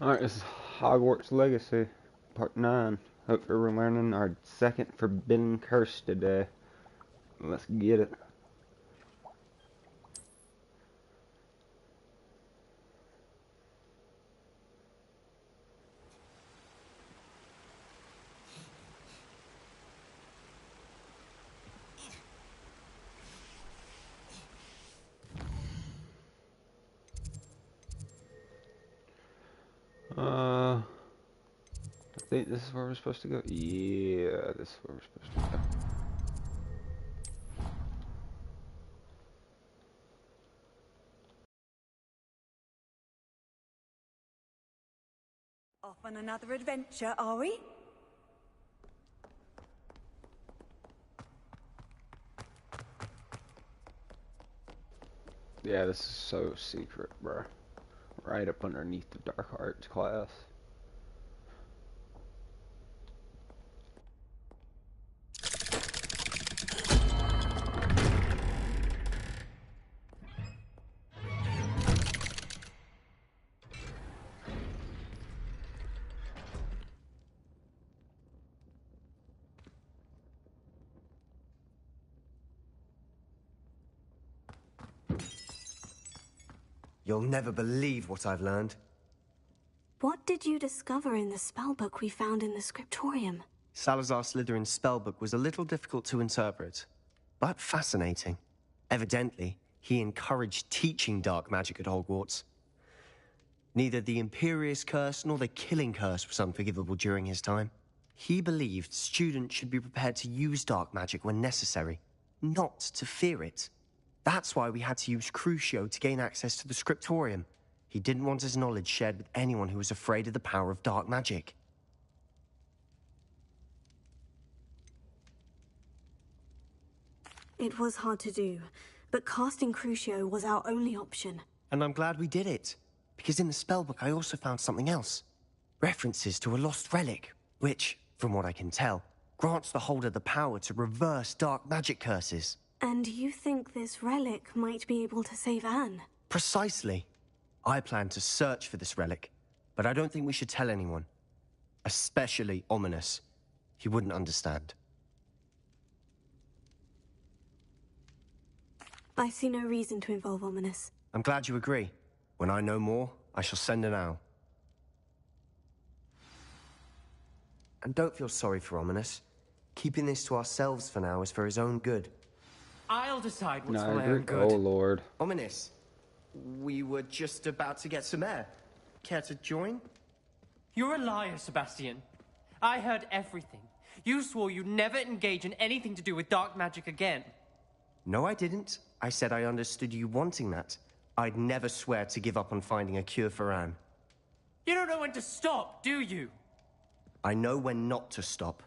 Alright, this is Hogwarts Legacy, Part 9. Hopefully we're learning our second forbidden curse today. Let's get it. I think this is where we're supposed to go. Yeah, this is where we're supposed to go. Off on another adventure, are we? Yeah, this is so secret, bro. Right up underneath the dark arts class. You'll never believe what I've learned. What did you discover in the spellbook we found in the scriptorium? Salazar Slytherin's spellbook was a little difficult to interpret, but fascinating. Evidently, he encouraged teaching dark magic at Hogwarts. Neither the Imperious Curse nor the Killing Curse was unforgivable during his time. He believed students should be prepared to use dark magic when necessary, not to fear it. That's why we had to use Crucio to gain access to the scriptorium. He didn't want his knowledge shared with anyone who was afraid of the power of dark magic. It was hard to do, but casting Crucio was our only option. And I'm glad we did it, because in the spellbook I also found something else. References to a lost relic, which, from what I can tell, grants the holder the power to reverse dark magic curses. And you think this relic might be able to save Anne? Precisely. I plan to search for this relic, but I don't think we should tell anyone. Especially Ominous. He wouldn't understand. I see no reason to involve Ominous. I'm glad you agree. When I know more, I shall send an owl. And don't feel sorry for Ominous. Keeping this to ourselves for now is for his own good. I'll decide what's No, for I my agree. own good. Oh, Lord. Ominous, we were just about to get some air. Care to join? You're a liar, Sebastian. I heard everything. You swore you'd never engage in anything to do with dark magic again. No, I didn't. I said I understood you wanting that. I'd never swear to give up on finding a cure for Anne. You don't know when to stop, do you? I know when not to stop.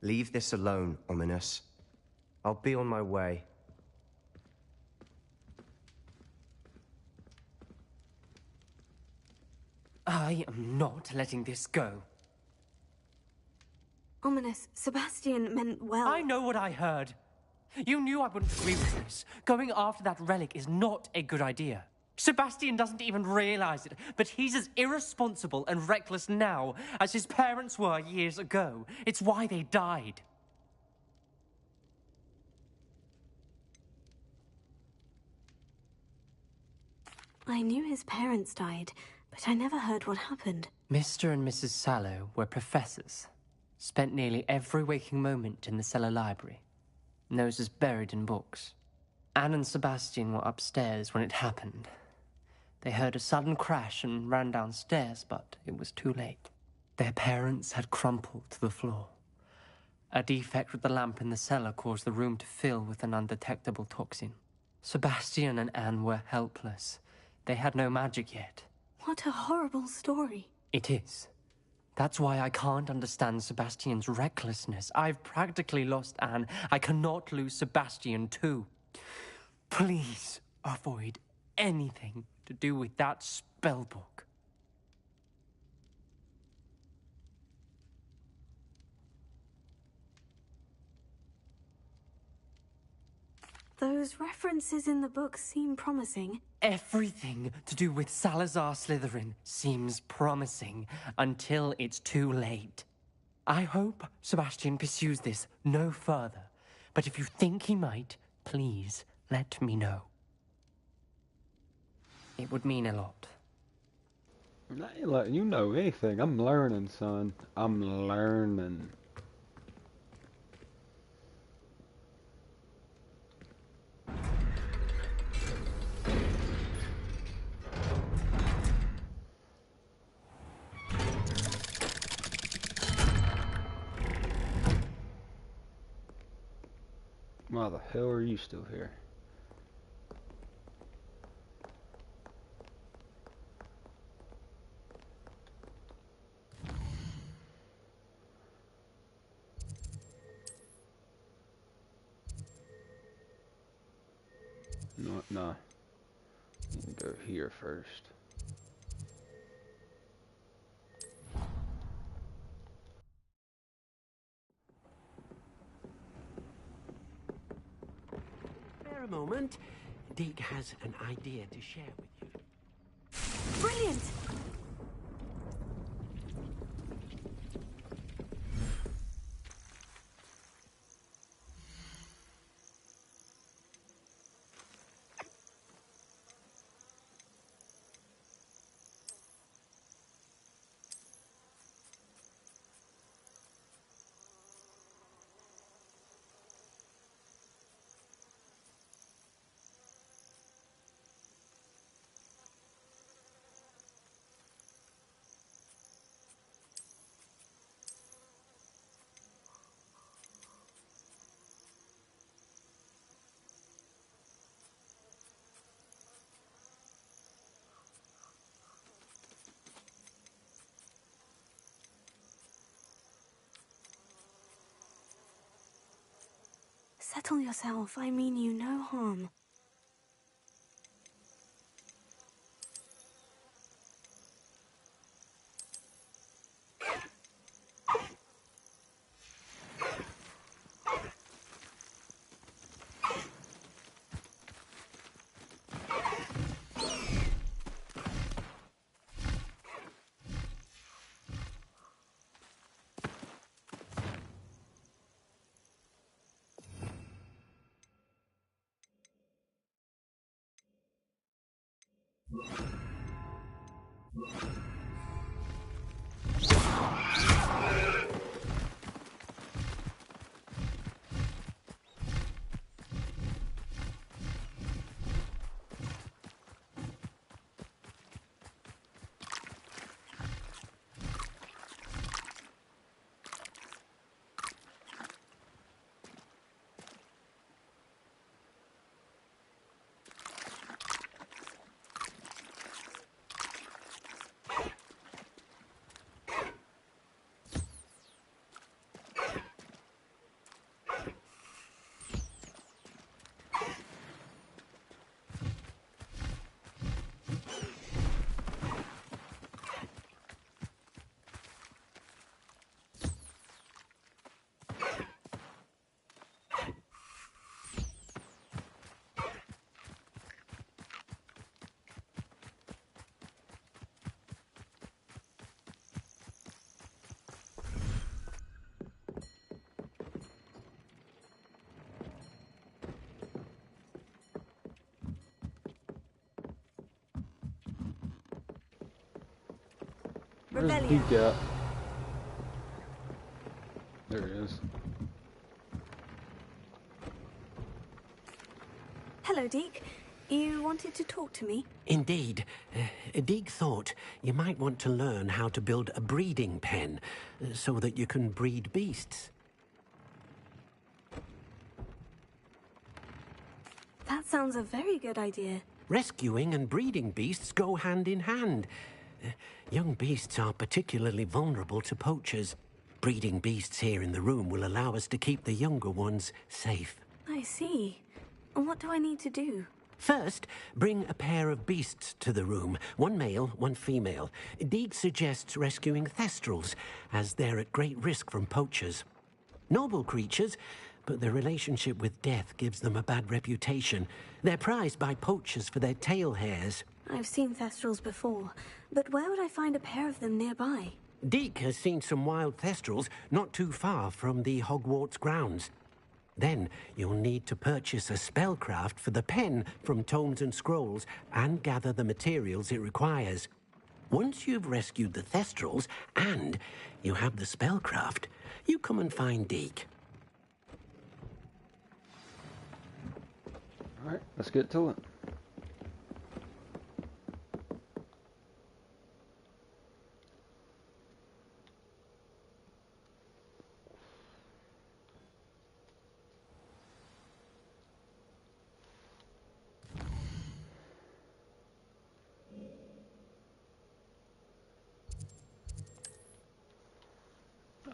Leave this alone, Ominous. I'll be on my way. I am not letting this go. Ominous, Sebastian meant well. I know what I heard. You knew I wouldn't agree with this. Going after that relic is not a good idea. Sebastian doesn't even realize it, but he's as irresponsible and reckless now as his parents were years ago. It's why they died. I knew his parents died, but I never heard what happened. Mr. and Mrs. Sallow were professors. Spent nearly every waking moment in the cellar library. Noses buried in books. Anne and Sebastian were upstairs when it happened. They heard a sudden crash and ran downstairs, but it was too late. Their parents had crumpled to the floor. A defect with the lamp in the cellar caused the room to fill with an undetectable toxin. Sebastian and Anne were helpless. They had no magic yet. What a horrible story. It is. That's why I can't understand Sebastian's recklessness. I've practically lost Anne. I cannot lose Sebastian too. Please avoid anything to do with that spellbook. Those references in the book seem promising. Everything to do with Salazar Slytherin seems promising until it's too late. I hope Sebastian pursues this no further, but if you think he might, please let me know. It would mean a lot. I ain't letting you know anything. I'm learning, son. I'm learning. Why the hell are you still here? No, no. You can go here first. Bear a moment. Deke has an idea to share with you. Brilliant! Settle yourself. I mean you no harm. Where's Rebellion. Deke at? There he is. Hello, Deke. You wanted to talk to me? Indeed. Deke thought you might want to learn how to build a breeding pen so that you can breed beasts. That sounds a very good idea. Rescuing and breeding beasts go hand in hand. Young beasts are particularly vulnerable to poachers. Breeding beasts here in the room will allow us to keep the younger ones safe. I see. And what do I need to do? First, bring a pair of beasts to the room. One male, one female. Deke suggests rescuing thestrals, as they're at great risk from poachers. Noble creatures, but their relationship with death gives them a bad reputation. They're prized by poachers for their tail hairs. I've seen Thestrals before, but where would I find a pair of them nearby? Deke has seen some wild Thestrals not too far from the Hogwarts grounds. Then you'll need to purchase a spellcraft for the pen from Tomes and Scrolls and gather the materials it requires. Once you've rescued the Thestrals and you have the spellcraft, you come and find Deke. Alright, let's get to it.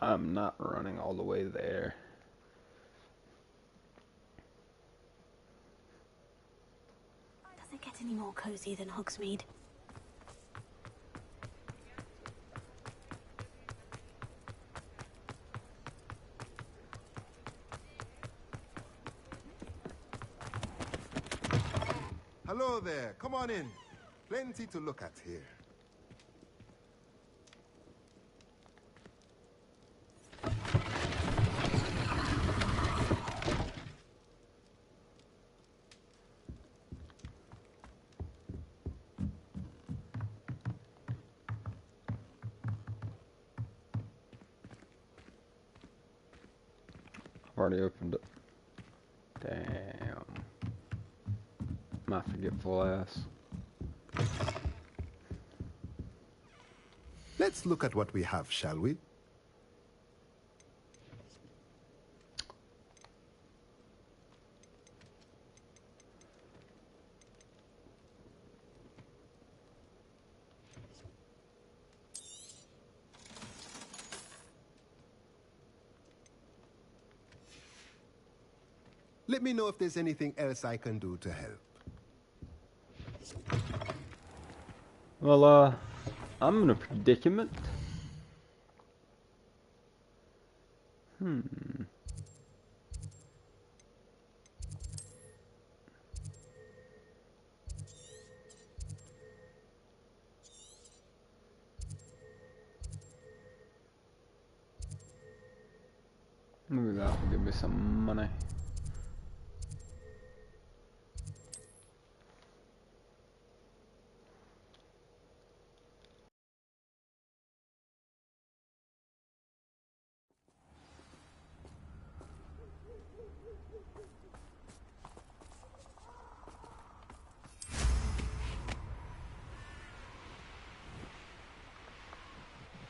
I'm not running all the way there. Does it get any more cozy than Hogsmeade? Hello there, come on in. Plenty to look at here. I've already opened it. Damn. My forgetful ass. Let's look at what we have, shall we? Let me know if there's anything else I can do to help. Well, I'm in a predicament. Maybe that will give me some money.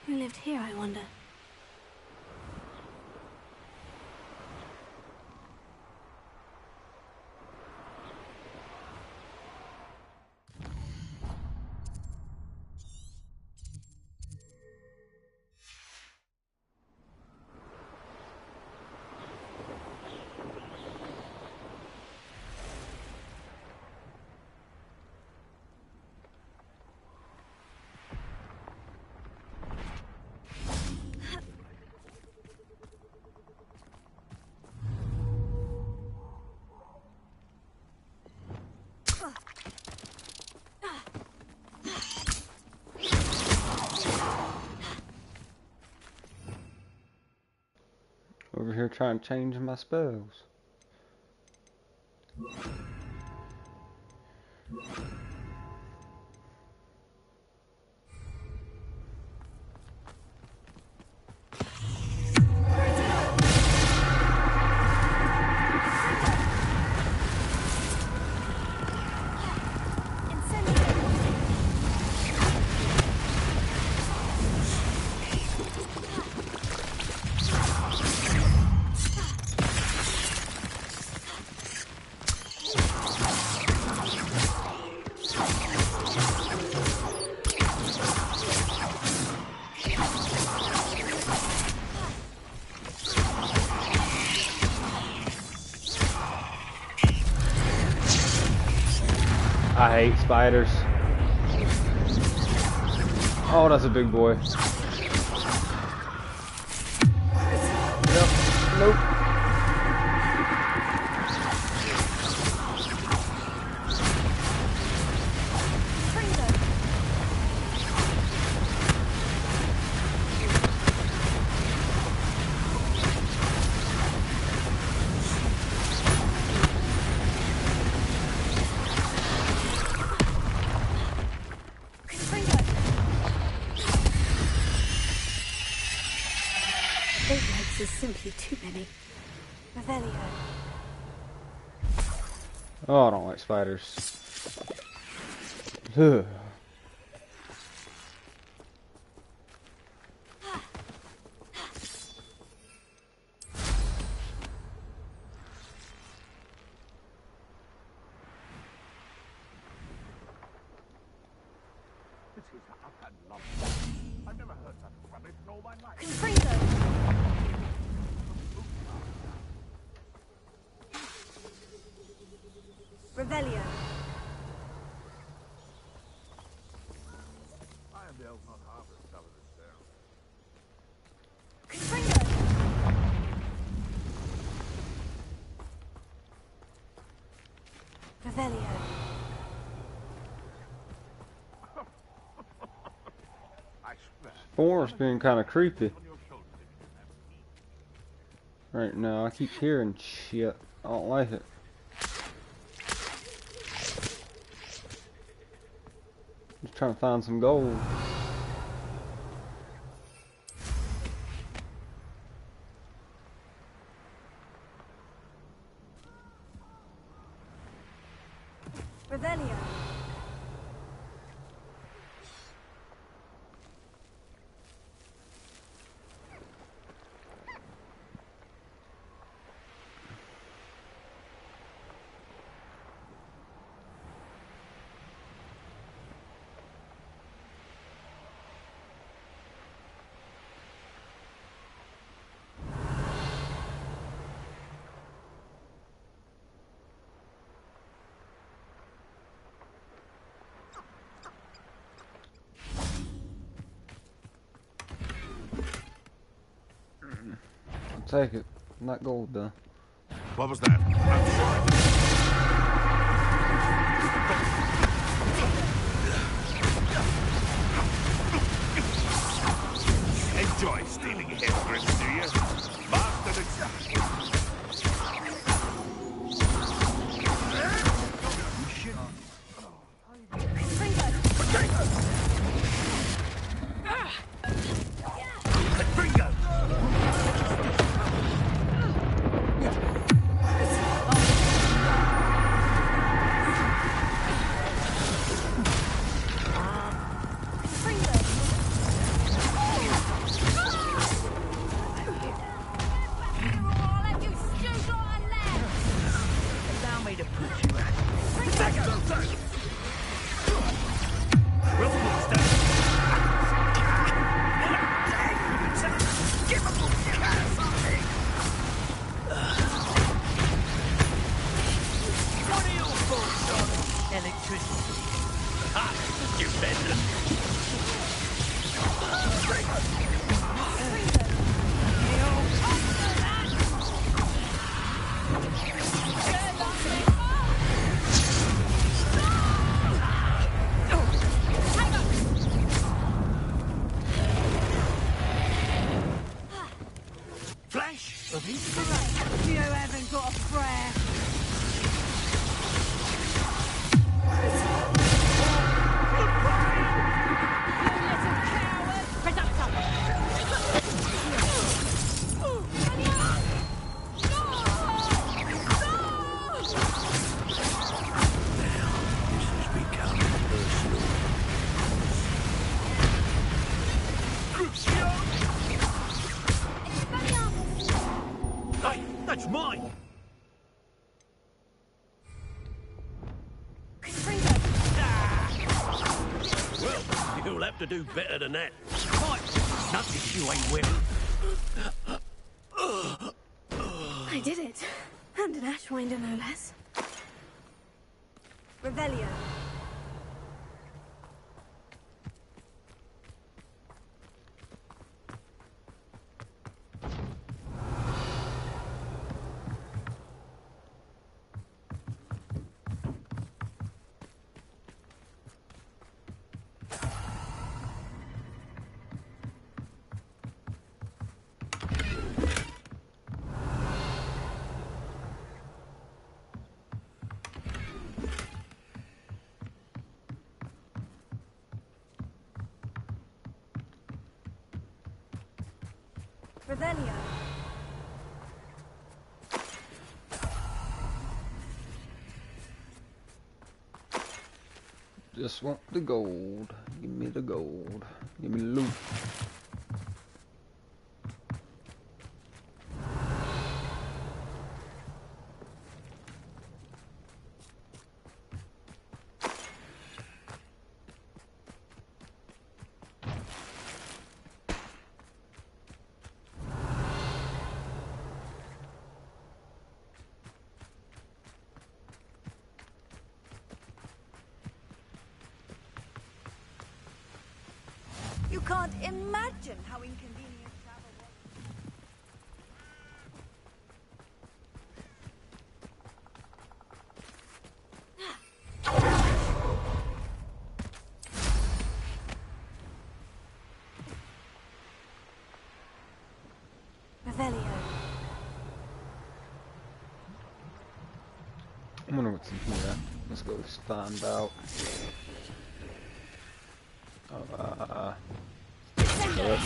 Who lived here, I wonder? Over here trying to change my spells. I hate spiders. Oh, that's a big boy. Yep. Nope. legs is simply too many. Revelio. Oh, I don't like spiders. Ugh. I've never heard such rubbish in all my life. Confringo. Revelio. I am the elf, not half as stubborn as Sarah. Confringo. Revelio. I swear. Forest being kind of creepy On your shoulders if you don't have any. right now. I keep hearing shit. I don't like it. Just trying to find some gold. Revelio. I'll take it. Not gold though. What was that? Enjoy stealing head grips, do you? Master the You haven't got a prayer. Hey, that's mine! Well, you'll have to do better than that. Right, nothing you ain't winning. I did it. And an Ashwinder, no less. Revelio. Revelio. Just want the gold. Give me the gold. Give me the loot. You can't imagine how inconvenient travel was. Revelio. I wonder what's in here. Let's go find out. This.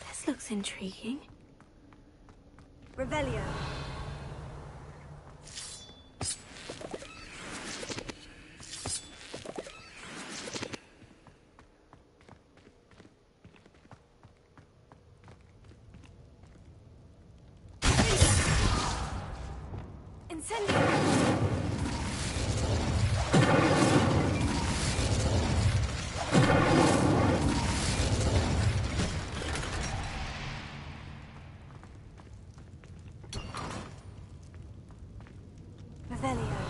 This looks intriguing. Revelio. Incendio. Revelio.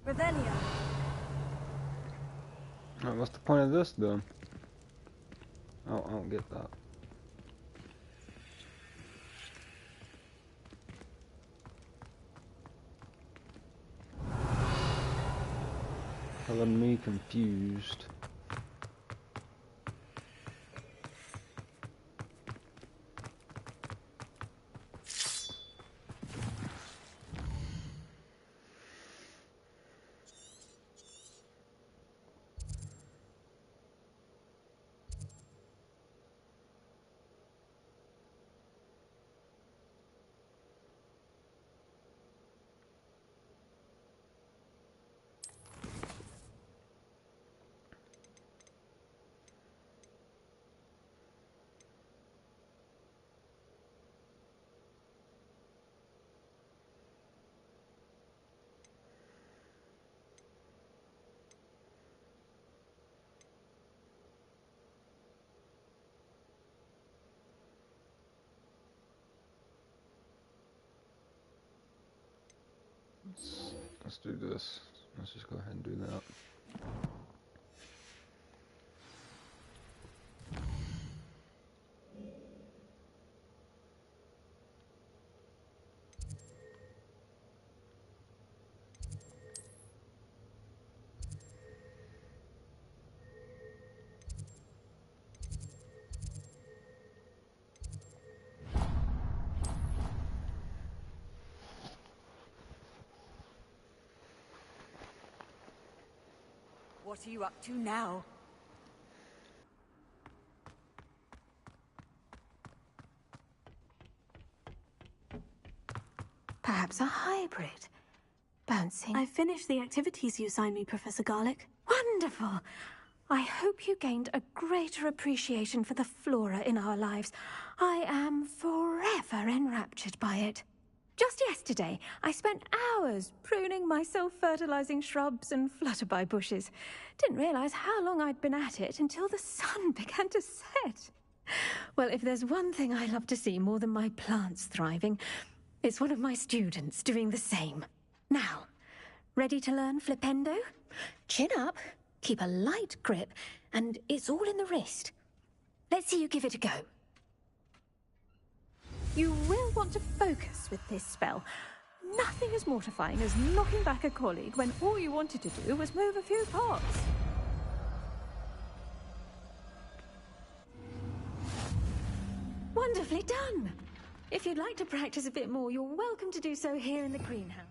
Revelio. Alright, what's the point of this then? Oh, I don't get that. Color me confused. Let's do this. Let's just go ahead and do that. What are you up to now? Perhaps a hybrid. Bouncing. I finished the activities you assigned me, Professor Garlick. Wonderful! I hope you gained a greater appreciation for the flora in our lives. I am forever enraptured by it. Just yesterday, I spent hours pruning my self-fertilizing shrubs and flutterby bushes. Didn't realize how long I'd been at it until the sun began to set. Well, if there's one thing I love to see more than my plants thriving, it's one of my students doing the same. Now, ready to learn Flipendo? Chin up, keep a light grip, and it's all in the wrist. Let's see you give it a go. You will want to focus with this spell. Nothing as mortifying as knocking back a colleague when all you wanted to do was move a few pots. Wonderfully done! If you'd like to practice a bit more, you're welcome to do so here in the greenhouse.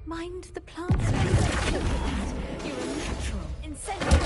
Mind the plants. Look at that. You're a natural. Incendiary!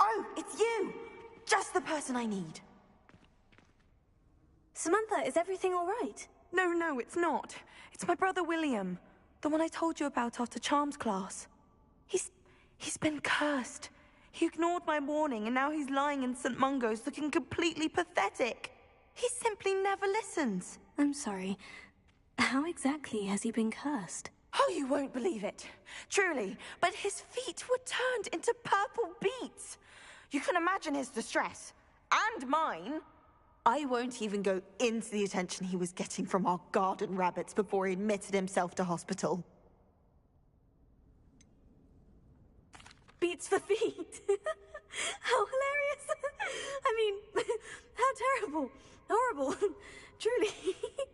Oh, it's you! Just the person I need. Samantha, is everything all right? No, it's not. It's my brother William. The one I told you about after Charms class. He's been cursed. He ignored my warning and now he's lying in St. Mungo's looking completely pathetic. He simply never listens. I'm sorry. How exactly has he been cursed? Oh, you won't believe it. Truly, but his feet were turned into purple beets. You can imagine his distress. And mine. I won't even go into the attention he was getting from our garden rabbits before he admitted himself to hospital. Beats for feet. How hilarious. I mean, how terrible. Horrible. Truly.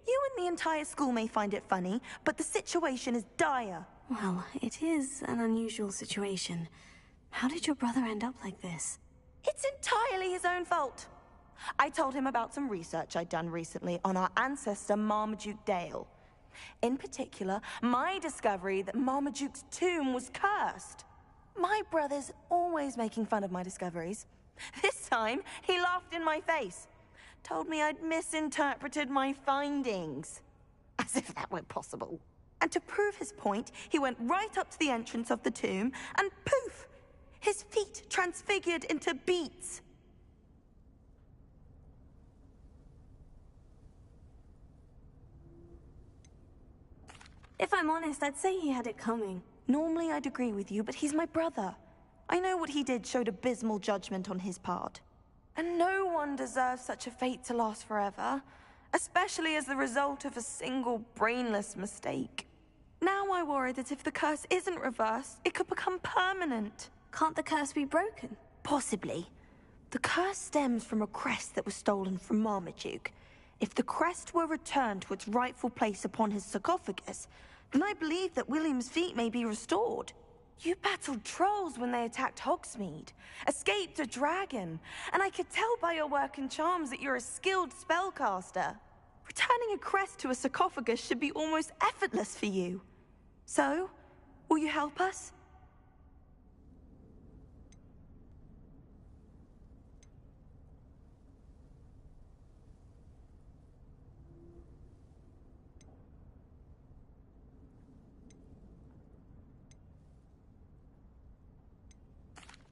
You and the entire school may find it funny, but the situation is dire. Well, it is an unusual situation. How did your brother end up like this? It's entirely his own fault. I told him about some research I'd done recently on our ancestor Marmaduke Dale. In particular, my discovery that Marmaduke's tomb was cursed. My brother's always making fun of my discoveries. This time, he laughed in my face. Told me I'd misinterpreted my findings. As if that were possible. And to prove his point, he went right up to the entrance of the tomb and poof! His feet transfigured into beets. If I'm honest, I'd say he had it coming. Normally I'd agree with you, but he's my brother. I know what he did showed abysmal judgment on his part. And no one deserves such a fate to last forever, especially as the result of a single brainless mistake. Now I worry that if the curse isn't reversed, it could become permanent. Can't the curse be broken? Possibly. The curse stems from a crest that was stolen from Marmaduke. If the crest were returned to its rightful place upon his sarcophagus, then I believe that William's feet may be restored. You battled trolls when they attacked Hogsmeade, escaped a dragon, and I could tell by your work and charms that you're a skilled spellcaster. Returning a crest to a sarcophagus should be almost effortless for you. So, will you help us?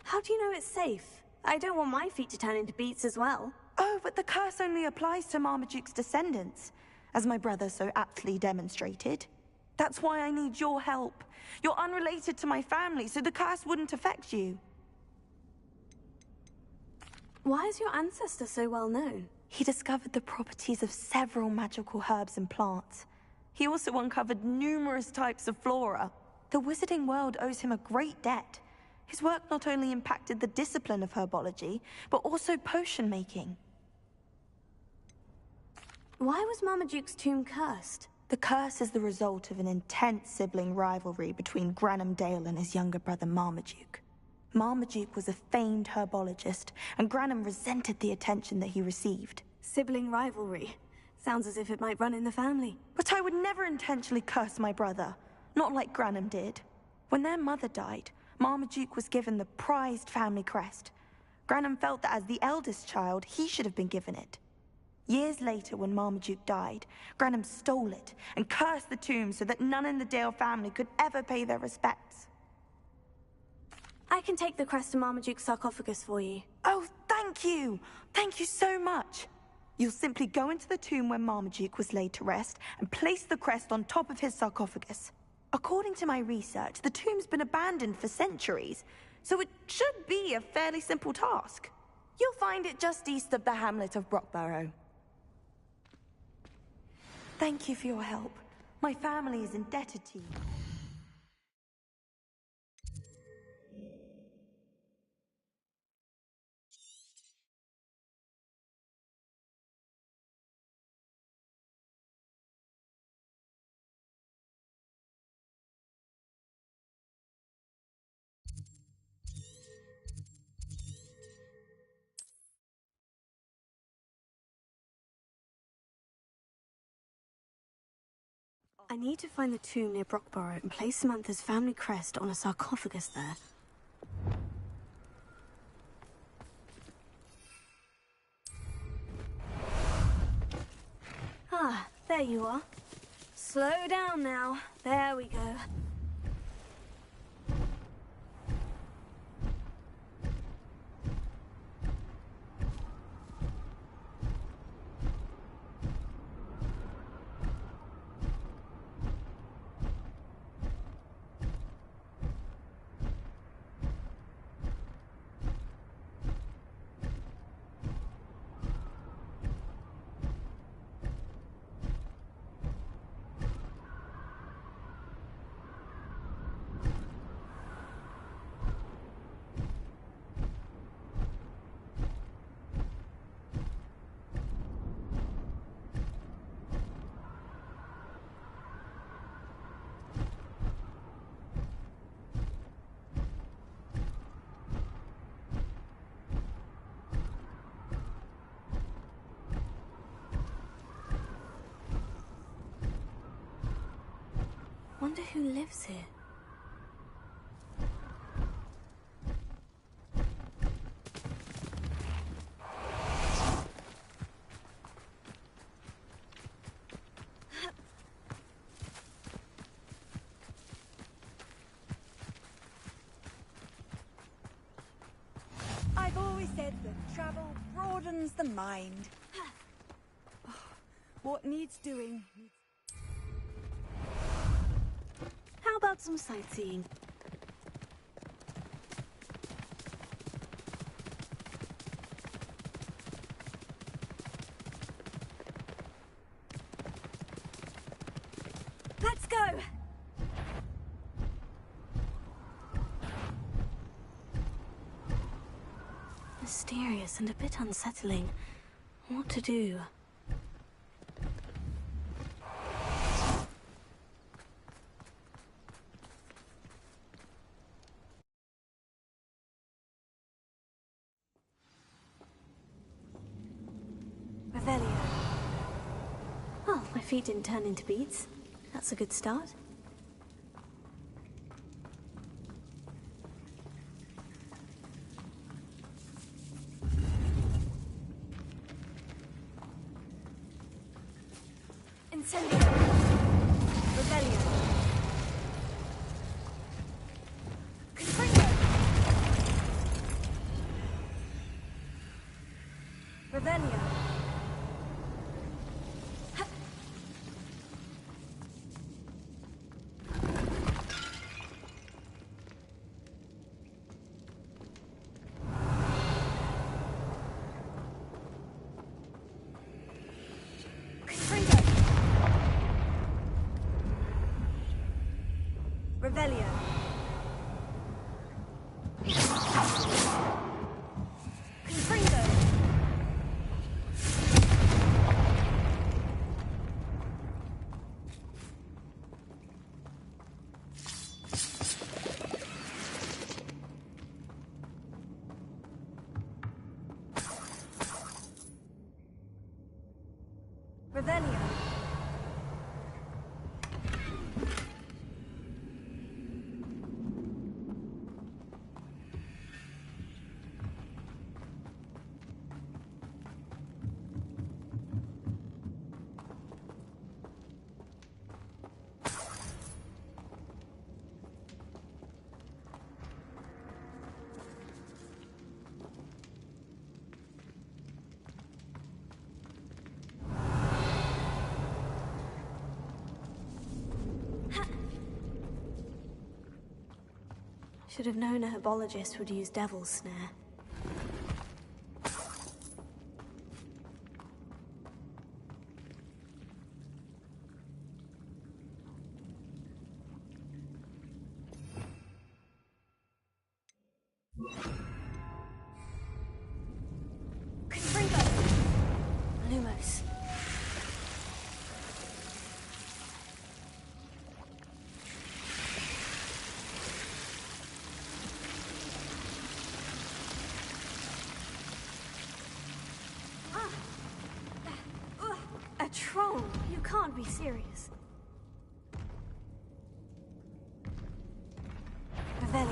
How do you know it's safe? I don't want my feet to turn into beets as well. Oh, but the curse only applies to Marmaduke's descendants, as my brother so aptly demonstrated. That's why I need your help. You're unrelated to my family, so the curse wouldn't affect you. Why is your ancestor so well known? He discovered the properties of several magical herbs and plants. He also uncovered numerous types of flora. The wizarding world owes him a great debt. His work not only impacted the discipline of herbology, but also potion making. Why was Marmaduke's tomb cursed? The curse is the result of an intense sibling rivalry between Granham Dale and his younger brother Marmaduke. Marmaduke was a famed herbologist, and Granham resented the attention that he received. Sibling rivalry. Sounds as if it might run in the family. But I would never intentionally curse my brother, not like Granham did. When their mother died, Marmaduke was given the prized family crest. Granham felt that as the eldest child, he should have been given it. Years later, when Marmaduke died, Granham stole it and cursed the tomb so that none in the Dale family could ever pay their respects. I can take the crest to Marmaduke's sarcophagus for you. Oh, thank you! Thank you so much! You'll simply go into the tomb where Marmaduke was laid to rest and place the crest on top of his sarcophagus. According to my research, the tomb's been abandoned for centuries, so it should be a fairly simple task. You'll find it just east of the hamlet of Brockborough. Thank you for your help. My family is indebted to you. I need to find the tomb near Brockborough and place Samantha's family crest on a sarcophagus there. Ah, there you are. Slow down now. There we go. Wonder who lives here. I've always said that travel broadens the mind. What needs doing? How about some sightseeing? Let's go! Mysterious and a bit unsettling. What to do? Oh, my feet didn't turn into beads. That's a good start. Incendio. Rebellion. Confringo. Rebellion. Revelio. Confringo. Revelio. Should have known a herbologist would use Devil's Snare. Confringo. Lumos. A troll? You can't be serious. Revelio.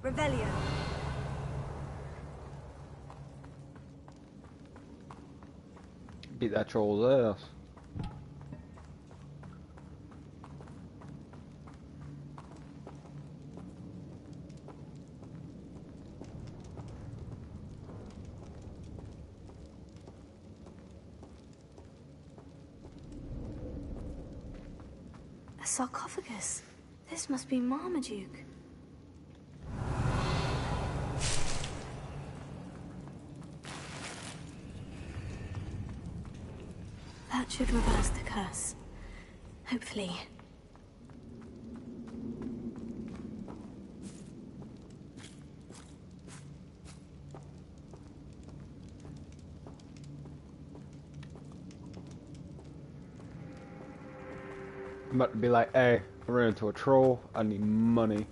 Revelio. Beat that troll's ass. A sarcophagus. This must be Marmaduke. That should reverse the curse. Hopefully. I'm about to be like, hey, I ran into a troll. I need money.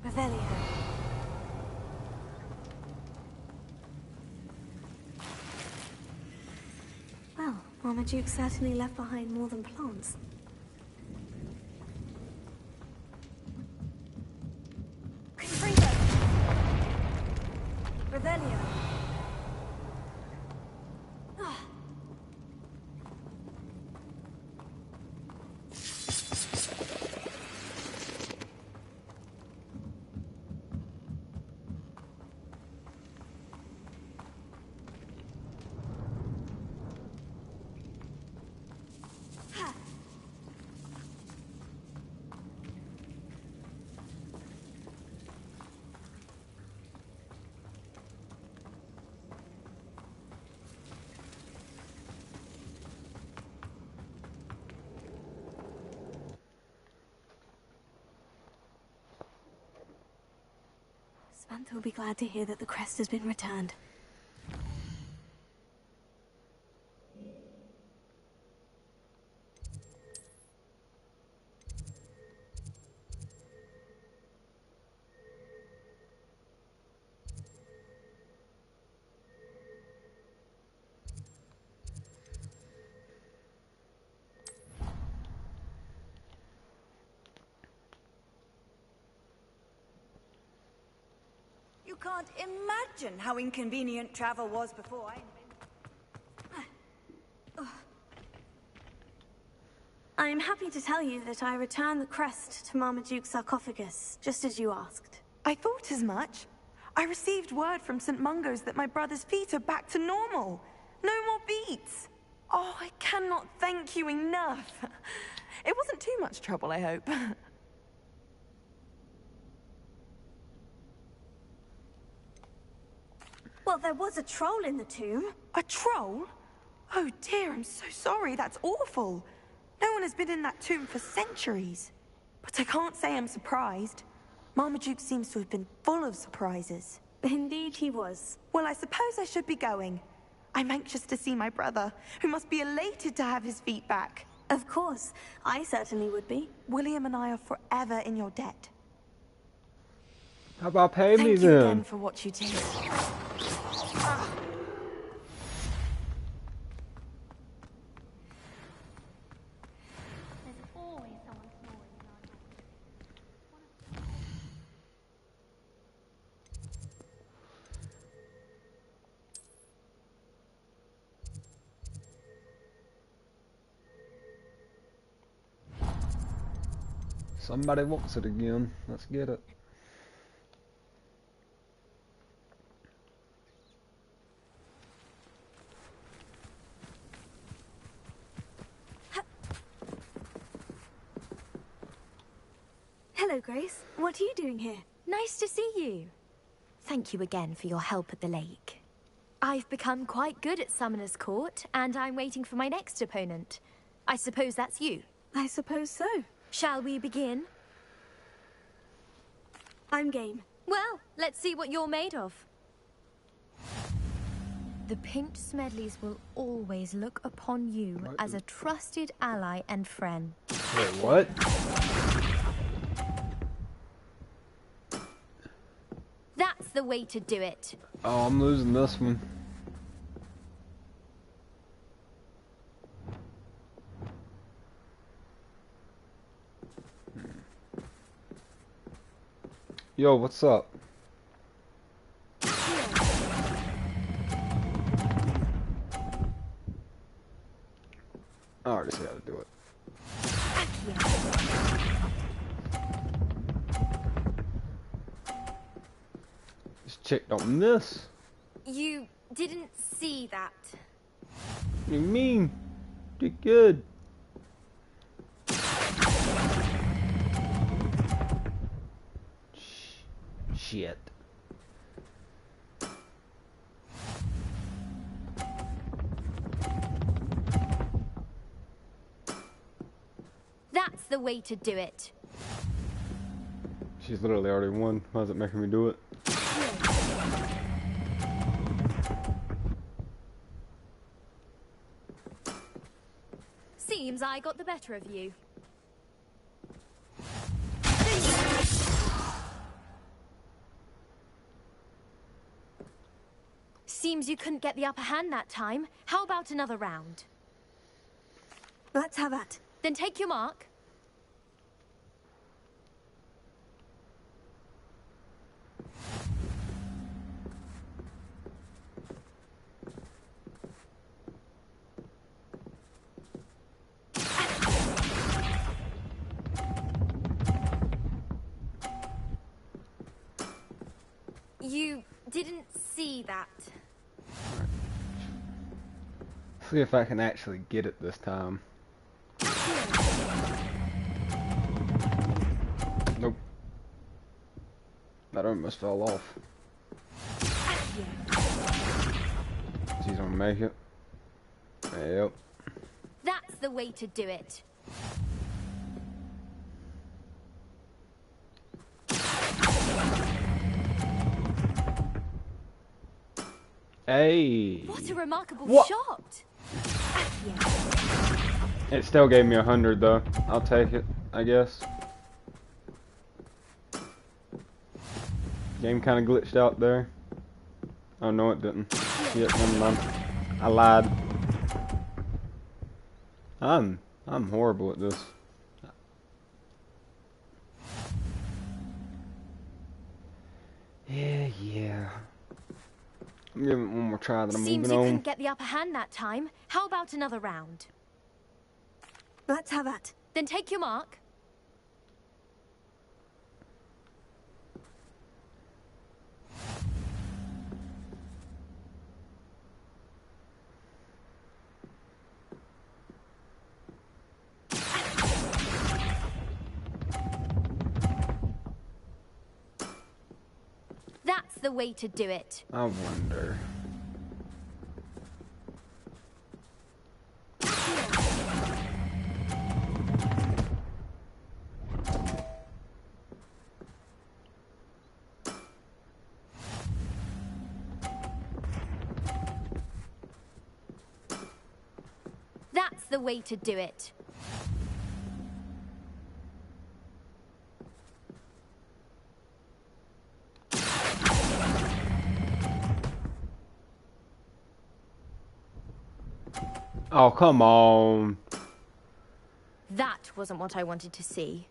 Revelio. Well, Marmaduke certainly left behind more than plants. Revelio. Samantha will be glad to hear that the crest has been returned. You can't imagine how inconvenient travel was before I invented. I'm happy to tell you that I returned the crest to Marmaduke's sarcophagus, just as you asked. I thought as much. I received word from St. Mungo's that my brother's feet are back to normal. No more beats. Oh, I cannot thank you enough. It wasn't too much trouble, I hope. Well, there was a troll in the tomb. A troll? Oh dear, I'm so sorry. That's awful. No one has been in that tomb for centuries. But I can't say I'm surprised. Marmaduke seems to have been full of surprises. Indeed he was. Well, I suppose I should be going. I'm anxious to see my brother, who must be elated to have his feet back. Of course. I certainly would be. William and I are forever in your debt. How about pay me Thank you then? again for what you did. Somebody wants it again. Let's get it. Hello, Grace. What are you doing here? Nice to see you. Thank you again for your help at the lake. I've become quite good at Summoner's Court, and I'm waiting for my next opponent. I suppose that's you. I suppose so. Shall we begin? I'm game. Well, let's see what you're made of. The Pinked Smedleys will always look upon you as a trusted ally and friend. Wait, what? That's the way to do it. Oh, I'm losing this one. Yo, what's up? I already see how to do it. This chick don't miss. You didn't see that. What do you mean? Did good. Shit. That's the way to do it. She's literally already won. Why is it making me do it? Seems I got the better of you. Seems you couldn't get the upper hand that time. How about another round? Let's have that. Then take your mark. You didn't see that. See if I can actually get it this time. Nope. That almost fell off. She's gonna make it. Yep. That's the way to do it. Hey. What a remarkable What? shot. It still gave me 100 though. I'll take it, I guess. Game kind of glitched out there. Oh no, it didn't. Shit, never mind. I lied. I'm horrible at this. Yeah. I'm giving it one more try, then I'm Seems moving you on. couldn't get the upper hand that time. How about another round? Let's have that. Then take your mark. That's the way to do it. I wonder. That's the way to do it. Oh, come on. That wasn't what I wanted to see.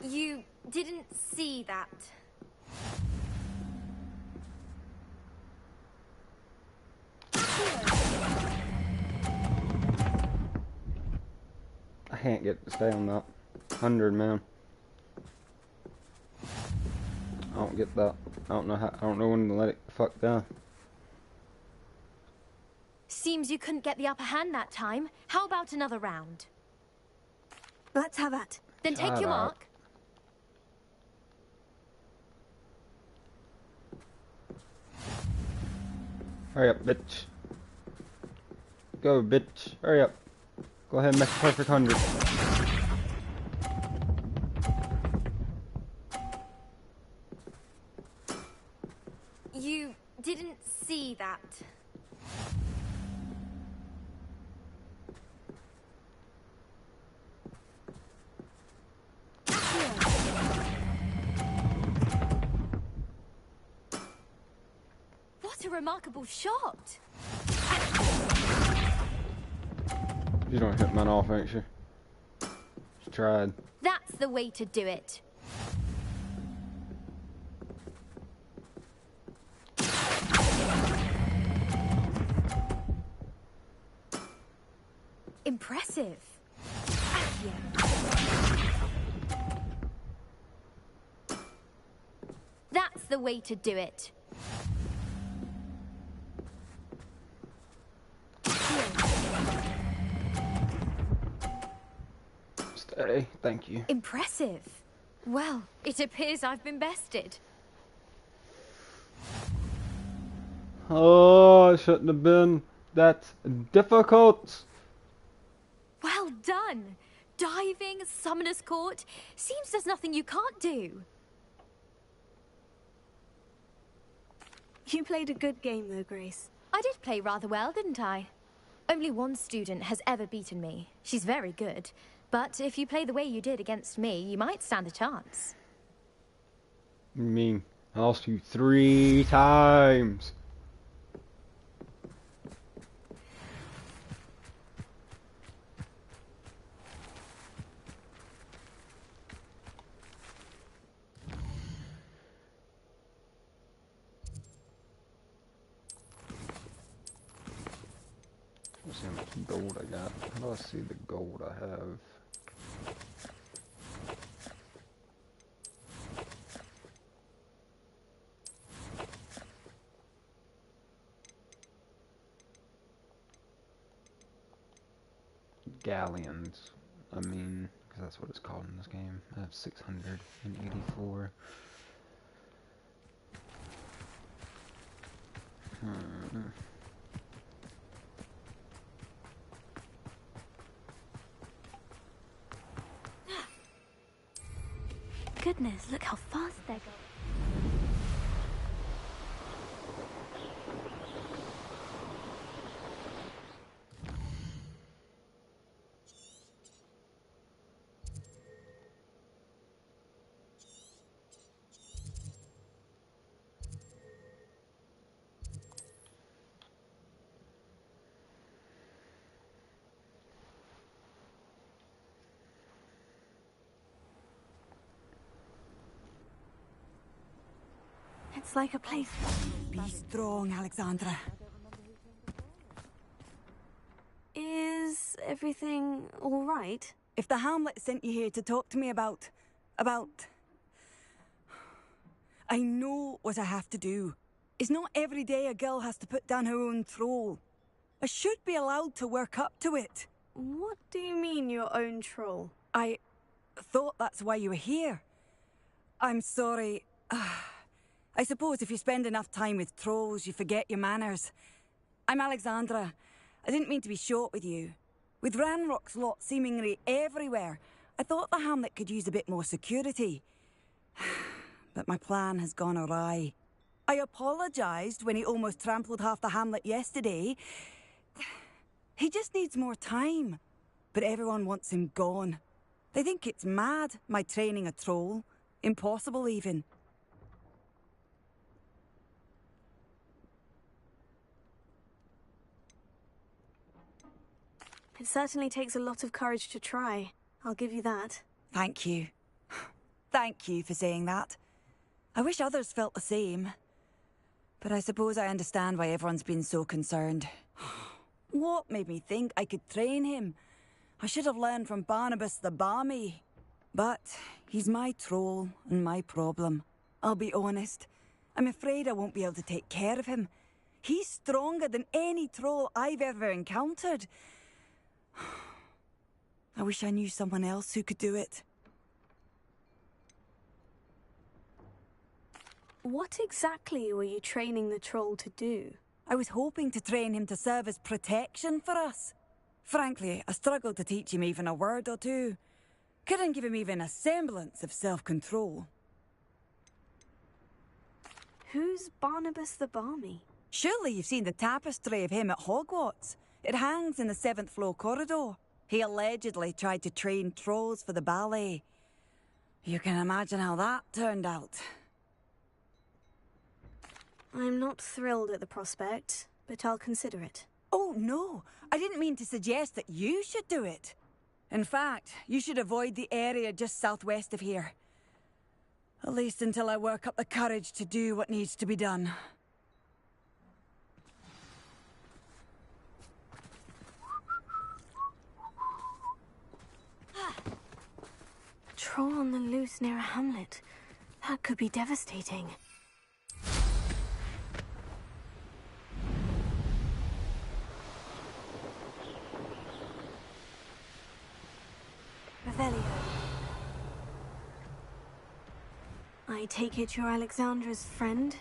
You didn't see that. I can't get to stay on that 100, man. I don't get that. I don't know when to let it fuck down. Seems you couldn't get the upper hand that time. How about another round? Let's have that. Then take Shut your up. mark. Hurry up, bitch. Go, bitch. Hurry up. Go ahead and make a perfect 100. You didn't see that. What a remarkable shot. She's gonna hit mine off, ain't she? She tried. That's the way to do it. Impressive. the way to do it. Stay, thank you. Impressive. Well, it appears I've been bested. Oh, it shouldn't have been that difficult. Well done. Diving, Summoner's Court. Seems there's nothing you can't do. You played a good game though, Grace. I did play rather well, didn't I? Only one student has ever beaten me. She's very good. But if you play the way you did against me, you might stand a chance. You mean I lost you 3 times? Let's see how much gold I got. How do I see the gold I have? Galleons. I mean, because that's what it's called in this game. I have 684. Goodness, look how fast they're going. It's like a place. Be strong, Alexandra. Is everything all right? If the Hamlet sent you here to talk to me about... I know what I have to do. It's not every day a girl has to put down her own troll. I should be allowed to work up to it. What do you mean, your own troll? I thought that's why you were here. I'm sorry. I suppose if you spend enough time with trolls, you forget your manners. I'm Alexandra. I didn't mean to be short with you. With Ranrock's lot seemingly everywhere, I thought the Hamlet could use a bit more security. But my plan has gone awry. I apologised when he almost trampled half the Hamlet yesterday. He just needs more time. But everyone wants him gone. They think it's mad, my training a troll. Impossible, even. It certainly takes a lot of courage to try. I'll give you that. Thank you. Thank you for saying that. I wish others felt the same. But I suppose I understand why everyone's been so concerned. What made me think I could train him? I should have learned from Barnabas the Balmy. But he's my troll and my problem. I'll be honest. I'm afraid I won't be able to take care of him. He's stronger than any troll I've ever encountered. I wish I knew someone else who could do it. What exactly were you training the troll to do? I was hoping to train him to serve as protection for us. Frankly, I struggled to teach him even a word or two. Couldn't give him even a semblance of self-control. Who's Barnabas the Balmy? Surely you've seen the tapestry of him at Hogwarts. It hangs in the 7th floor corridor. He allegedly tried to train trolls for the ballet. You can imagine how that turned out. I'm not thrilled at the prospect, but I'll consider it. Oh, no. I didn't mean to suggest that you should do it. In fact, you should avoid the area just southwest of here. At least until I work up the courage to do what needs to be done. Troll on the loose near a hamlet. That could be devastating. Revelio. I take it you're Alexandra's friend?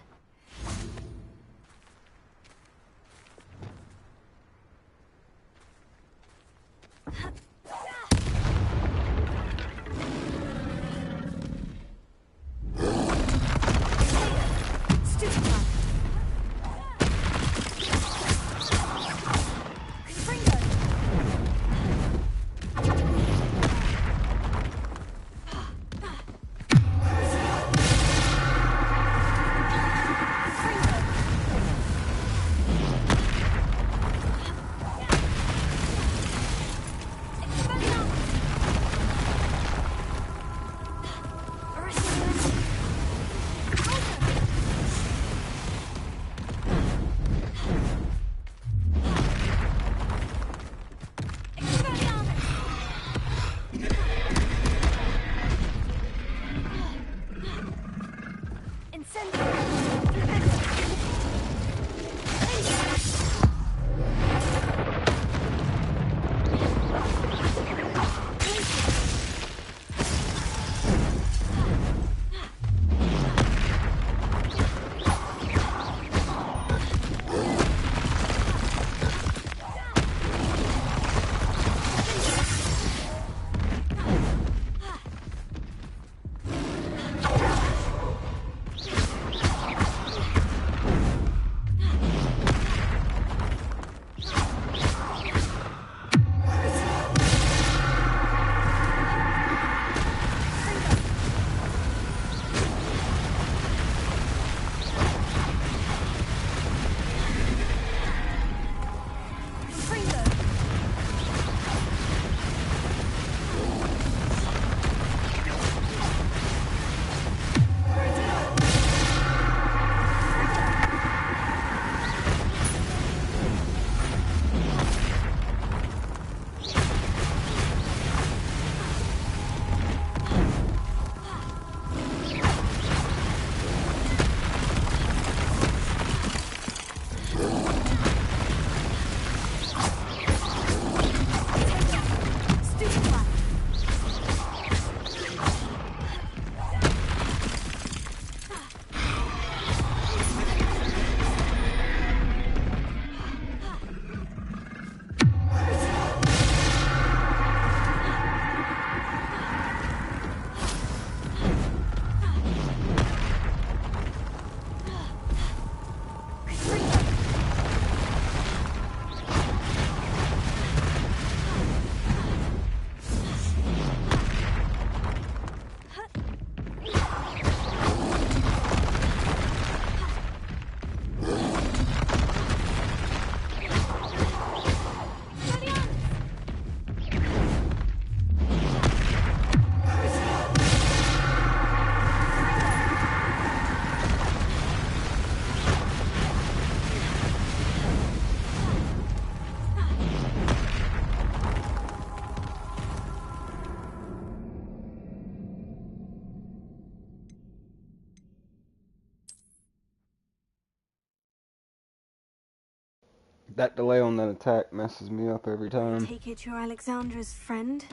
That delay on that attack messes me up every time. Take it you're Alexandra's friend?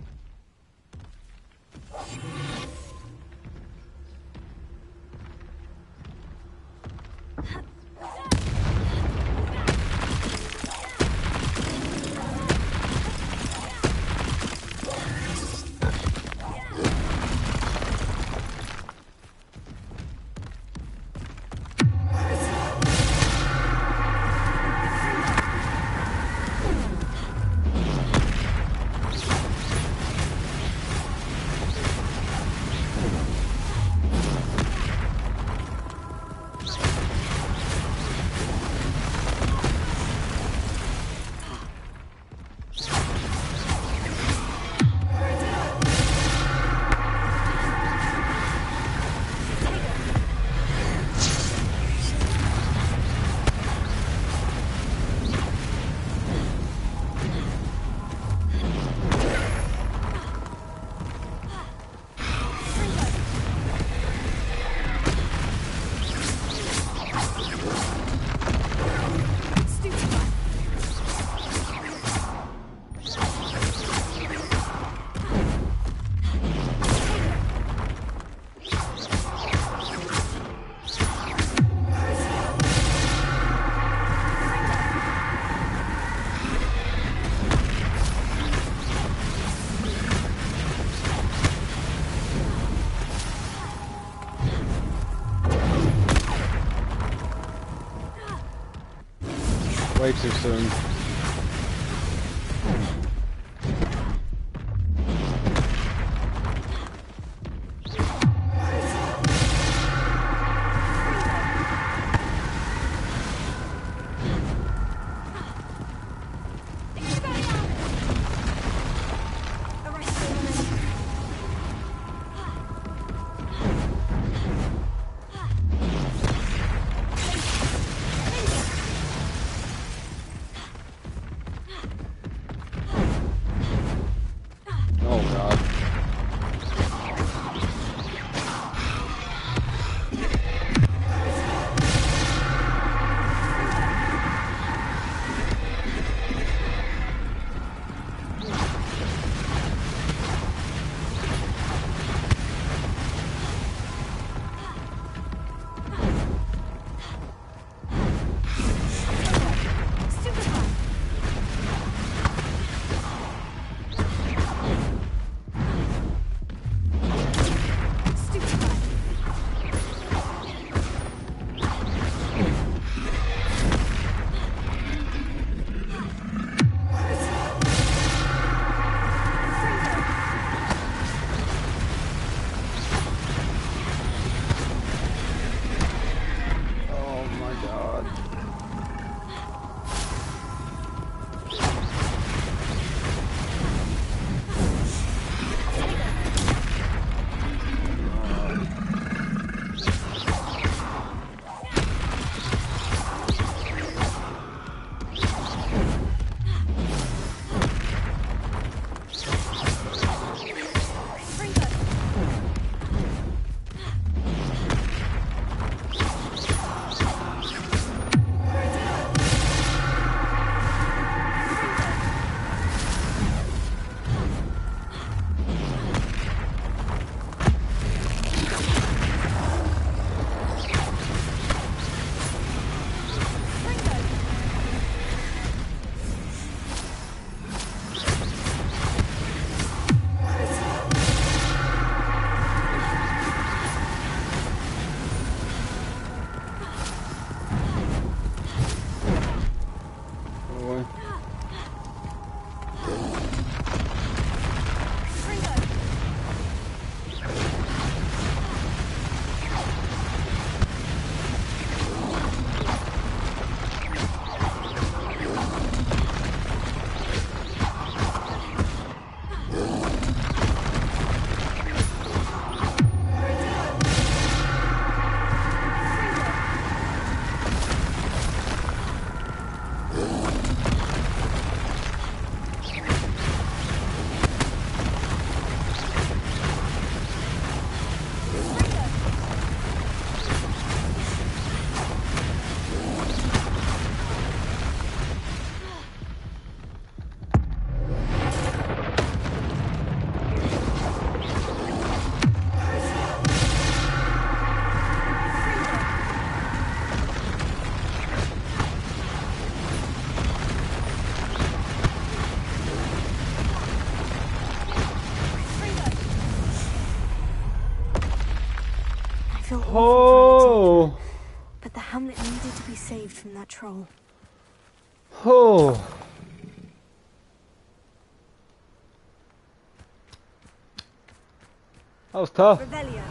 way too soon. Oh god. Oh my god. Boy. I feel awful for Oh. Alexandra, but the hamlet needed to be saved from that troll. Oh. That was tough. Revelio.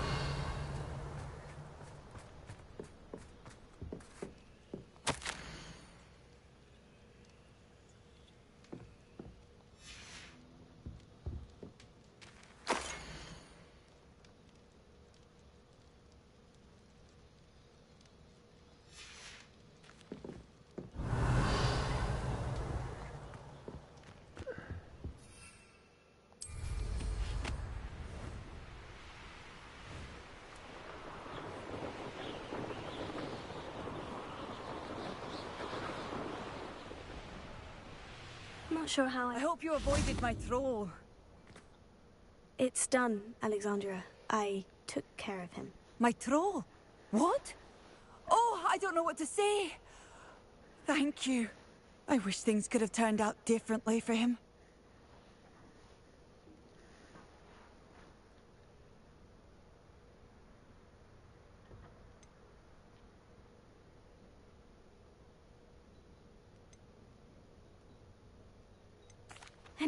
Not sure how I hope you avoided my troll. It's done, Alexandra. I took care of him. My troll? What? Oh, I don't know what to say. Thank you. I wish things could have turned out differently for him.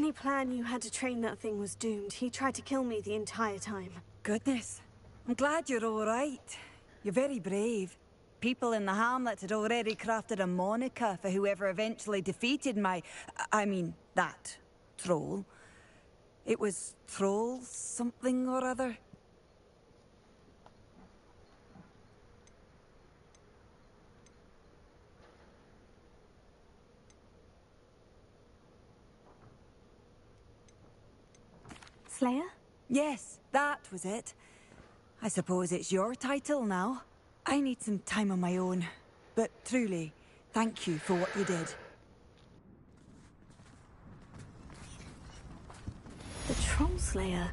Any plan you had to train that thing was doomed. He tried to kill me the entire time. Goodness. I'm glad you're all right. You're very brave. People in the hamlet had already crafted a moniker for whoever eventually defeated that troll. It was Troll something or other. Slayer? Yes, that was it. I suppose it's your title now. I need some time on my own. But truly, thank you for what you did. The Troll Slayer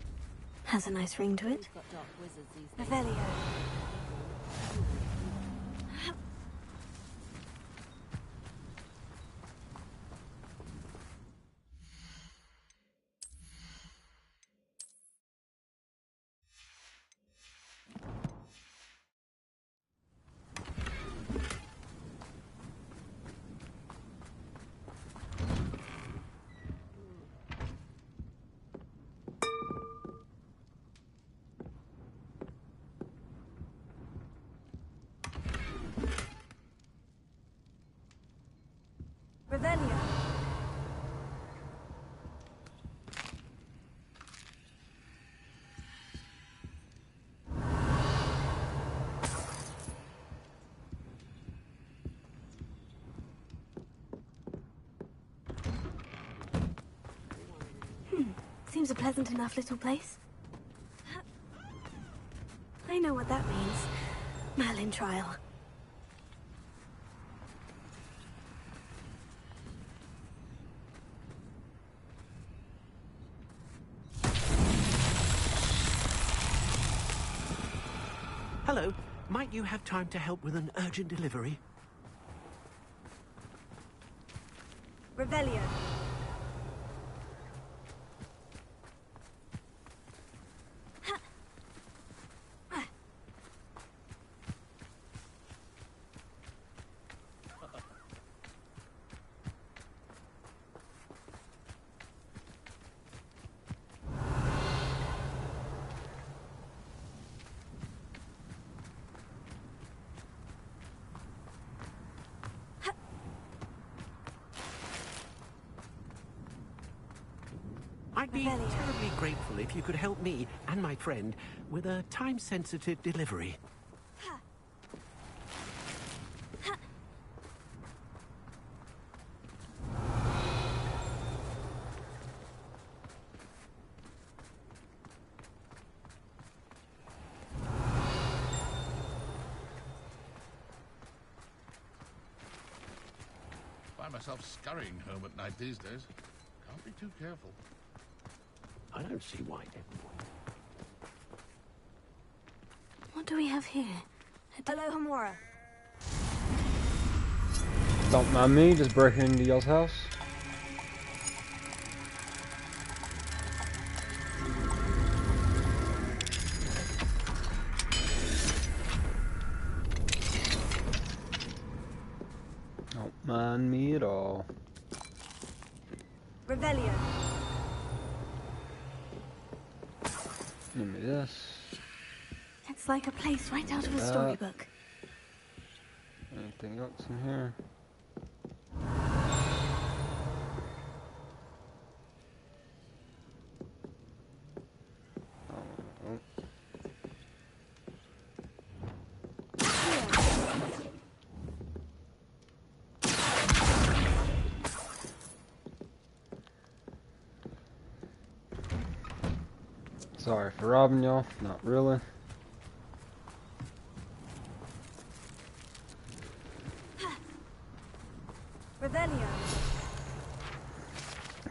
has a nice ring to it. Revelio. Revelio. Seems a pleasant enough little place. I know what that means. Merlin trial. Hello. Might you have time to help with an urgent delivery? Revelio. I'd be terribly grateful if you could help me and my friend with a time-sensitive delivery. Find myself scurrying home at night these days. Can't be too careful. I don't see why. What do we have here? Hello, Hamura. Don't mind me, just breaking into y'all's house. Don't mind me at all. Revelio. Give me this. It's like a place right out of a storybook. Anything else in here? Oh. Sorry for robbing y'all, not really. Revelio.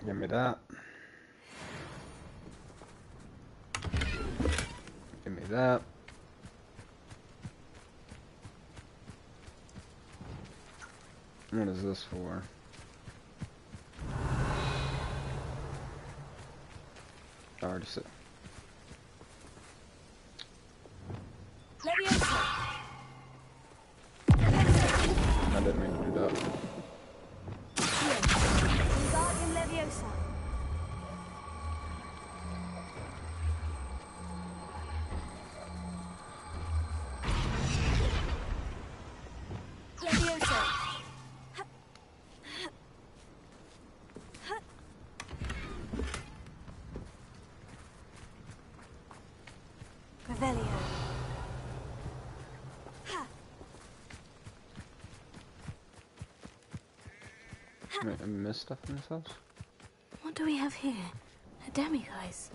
Give me that. Give me that. What is this for? I already said. I didn't mean to do that. Revelio. Wait, I missed stuff in this house? What do we have here? A demiguise.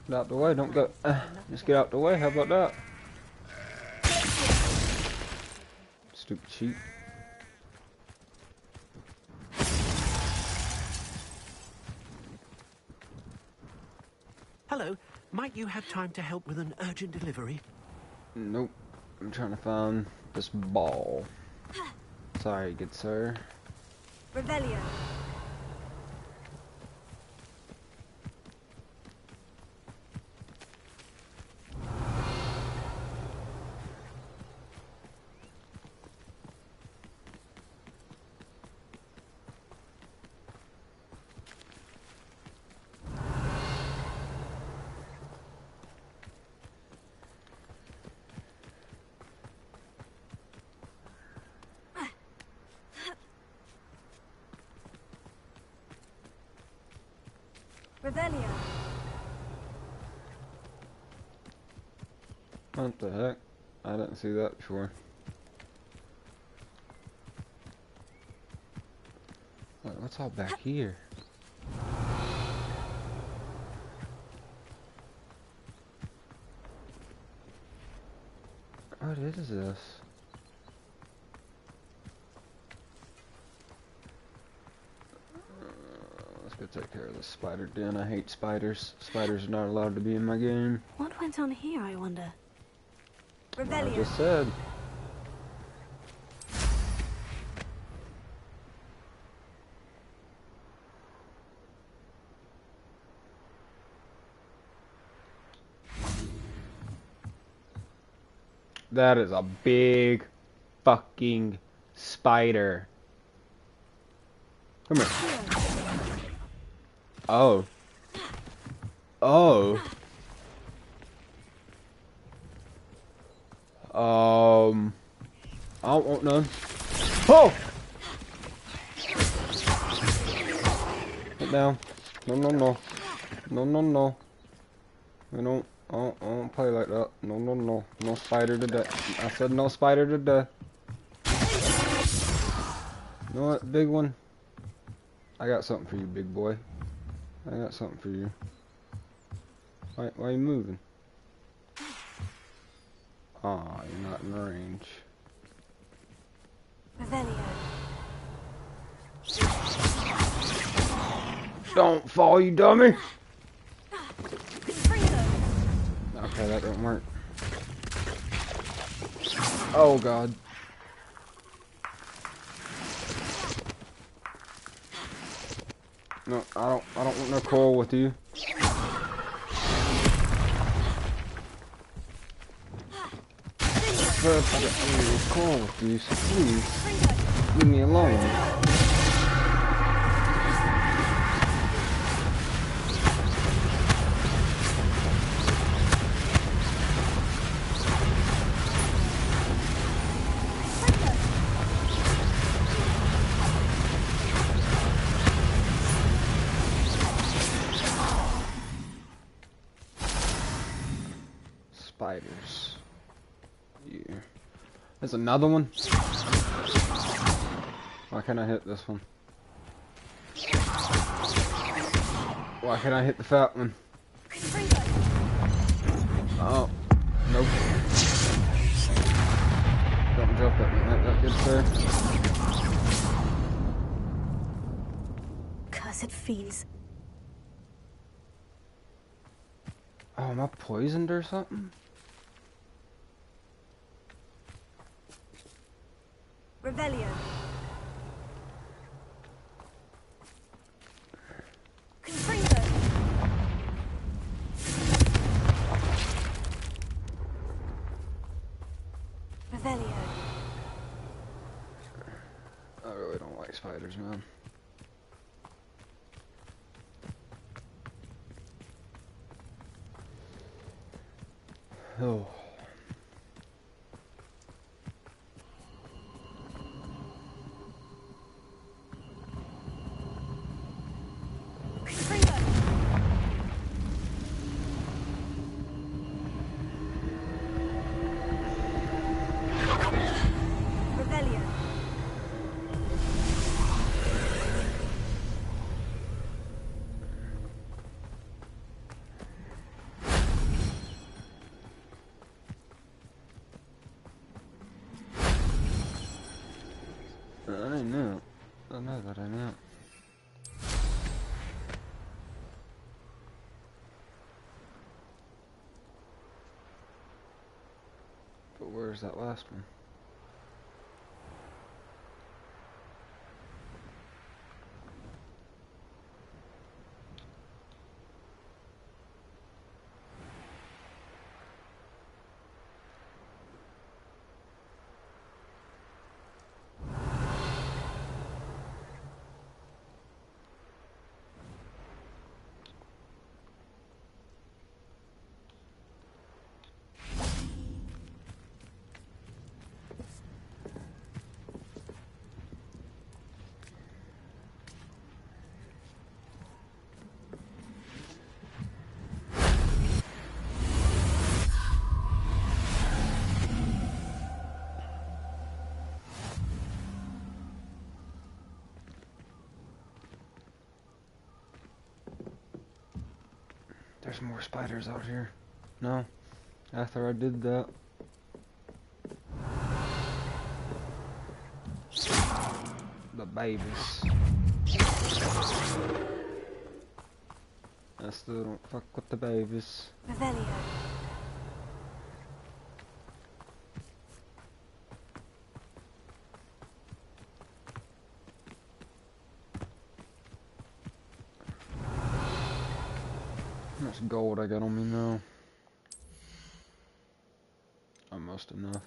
Get out the way, don't go. Just get out the way, how about that? Stupid cheat. Hello, might you have time to help with an urgent delivery? Nope. I'm trying to find this ball. Sorry, good sir. Revelio. Revelio. What the heck? I didn't see that before. What's all back here? What is this? Let's go take care of the spider den. I hate spiders. Spiders are not allowed to be in my game. What went on here, I wonder? I just said. That is a big fucking spider. Come here. Oh. Oh. I don't want none. Oh! Get down. No, no, no. No, no, no. I don't play like that. No, no, no. No spider to death. I said no spider to death. You know what, big one? I got something for you, big boy. I got something for you. Why are you moving? Aw, you're not in range. Revelio. Don't fall, you dummy! Okay, that didn't work. Oh god. No, I don't want no quarrel with you. But I don't want no quarrel with you, so please leave me alone. Spiders. Yeah. There's another one. Why can't I hit this one? Why can't I hit the fat one? Oh, nope. Don't jump at me like that, good sir. Cursed fiends. Oh, am I poisoned or something? Revelio. Confringo. Revelio. like spiders, man. Oh. I knew. I know that I knew. But where's that last one? There's more spiders out here. No. After I did that. The babies. I still don't fuck with the babies. Revelio. How much gold I got on me now? Almost enough.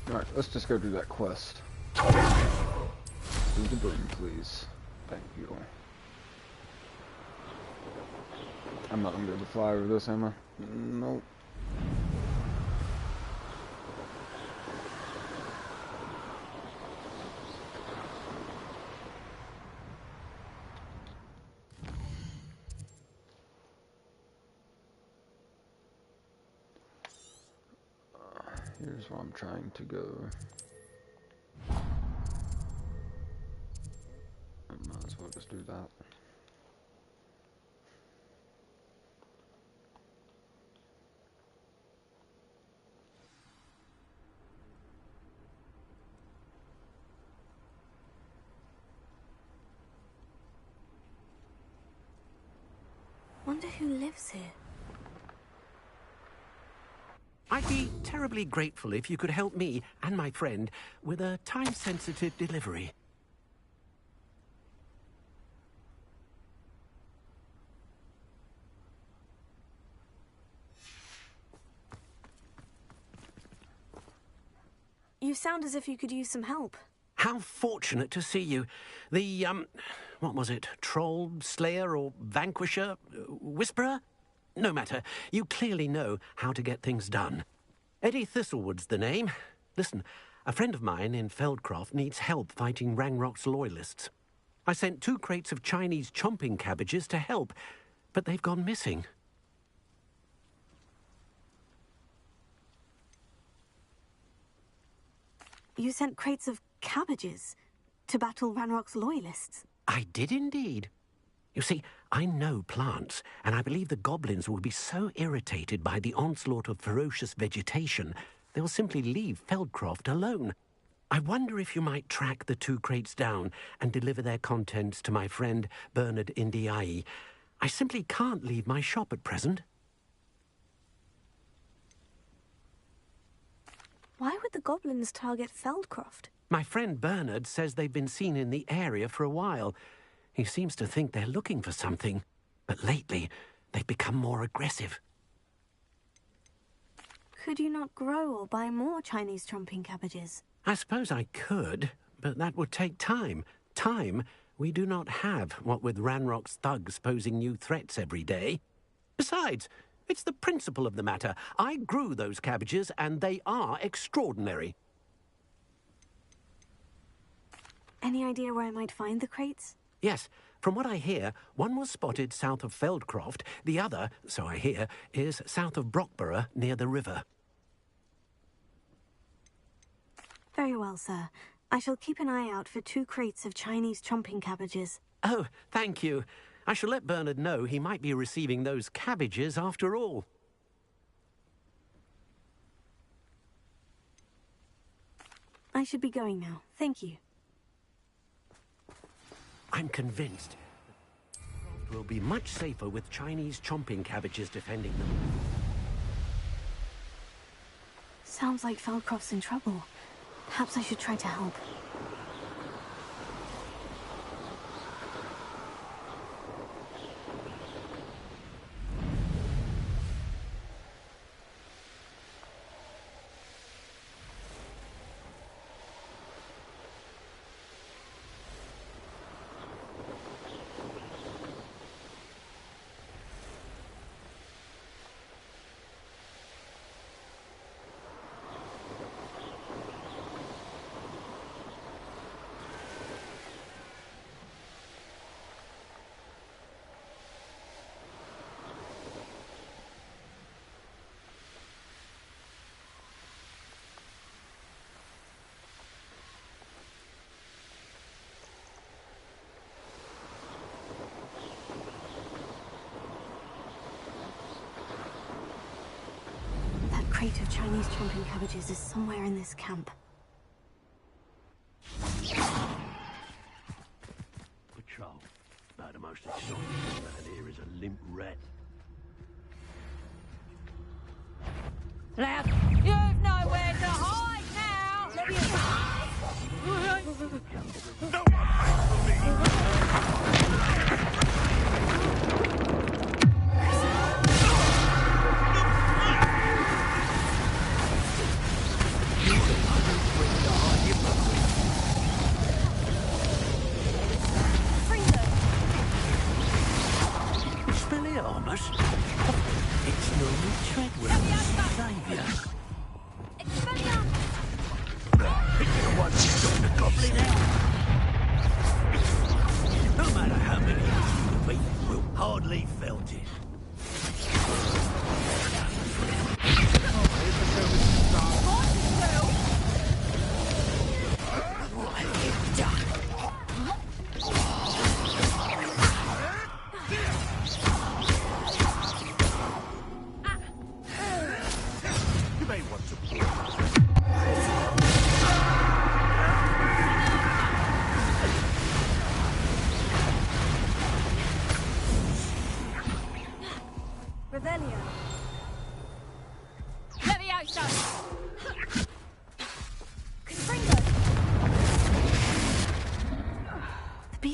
Alright, let's just go do that quest. Do the broom, please. Thank you. I'm not gonna be able to fly over this, am I? Nope. Here's where I'm trying to go. I might as well just do that. Wonder who lives here. I'd be terribly grateful if you could help me and my friend with a time-sensitive delivery. You sound as if you could use some help. How fortunate to see you. The, what was it? Troll, Slayer, or Vanquisher? Whisperer? No matter. You clearly know how to get things done. Eddie Thistlewood's the name. Listen, a friend of mine in Feldcroft needs help fighting Ranrock's loyalists. I sent 2 crates of Chinese chomping cabbages to help, but they've gone missing. You sent crates of cabbages to battle Ranrock's loyalists? I did indeed. You see, I know plants, and I believe the goblins will be so irritated by the onslaught of ferocious vegetation, they will simply leave Feldcroft alone. I wonder if you might track the 2 crates down and deliver their contents to my friend Bernard Indiai. I simply can't leave my shop at present. Why would the goblins target Feldcroft? My friend Bernard says they've been seen in the area for a while. He seems to think they're looking for something, but lately they've become more aggressive. Could you not grow or buy more Chinese chomping cabbages? I suppose I could, but that would take time. Time we do not have, what with Ranrock's thugs posing new threats every day. Besides, it's the principle of the matter. I grew those cabbages, and they are extraordinary. Any idea where I might find the crates? Yes. From what I hear, one was spotted south of Feldcroft. The other, so I hear, is south of Brockborough, near the river. Very well, sir. I shall keep an eye out for 2 crates of Chinese chomping cabbages. Oh, thank you. I shall let Bernard know he might be receiving those cabbages after all. I should be going now. Thank you. I'm convinced it will be much safer with Chinese chomping cabbages defending them. Sounds like Feldcroft's in trouble. Perhaps I should try to help. The crate of Chinese chomping cabbages is somewhere in this camp. Patrol. About the most exciting thing around here is a limp rat. Lad, you've nowhere to hide now! No one hides from me! Expelliarmus? It's Norman Treadwell, Saviour. It's the one who took the goblin out. No matter how many you beat, we'll hardly felt it. Oh, here's the service to start.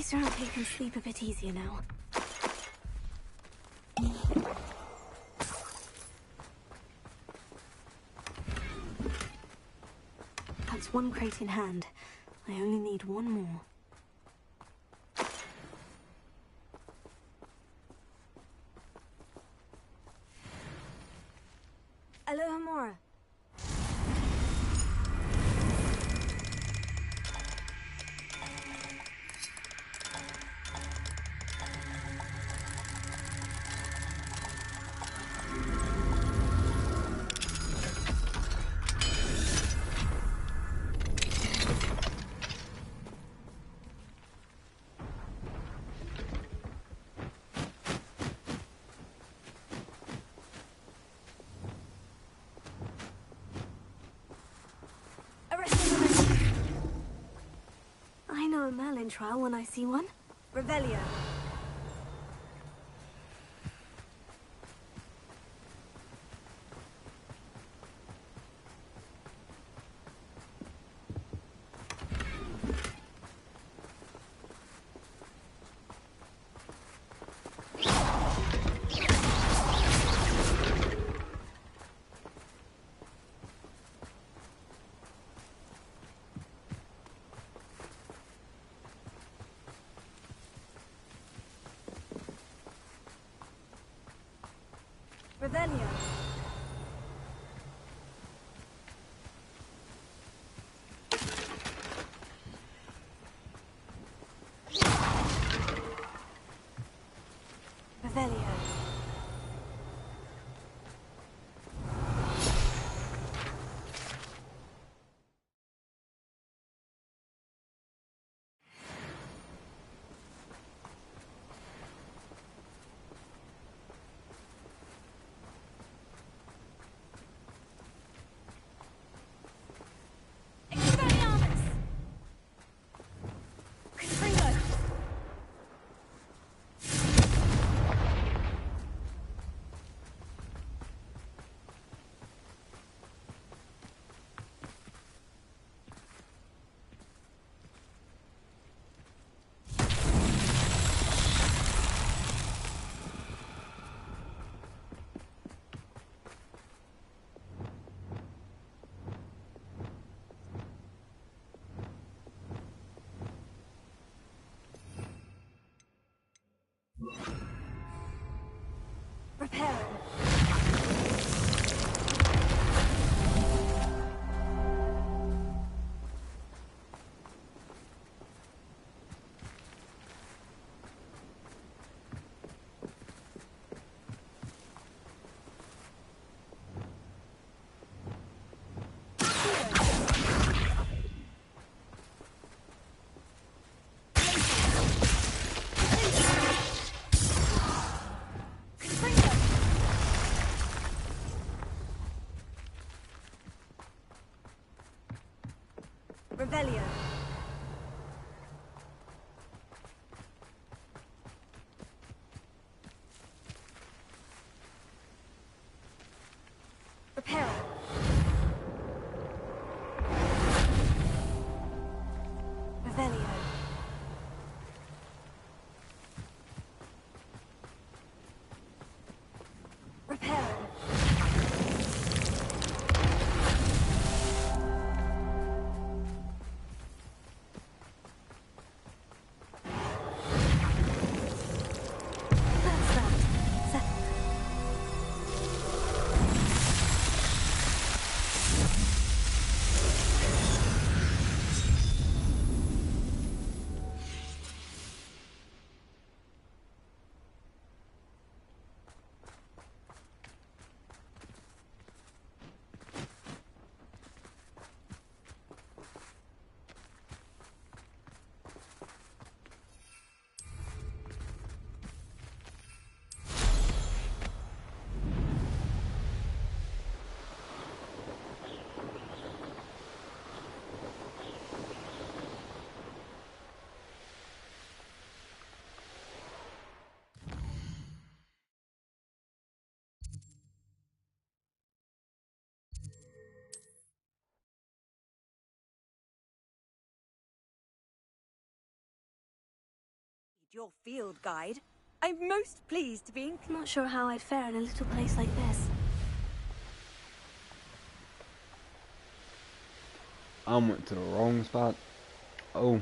certainly can sleep a bit easier now. That's one crate in hand. I only need one more. Alohomora. I know a Merlin trial when I see one. Revelio. Revelio. Revelio. Repairing. Revelio. Repairing. Revelio. Repairing. Your field guide. I'm most pleased to be Not sure how I'd fare in a little place like this. I went to the wrong spot. Oh.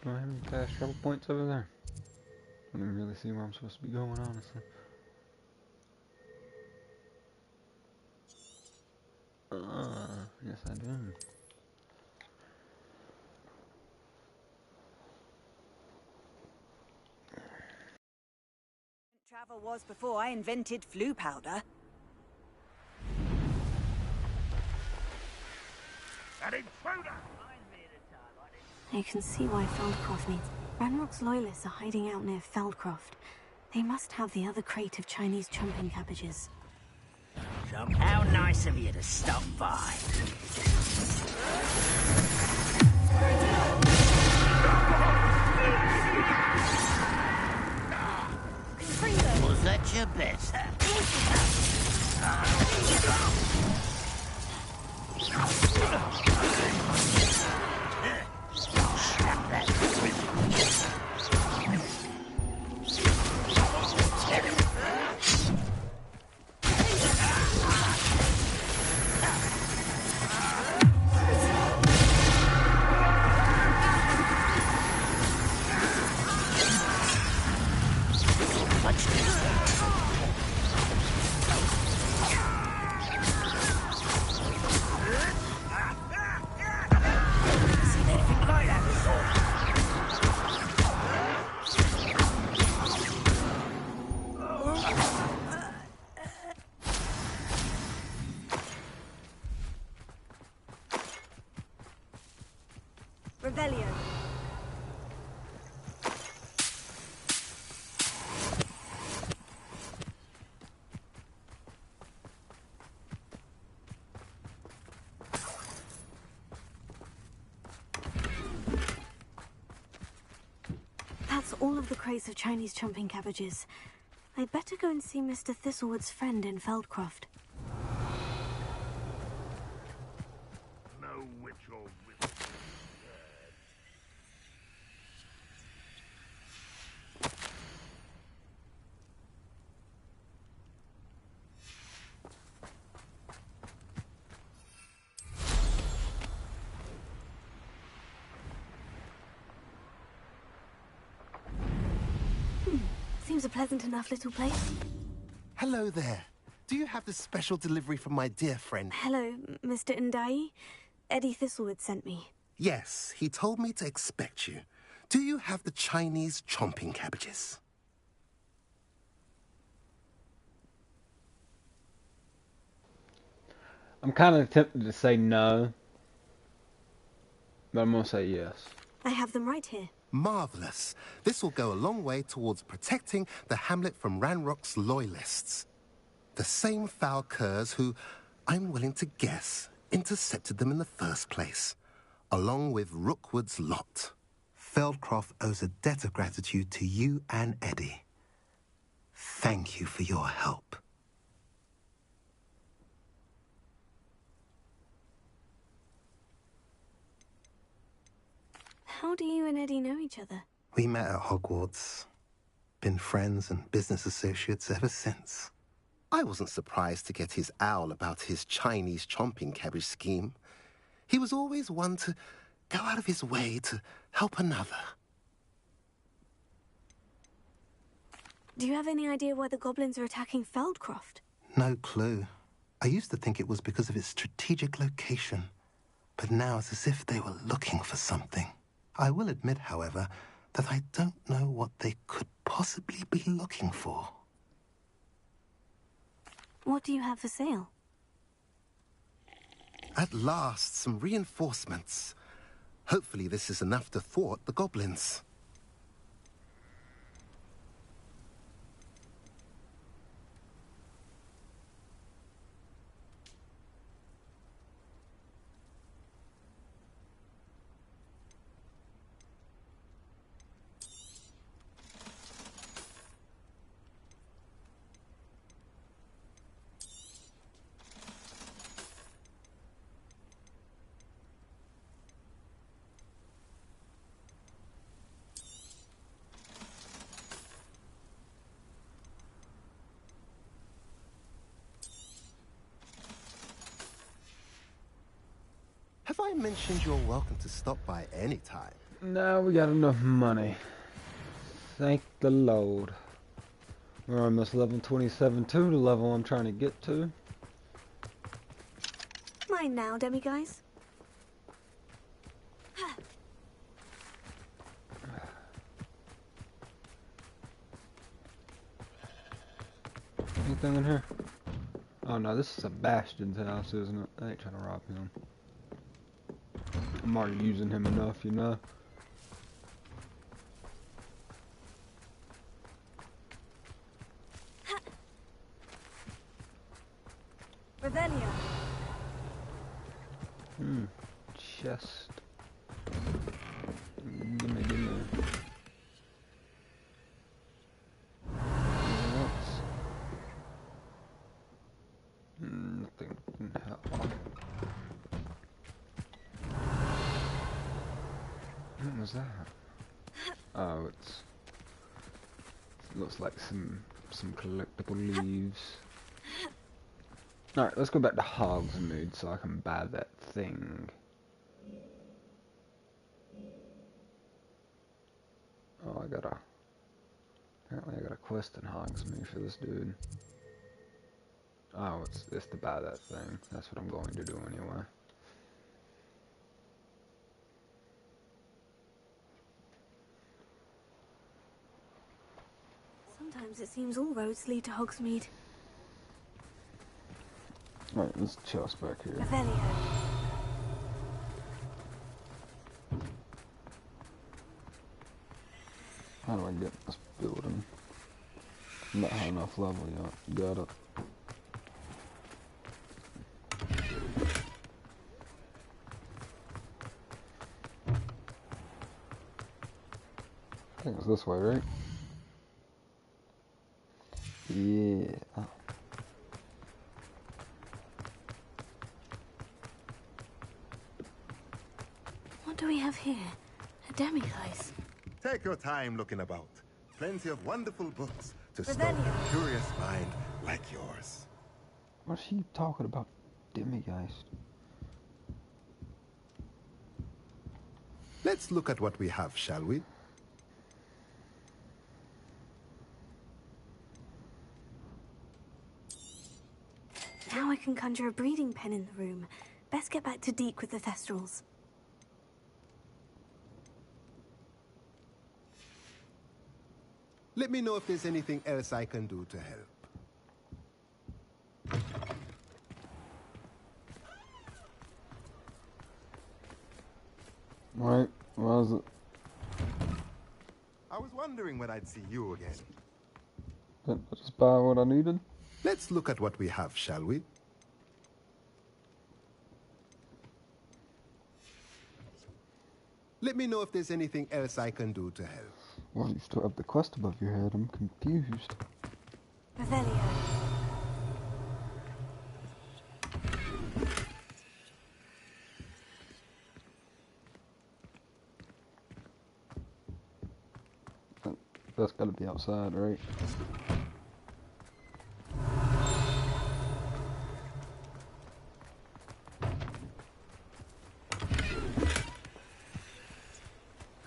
Do I have any fast travel points over there? I don't really see where I'm supposed to be going, honestly. Yes I do. travel was before I invented flu powder. An intruder! You can see why Feldcroft needs... Ranrock's loyalists are hiding out near Feldcroft. They must have the other crate of Chinese chumping cabbages. So how nice of you to stop by. Was that your better? Revelio. That's all of the crates of Chinese chumping cabbages. I'd better go and see Mr. Thistlewood's friend in Feldcroft. No witch or wizard. Seems a pleasant enough little place. Hello there. Do you have the special delivery from my dear friend? Hello, Mr. Ndai. Eddie Thistlewood sent me. Yes, he told me to expect you. Do you have the Chinese chomping cabbages? I'm kind of tempted to say no, but I'm going to say yes. I have them right here. Marvelous. This will go a long way towards protecting the hamlet from Ranrock's loyalists. The same foul curs who, I'm willing to guess, intercepted them in the first place, along with Rookwood's lot. Feldcroft owes a debt of gratitude to you and Eddie. Thank you for your help. How do you and Eddie know each other? We met at Hogwarts. Been friends and business associates ever since. I wasn't surprised to get his owl about his Chinese chomping cabbage scheme. He was always one to go out of his way to help another. Do you have any idea why the goblins are attacking Feldcroft? No clue. I used to think it was because of its strategic location, but now it's as if they were looking for something. I will admit, however, that I don't know what they could possibly be looking for. What do you have for sale? At last, some reinforcements. Hopefully this is enough to thwart the goblins. Have I mentioned you're welcome to stop by any time? Now we got enough money. Thank the Lord. We're almost level 27 to the level I'm trying to get to. Mine now, demiguise. Anything in here? Oh no, this is Sebastian's house, isn't it? I ain't trying to rob him. I'm already using him enough, you know. Revelio. Chest. Gimme. Nothing can help. What was that? Oh, it looks like some collectible leaves. Alright, let's go back to Hogsmeade so I can buy that thing. Oh, apparently I got a quest in Hogsmeade for this dude. Oh, it's to buy that thing. That's what I'm going to do anyway. Sometimes it seems all roads lead to Hogsmeade. Alright, there's a chest back here. Revelio. How do I get this building? I'm not high enough level yet. Got it. I think it's this way, right? Yeah. Oh. What do we have here? A demiguise. Take your time looking about. Plenty of wonderful books to stoke Revelio. a curious mind like yours. What's he talking about? Demiguise. Let's look at what we have, shall we? Now I can conjure a breeding pen in the room. Best get back to Deke with the Thestrals. Let me know if there's anything else I can do to help. Right, what is it? I was wondering when I'd see you again. Didn't I just buy what I needed? Let's look at what we have, shall we? Let me know if there's anything else I can do to help. Well, you still have the quest above your head. I'm confused. Revelio. That's gotta be outside, right?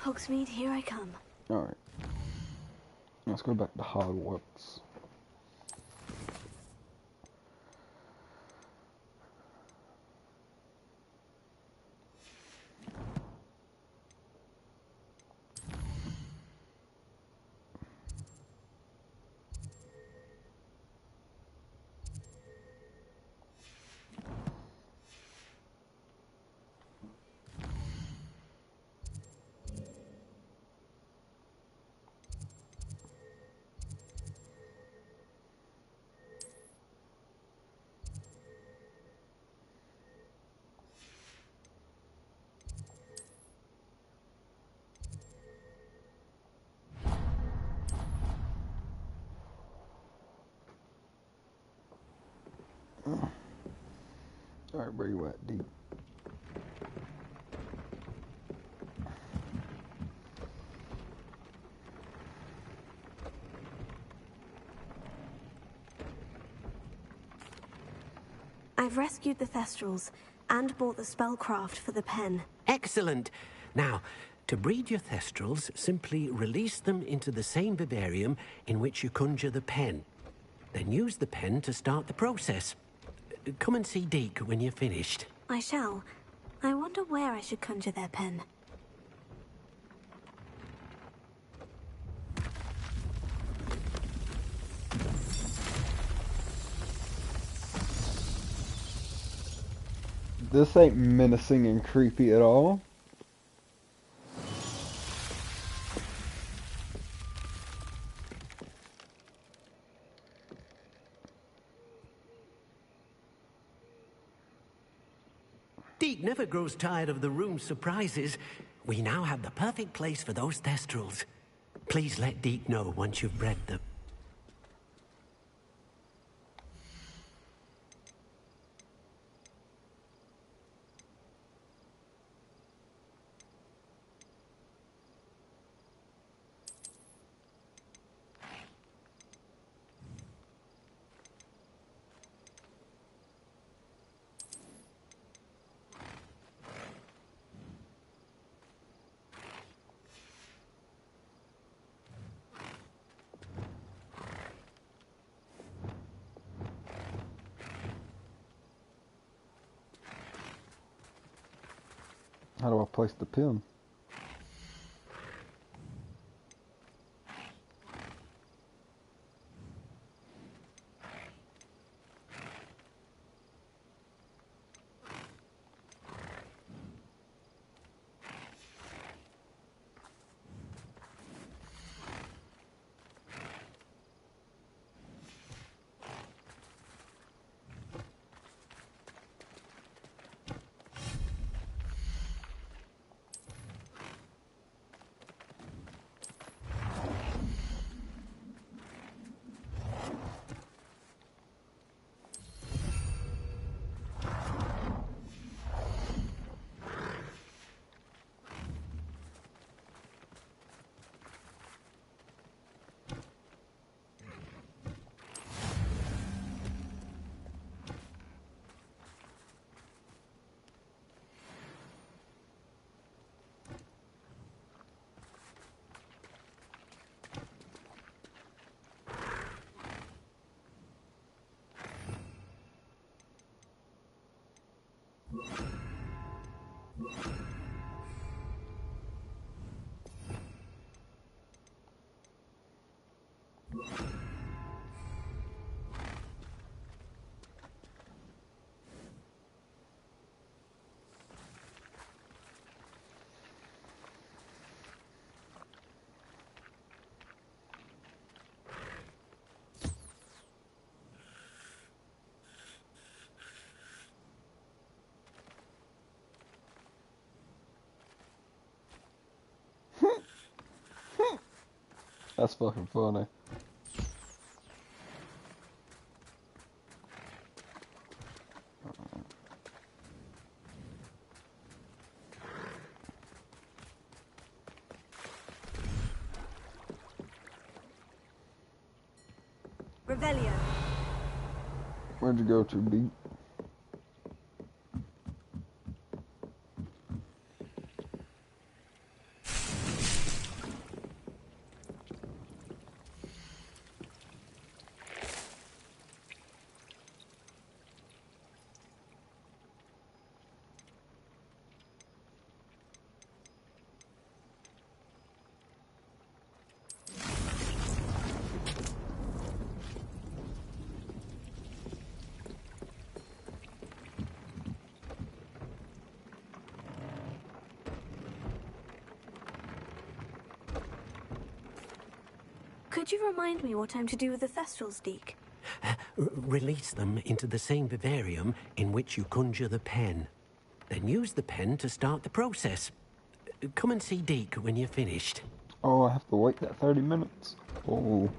Hogsmeade, here I come. Alright. Let's go back to Hogwarts. Alright, where you at, D? I've rescued the Thestrals and bought the spellcraft for the pen. Excellent. Now, to breed your Thestrals, simply release them into the same vivarium in which you conjure the pen. Then use the pen to start the process. Come and see Deke when you're finished. I shall. I wonder where I should conjure their pen. This ain't menacing and creepy at all. Deke never grows tired of the room's surprises. We now have the perfect place for those Thestrals. Please let Deke know once you've bred them. How do I place the pin? That's fucking funny. Revelio. Where'd you go to, D? Could you remind me what I'm to do with the Thestrals, Deke? Release them into the same vivarium in which you conjure the pen. Then use the pen to start the process. Come and see Deke when you're finished. Oh, I have to wait that 30 minutes? Oh.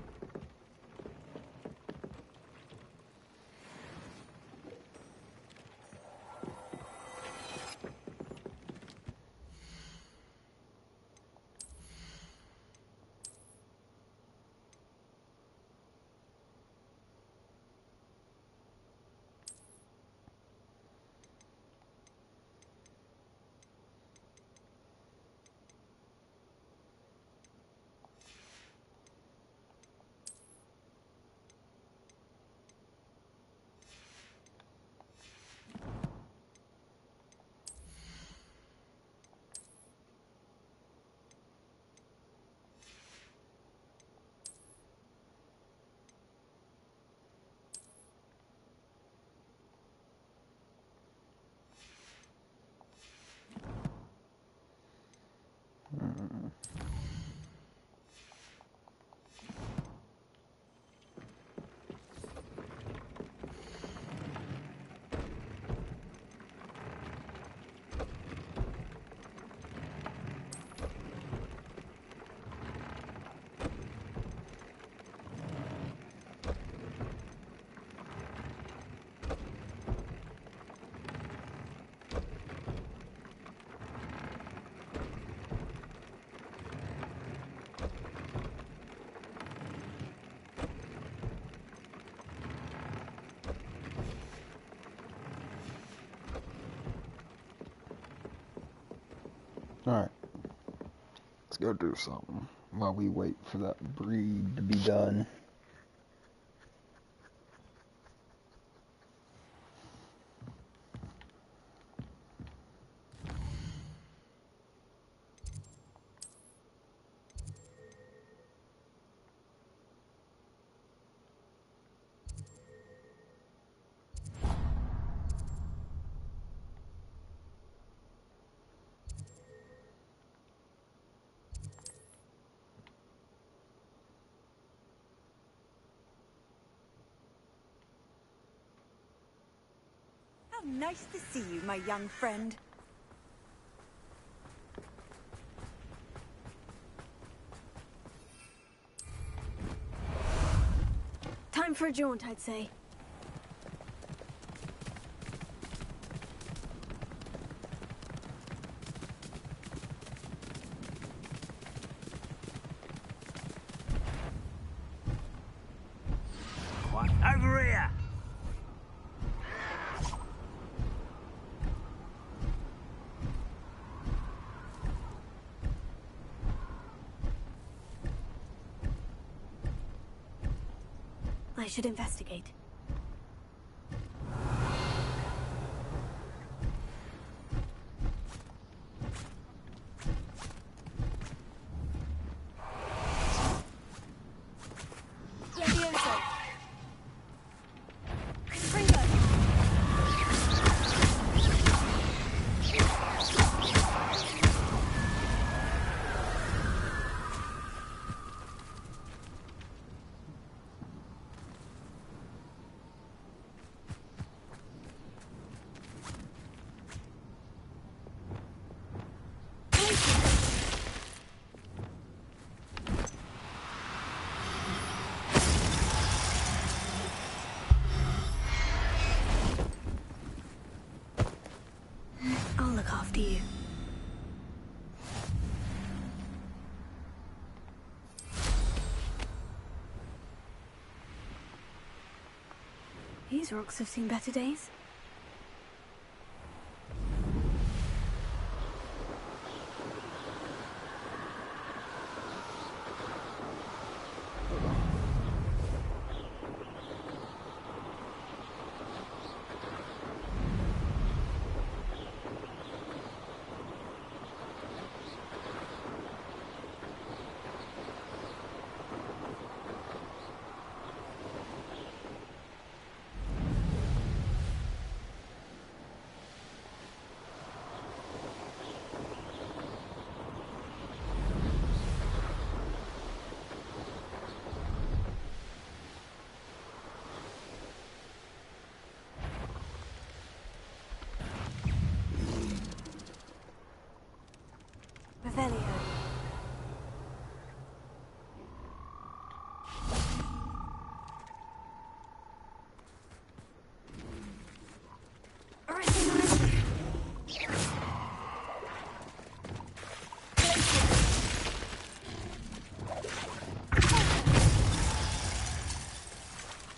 Alright. Let's go do something while we wait for that breed to be done. How nice to see you, my young friend. Time for a jaunt, I'd say. What? Over here! I should investigate. Levioso. Springo. I'll look after you. These rocks have seen better days. Revelio.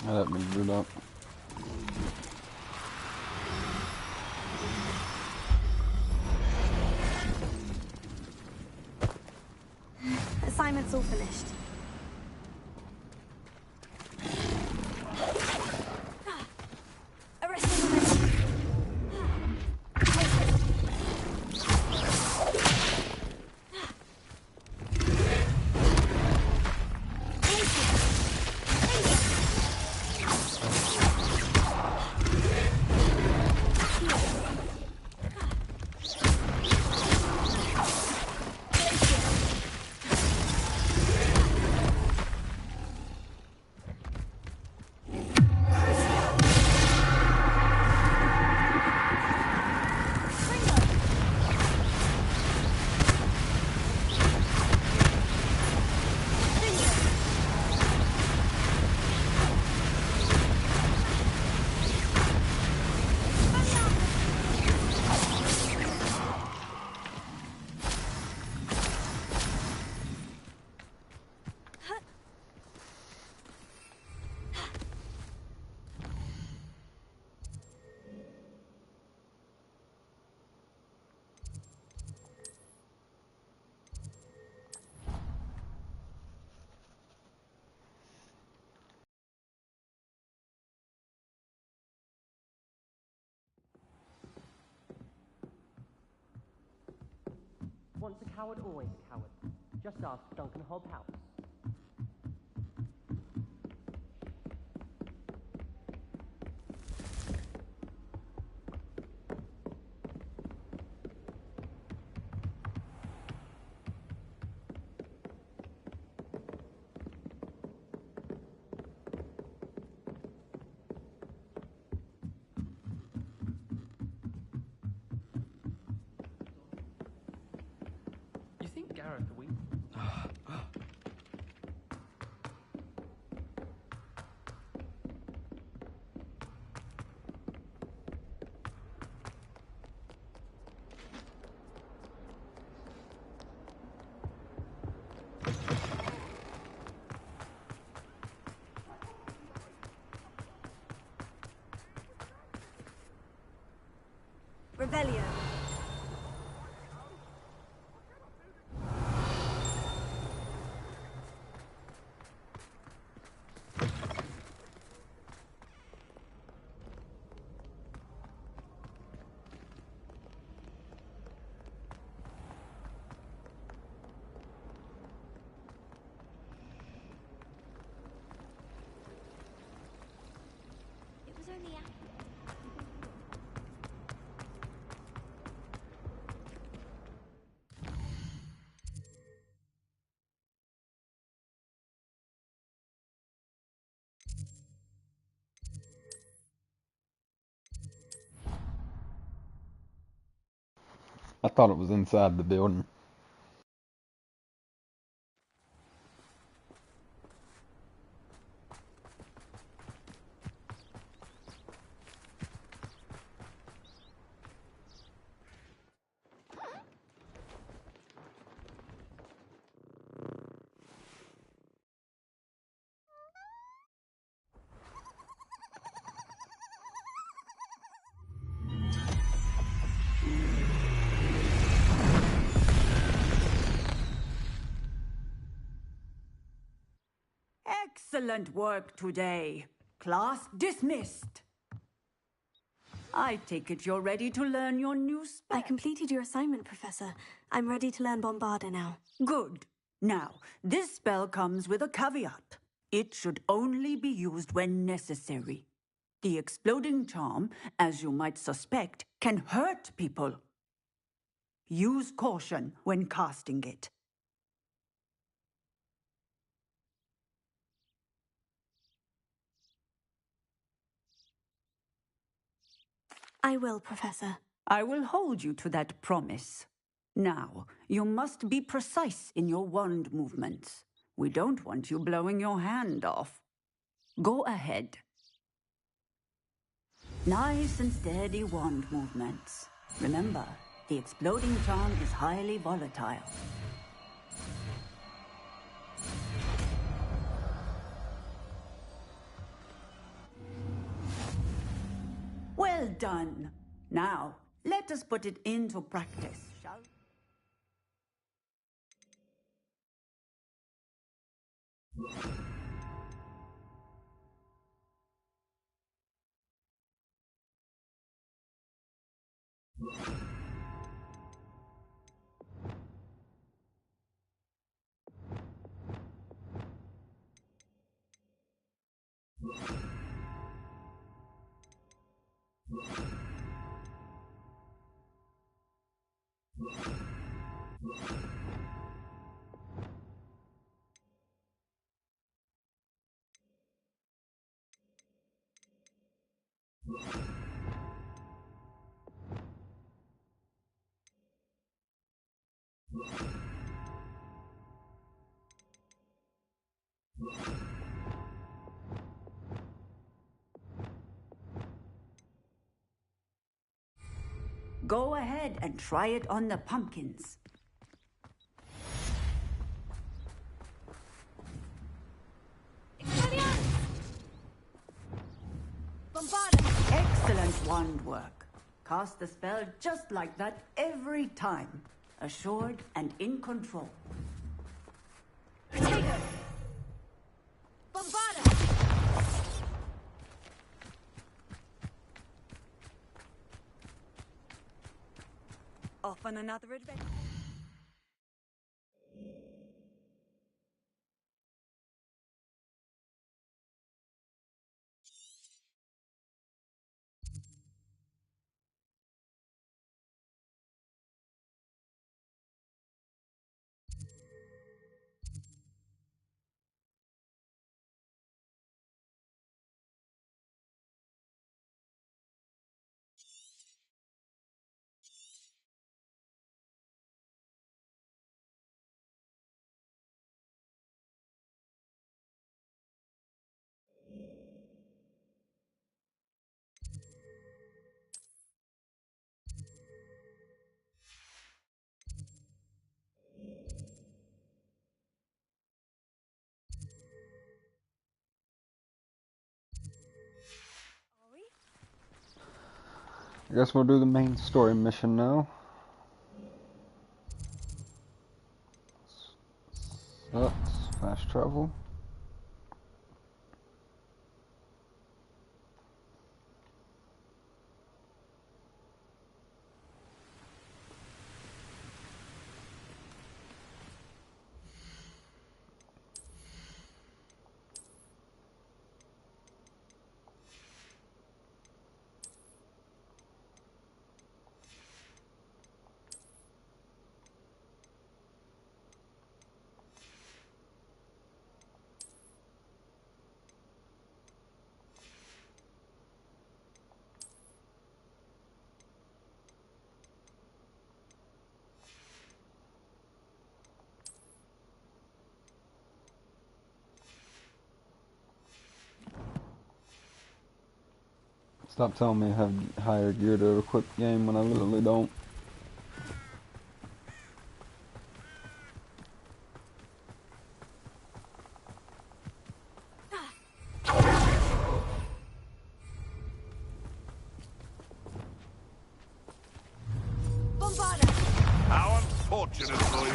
That been good up. Assignment's all finished. Once a coward, always a coward. Just ask Duncan Hobhouse. You think Gareth we... Revelio. It was only after. I thought it was inside the building. Excellent work today. Class dismissed. I take it you're ready to learn your new spell. I completed your assignment, Professor. I'm ready to learn Bombarda now. Good. Now, this spell comes with a caveat. It should only be used when necessary. The exploding charm, as you might suspect, can hurt people. Use caution when casting it. I will, Professor. I will hold you to that promise. Now, you must be precise in your wand movements. We don't want you blowing your hand off. Go ahead. Nice and steady wand movements. Remember, the exploding charm is highly volatile. Well done. Now, let us put it into practice, shall we? Go ahead and try it on the pumpkins. Excellent wand work. Cast the spell just like that every time. Assured and in control. Off on another adventure. I guess we'll do the main story mission now. Sucks. Fast travel. Stop telling me I have higher gear to equip game when I literally don't. How unfortunate for you.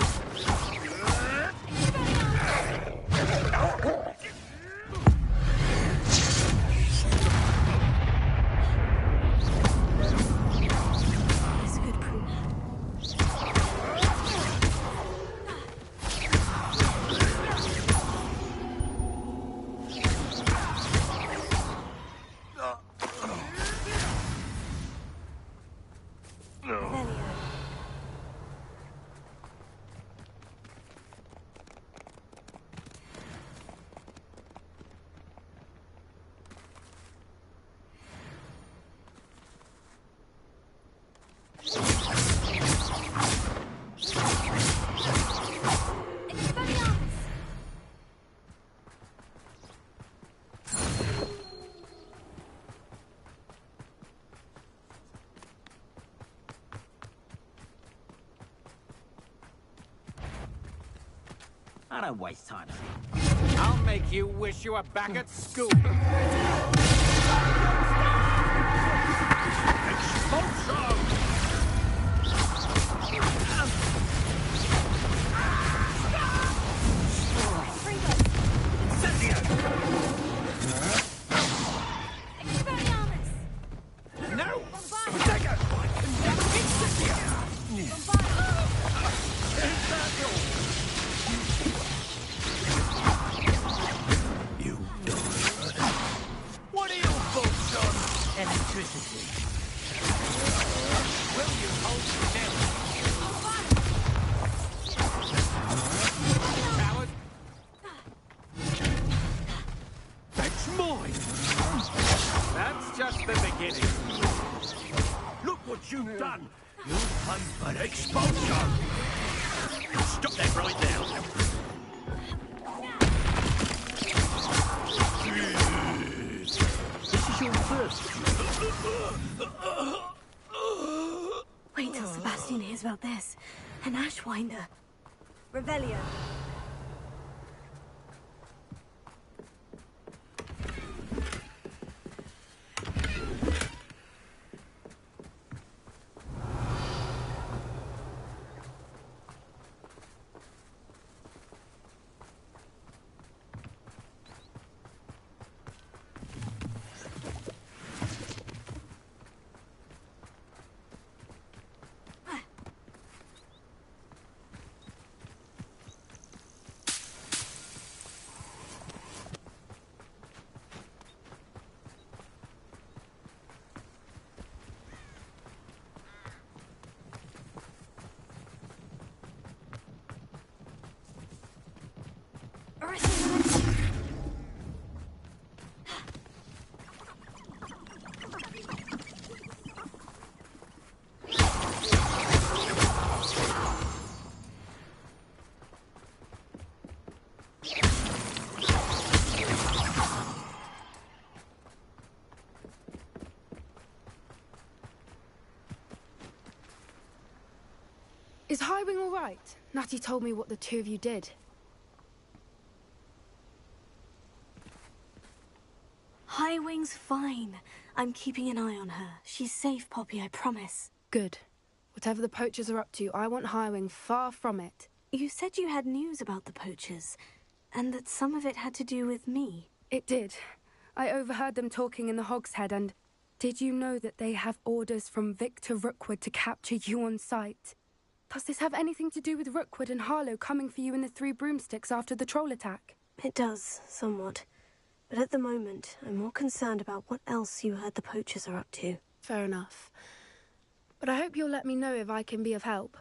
I don't waste time. I'll make you wish you were back at school. What are your thoughts on electricity? Will you hold still? Coward. That's mine! That's just the beginning. Look what you've done! You've paid for exposure! Stop that right now! This is your first. Wait till Sebastian hears about this. An Ashwinder. Revelio. Is Highwing all right? Natty told me what the two of you did. Highwing's fine. I'm keeping an eye on her. She's safe, Poppy, I promise. Good. Whatever the poachers are up to, I want Highwing far from it. You said you had news about the poachers, and that some of it had to do with me. It did. I overheard them talking in the Hogshead, and did you know that they have orders from Victor Rookwood to capture you on sight? Does this have anything to do with Rookwood and Harlow coming for you in the Three Broomsticks after the troll attack? It does, somewhat. But at the moment, I'm more concerned about what else you heard the poachers are up to. Fair enough. But I hope you'll let me know if I can be of help,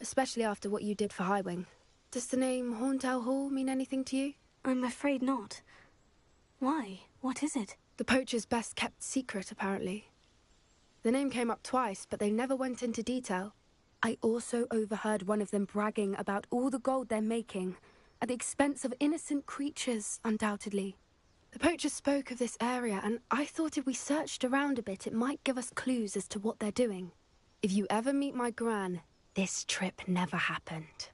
especially after what you did for Highwing. Does the name Horntail Hall mean anything to you? I'm afraid not. Why? What is it? The poachers' best kept secret, apparently. The name came up twice, but they never went into detail. I also overheard one of them bragging about all the gold they're making, at the expense of innocent creatures, undoubtedly. The poachers spoke of this area, and I thought if we searched around a bit, it might give us clues as to what they're doing. If you ever meet my Gran, this trip never happened.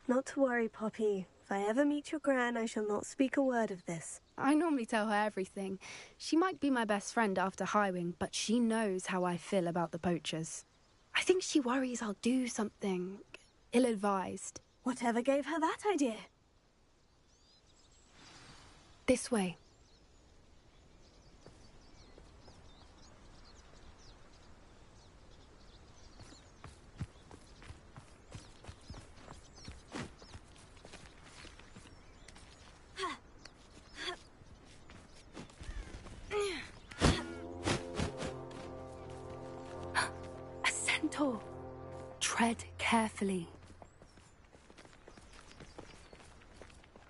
Not to worry, Poppy. If I ever meet your Gran, I shall not speak a word of this. I normally tell her everything. She might be my best friend after Highwing, but she knows how I feel about the poachers. I think she worries I'll do something ill-advised. Whatever gave her that idea? This way. A centaur. Tread carefully.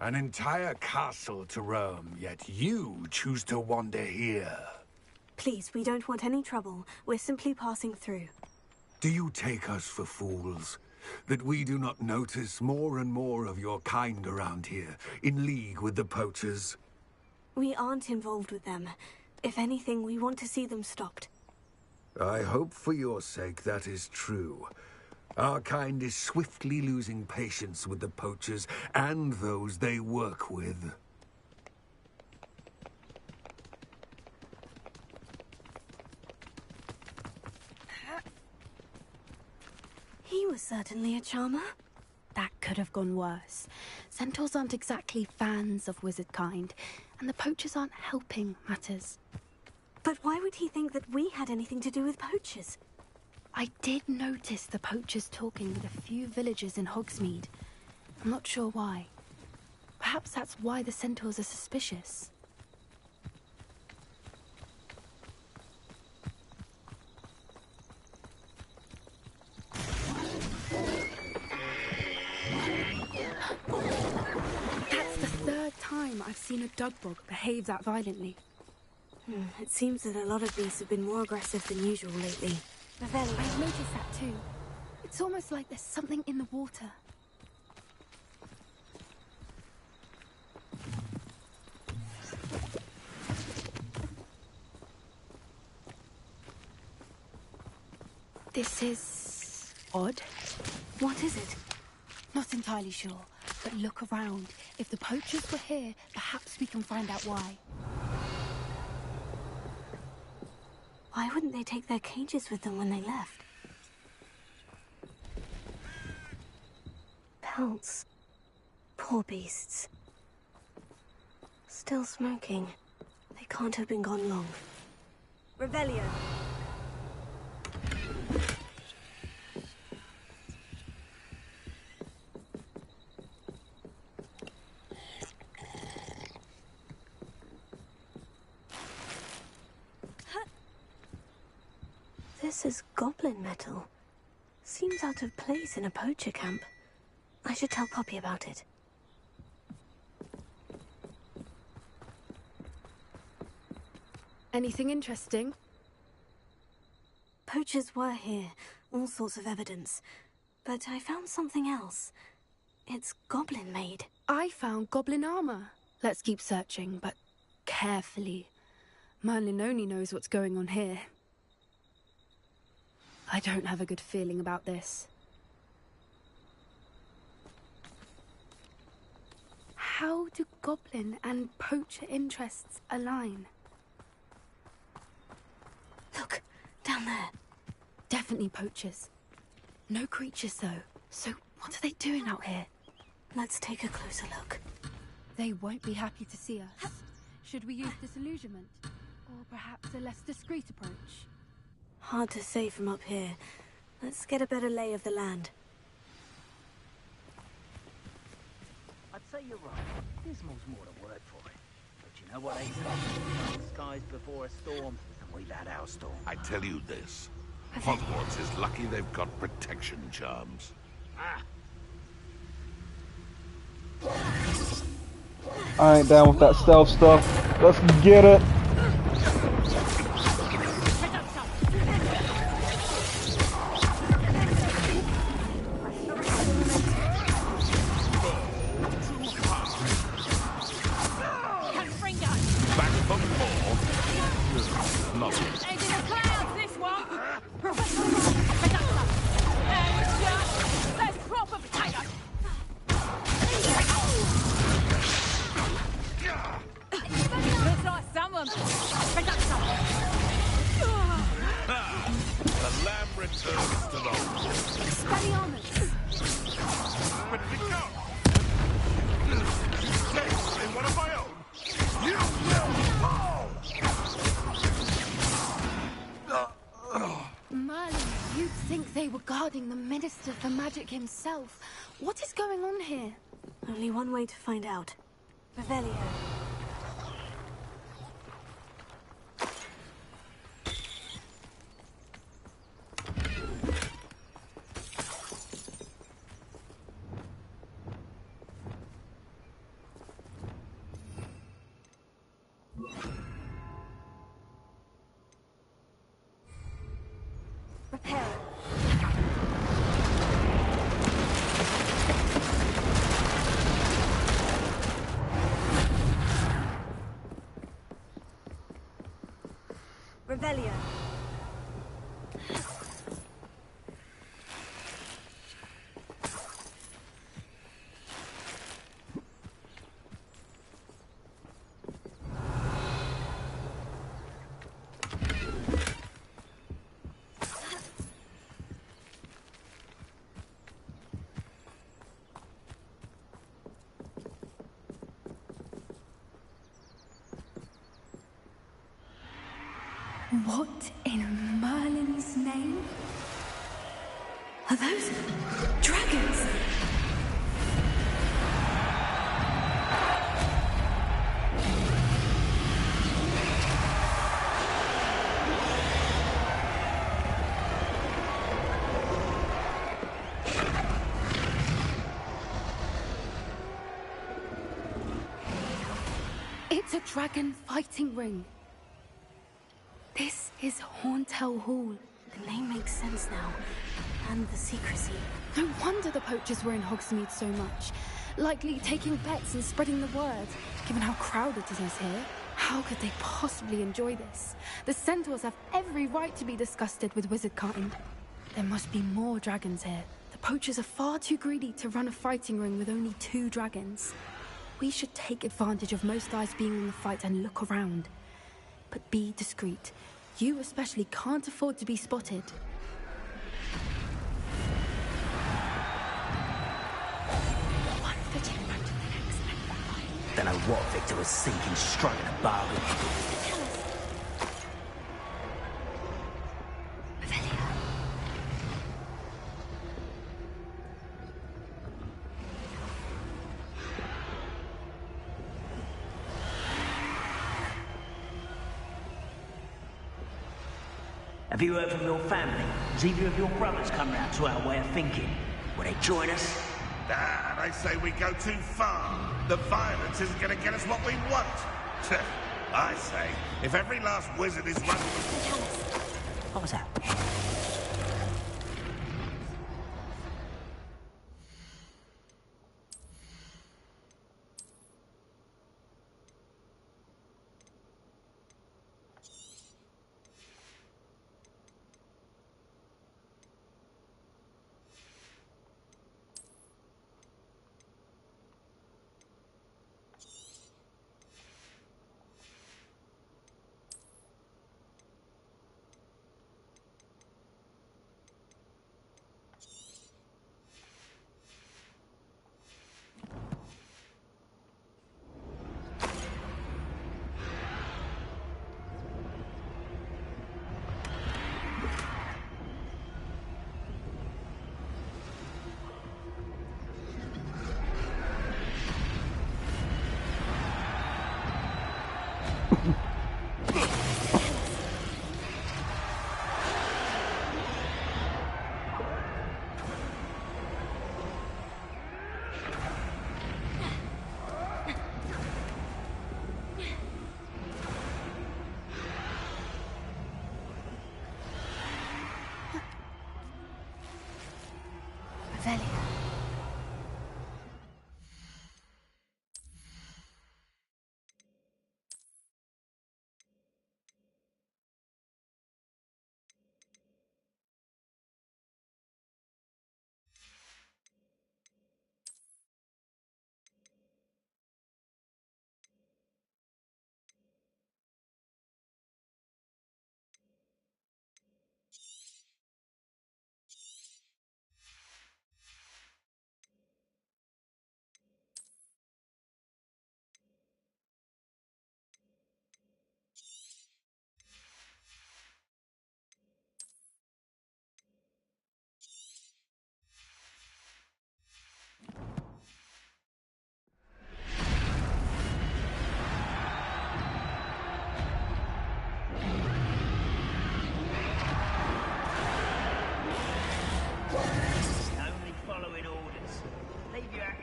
An entire castle to roam, yet you choose to wander here. Please, we don't want any trouble. We're simply passing through. Do you take us for fools? That we do not notice more and more of your kind around here, in league with the poachers? We aren't involved with them. If anything, we want to see them stopped. I hope for your sake that is true. Our kind is swiftly losing patience with the poachers and those they work with. He was certainly a charmer. That could have gone worse. Centaurs aren't exactly fans of wizard kind, and the poachers aren't helping matters. But why would he think that we had anything to do with poachers? I did notice the poachers talking with a few villagers in Hogsmeade. I'm not sure why. Perhaps that's why the centaurs are suspicious. That's the third time I've seen a dugbog behave that violently. It seems that a lot of beasts have been more aggressive than usual lately. I've noticed that too. It's almost like there's something in the water. This is odd. What is it? Not entirely sure, but look around. If the poachers were here, perhaps we can find out why. Why wouldn't they take their cages with them when they left? Pelts. Poor beasts. Still smoking. They can't have been gone long. Revelio. This is goblin metal. Seems out of place in a poacher camp. I should tell Poppy about it. Anything interesting? Poachers were here. All sorts of evidence. But I found something else. It's goblin-made. I found goblin armor. Let's keep searching, but carefully. Merlin only knows what's going on here. I don't have a good feeling about this. How do goblin and poacher interests align? Look, down there. Definitely poachers. No creatures, though. So what are they doing out here? Let's take a closer look. They won't be happy to see us. Should we use disillusionment? Or perhaps a less discreet approach? Hard to say from up here. Let's get a better lay of the land. I'd say you're right. Dismal's more the word for it. But you know what they say? Skies before a storm, and we've had our storm. I tell you this. Hogwarts is lucky they've got protection charms. I ain't down with that stealth stuff. Let's get it. The Minister for Magic himself. What is going on here? Only one way to find out. Revelio. Repair. Revelio. What in Merlin's name? Are those dragons? It's a dragon fighting ring. This is Hauntel Hall. The name makes sense now. And the secrecy. No wonder the poachers were in Hogsmeade so much. Likely taking bets and spreading the word, given how crowded it is here. How could they possibly enjoy this? The centaurs have every right to be disgusted with wizard kind. There must be more dragons here. The poachers are far too greedy to run a fighting ring with only 2 dragons. We should take advantage of most eyes being in the fight and look around. But be discreet. You especially can't afford to be spotted. One foot in front of the next. Don't know what Victor was thinking, striking a bargain. Have you heard from your family? Has either of your brothers come round to our way of thinking? Will they join us? Ah, they say we go too far. The violence isn't going to get us what we want. I say, if every last wizard is running... What was that?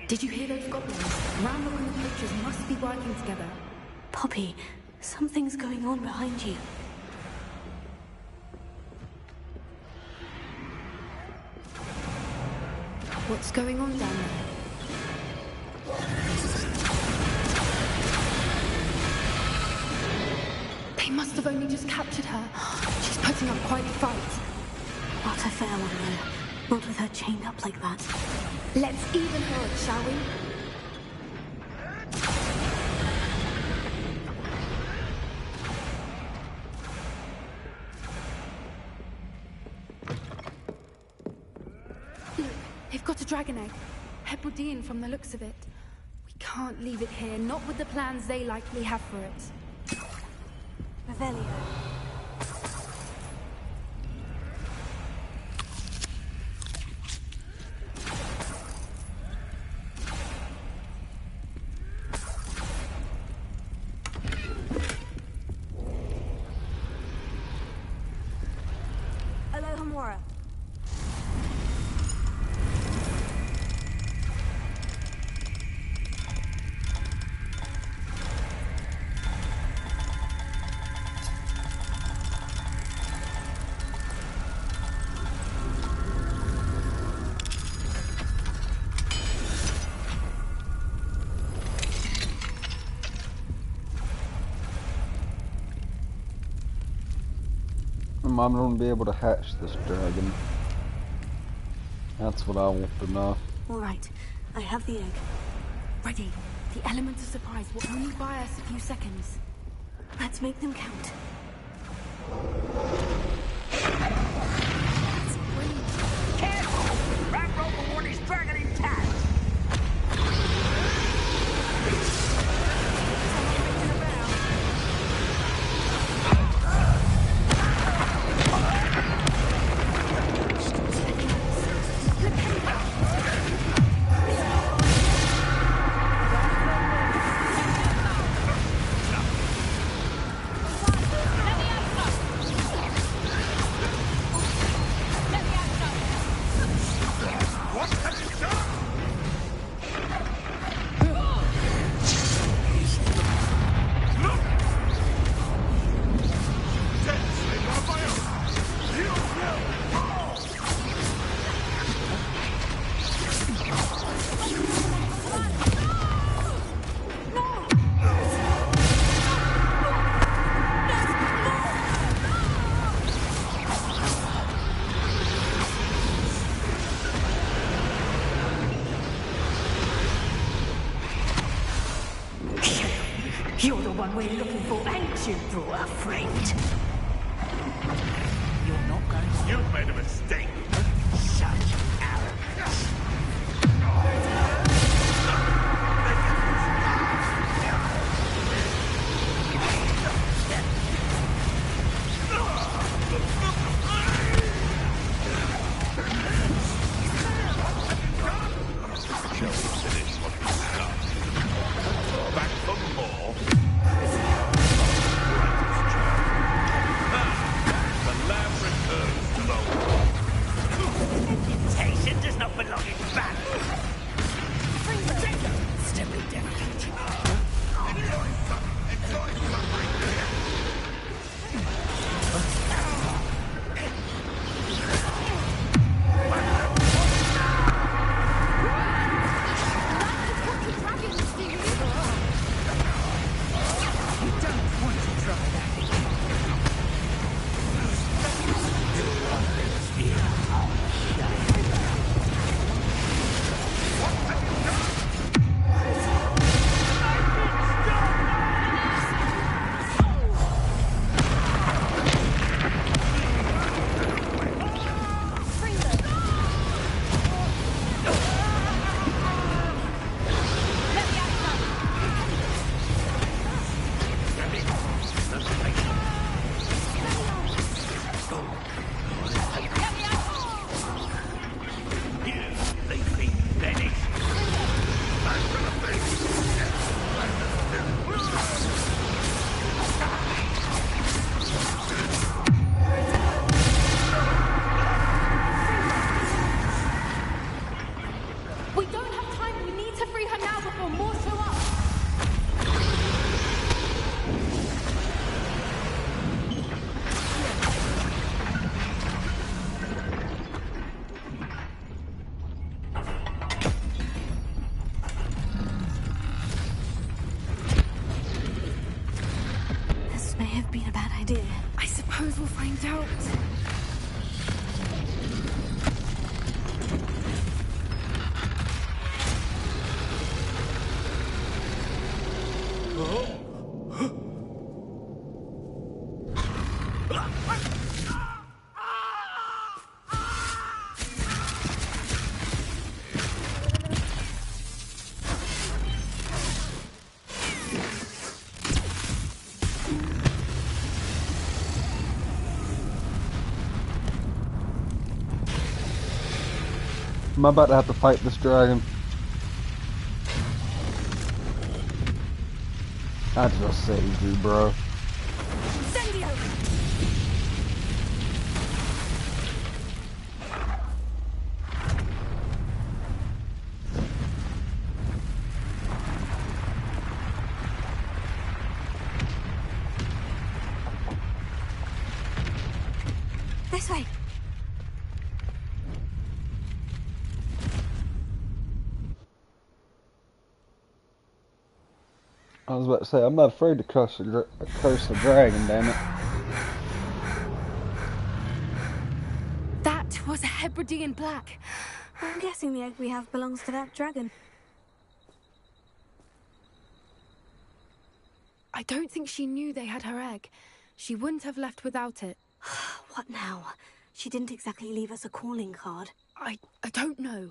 Did you hear those goblins? Ranrock and the poachers must be working together. Poppy, something's going on behind you. What's going on down there? They must have only just captured her. She's putting up quite a fight. Not a fair one, though. Not with her chained up like that. Let's even her up, shall we? Look, they've got a dragon egg. Hebridean from the looks of it. We can't leave it here, not with the plans they likely have for it. Revelio. I'm going to be able to hatch this dragon. That's what I want to know. All right, I have the egg. Ready. The element of surprise will only buy us a few seconds. Let's make them count. Careful! Ranrock will want his dragon intact! You're the one we're looking for, ain't you, Brewer, friend? You're not going to... You've made a mistake. Such arrogance. Back for more. have been a bad idea. I suppose we'll find out. I'm about to have to fight this dragon. I just saved you, bro. This way. I was about to say, I'm not afraid to curse a dragon, damn it. That was a Hebridean black. I'm guessing the egg we have belongs to that dragon. I don't think she knew they had her egg. She wouldn't have left without it. What now? She didn't exactly leave us a calling card. I don't know.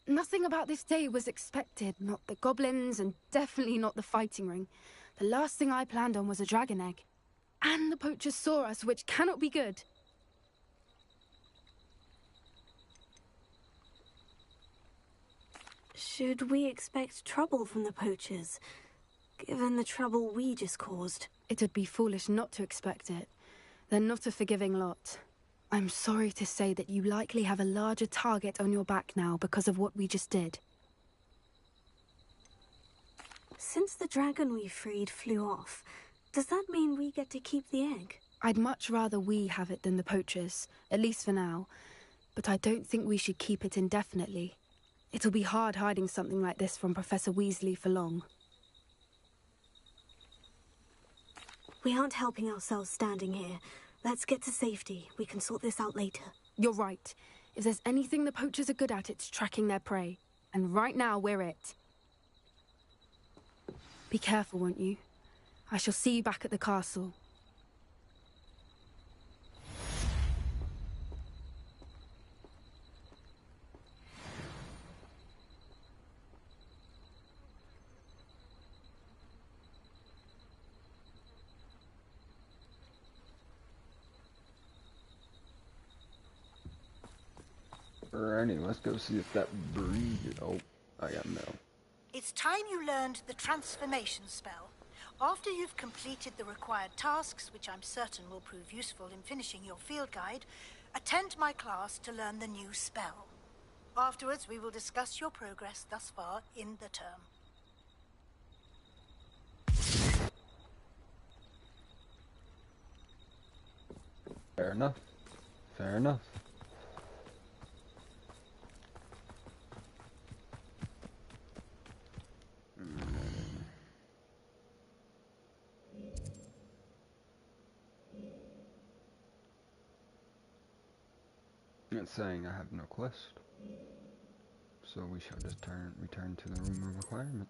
Nothing about this day was expected. Not the goblins, and definitely not the fighting ring. The last thing I planned on was a dragon egg. And the poachers saw us, which cannot be good. Should we expect trouble from the poachers, given the trouble we just caused? It would be foolish not to expect it. They're not a forgiving lot. I'm sorry to say that you likely have a larger target on your back now because of what we just did. Since the dragon we freed flew off, does that mean we get to keep the egg? I'd much rather we have it than the poachers, at least for now. But I don't think we should keep it indefinitely. It'll be hard hiding something like this from Professor Weasley for long. We aren't helping ourselves standing here. Let's get to safety. We can sort this out later. You're right. If there's anything the poachers are good at, it's tracking their prey. And right now, we're it. Be careful, won't you? I shall see you back at the castle. Alrighty, let's go see if that breed. Oh, I got no. It's time you learned the transformation spell. After you've completed the required tasks, which I'm certain will prove useful in finishing your field guide, attend my class to learn the new spell. Afterwards, we will discuss your progress thus far in the term. Fair enough. Fair enough. It's saying I have no quest, so we shall just return to the room of requirement.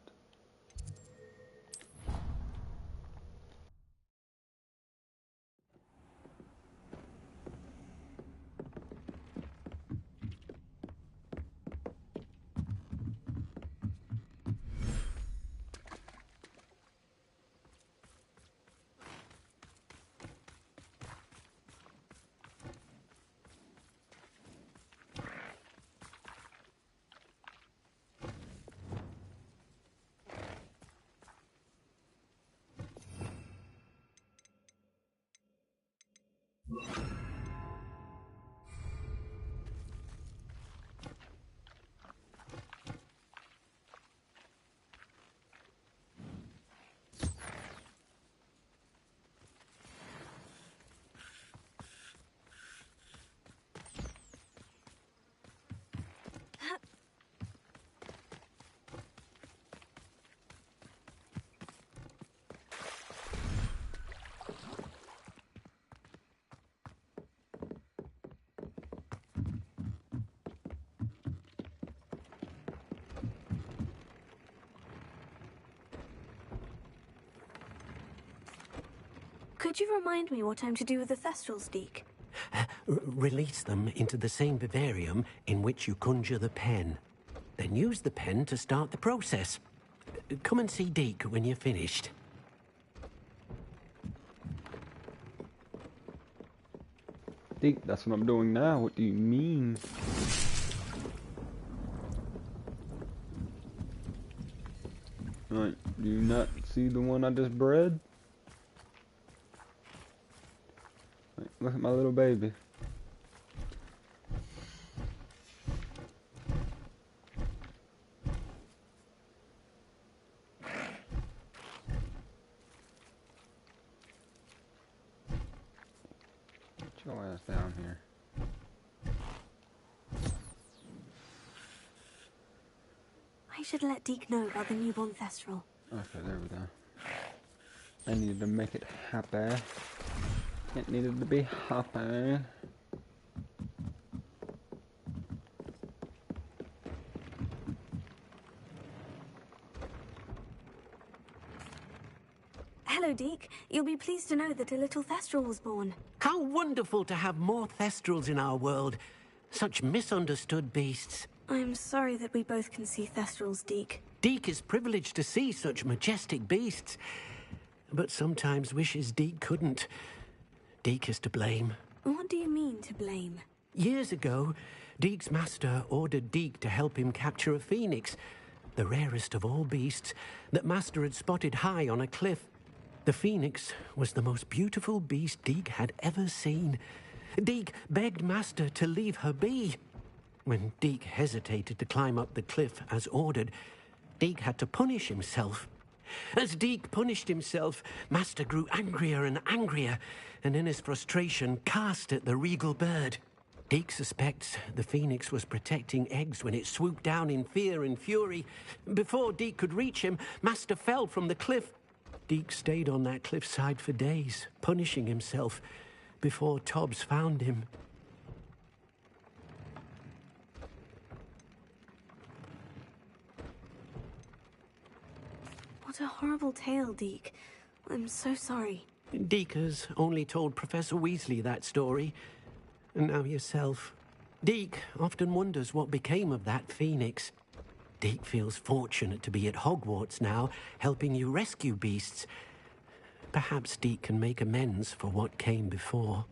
Could you remind me what I'm to do with the Thestrals, Deke? Release them into the same vivarium in which you conjure the pen. Then use the pen to start the process. Come and see Deke when you're finished. Deke, that's what I'm doing now. What do you mean? Right, do you not see the one I just bred? Right, look at my little baby. Get your ass down here. I should let Deke know about the newborn Thestral. Okay, there we go. I needed to make it happy. It needed to be happy. Hello, Deke. You'll be pleased to know that a little Thestral was born. How wonderful to have more Thestrals in our world. Such misunderstood beasts. I'm sorry that we both can see Thestrals, Deke. Deke is privileged to see such majestic beasts, but sometimes wishes Deke couldn't. Deke is to blame. What do you mean, to blame? Years ago, Deke's master ordered Deke to help him capture a phoenix, the rarest of all beasts that master had spotted high on a cliff. The phoenix was the most beautiful beast Deke had ever seen. Deke begged master to leave her be. When Deke hesitated to climb up the cliff as ordered, Deke had to punish himself. As Deke punished himself, master grew angrier and angrier, and in his frustration cast at the regal bird. Deke suspects the phoenix was protecting eggs when it swooped down in fear and fury. Before Deke could reach him, master fell from the cliff. Deke stayed on that cliffside for days, punishing himself, before Tobbs found him. What a horrible tale, Deke. I'm so sorry. Deke has only told Professor Weasley that story, and now yourself. Deke often wonders what became of that phoenix. Deke feels fortunate to be at Hogwarts now, helping you rescue beasts. Perhaps Deke can make amends for what came before.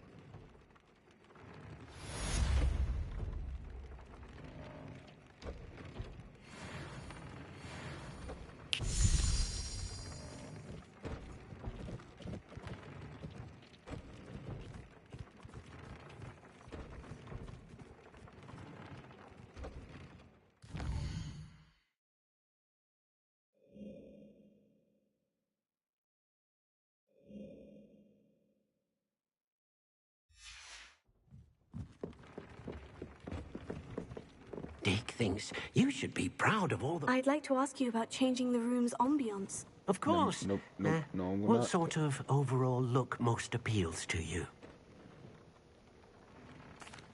Deke thinks you should be proud of all the... I'd like to ask you about changing the room's ambience. Of course. No, I'm What not. sort of overall look most appeals to you?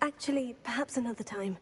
Actually, perhaps another time.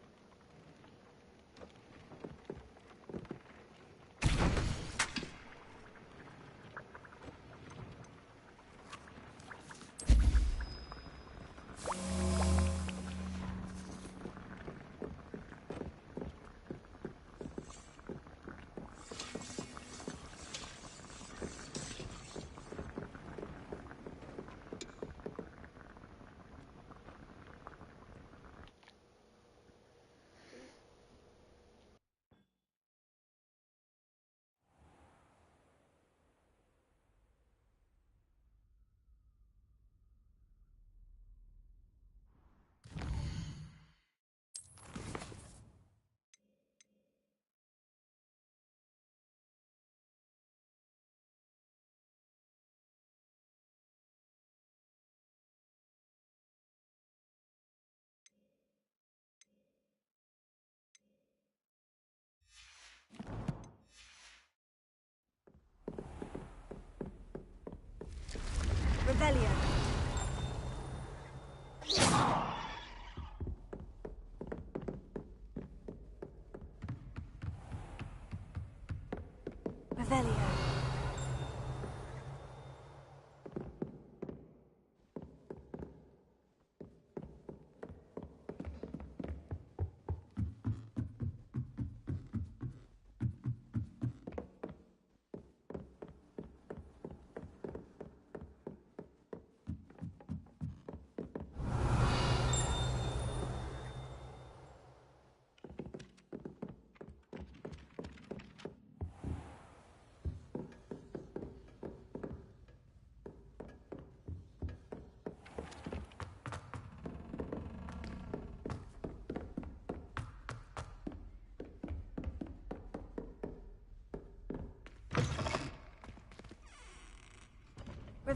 Revelio. Revelio.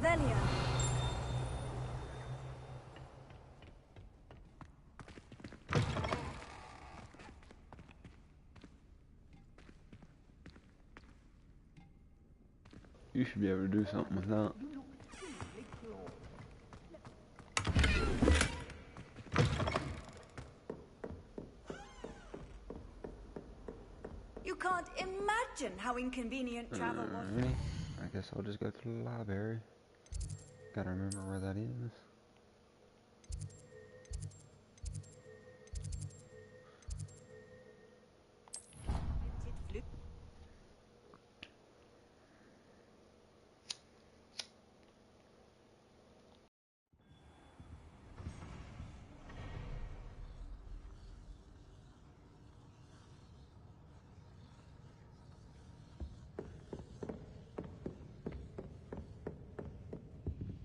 Revelio. You should be able to do something with that. You can't imagine how inconvenient travel was. Alrighty. I guess I'll just go to the library. Gotta remember where that is.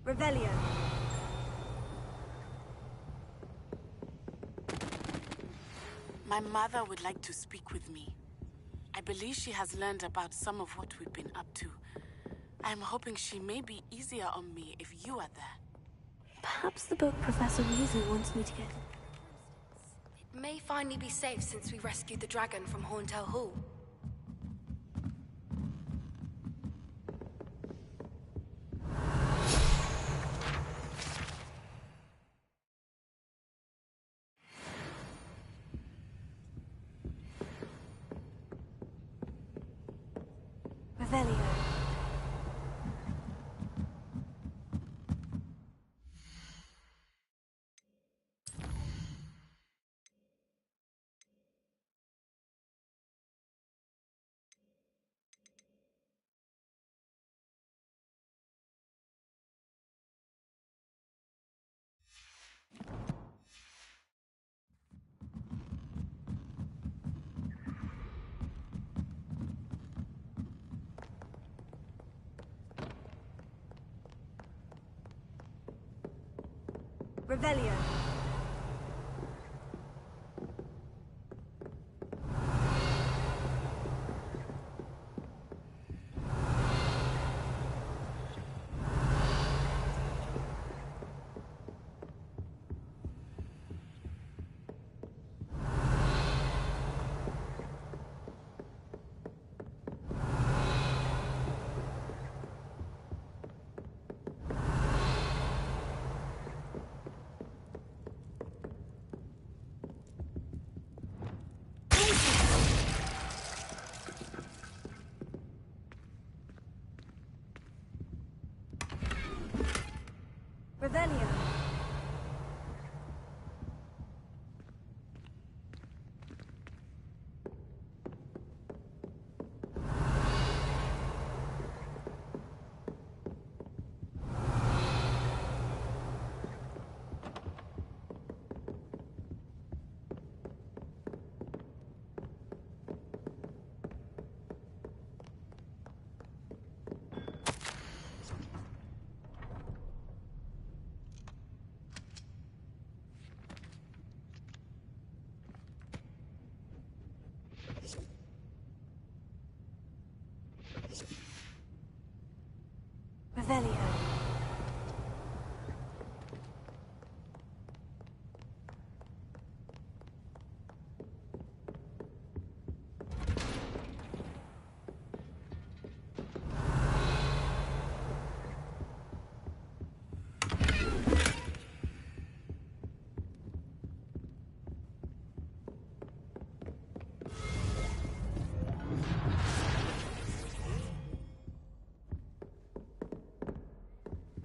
Revelio. My mother would like to speak with me. I believe she has learned about some of what we've been up to. I'm hoping she may be easier on me if you are there. Perhaps the book Professor Weasley wants me to get. It may finally be safe since we rescued the dragon from Horntail Hall. Revelio. Revelio. Revelio. Revelio.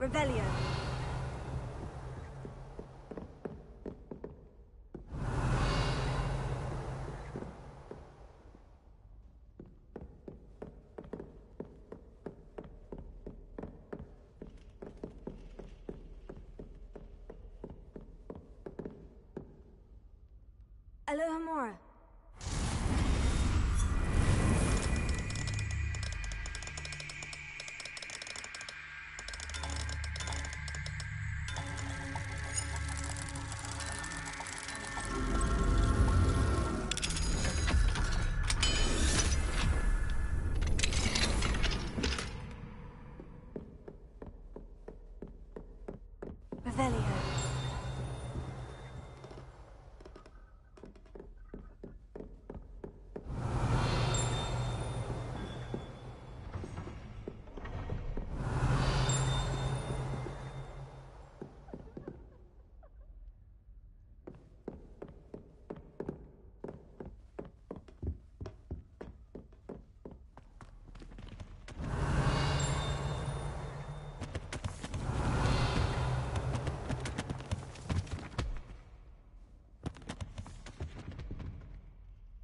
Revelio. Alohomora. Revelio.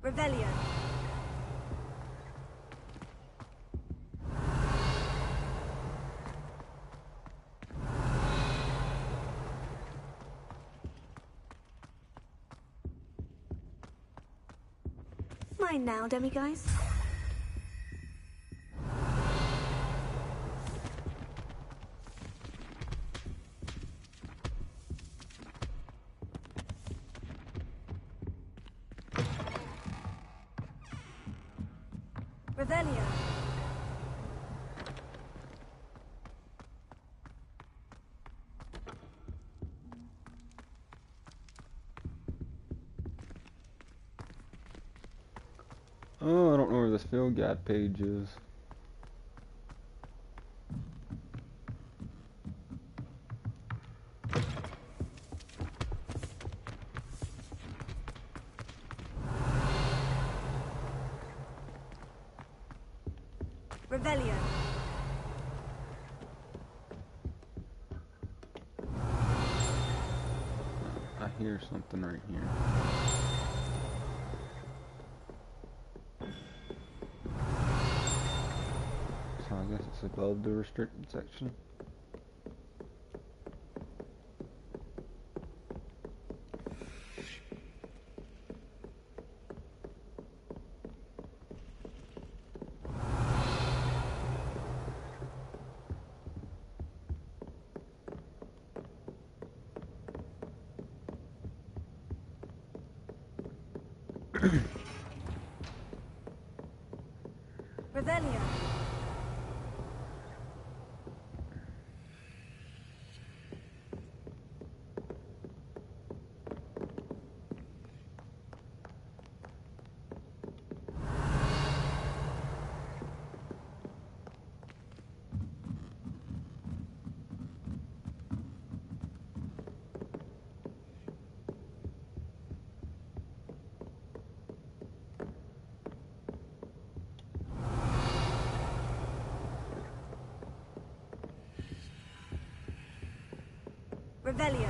Revelio. Mine now, demiguys. Revelio. Oh, I don't know where this field guide page is. Revelio. I hear something right here. So I guess it's above the restricted section. Revelio. Revelio.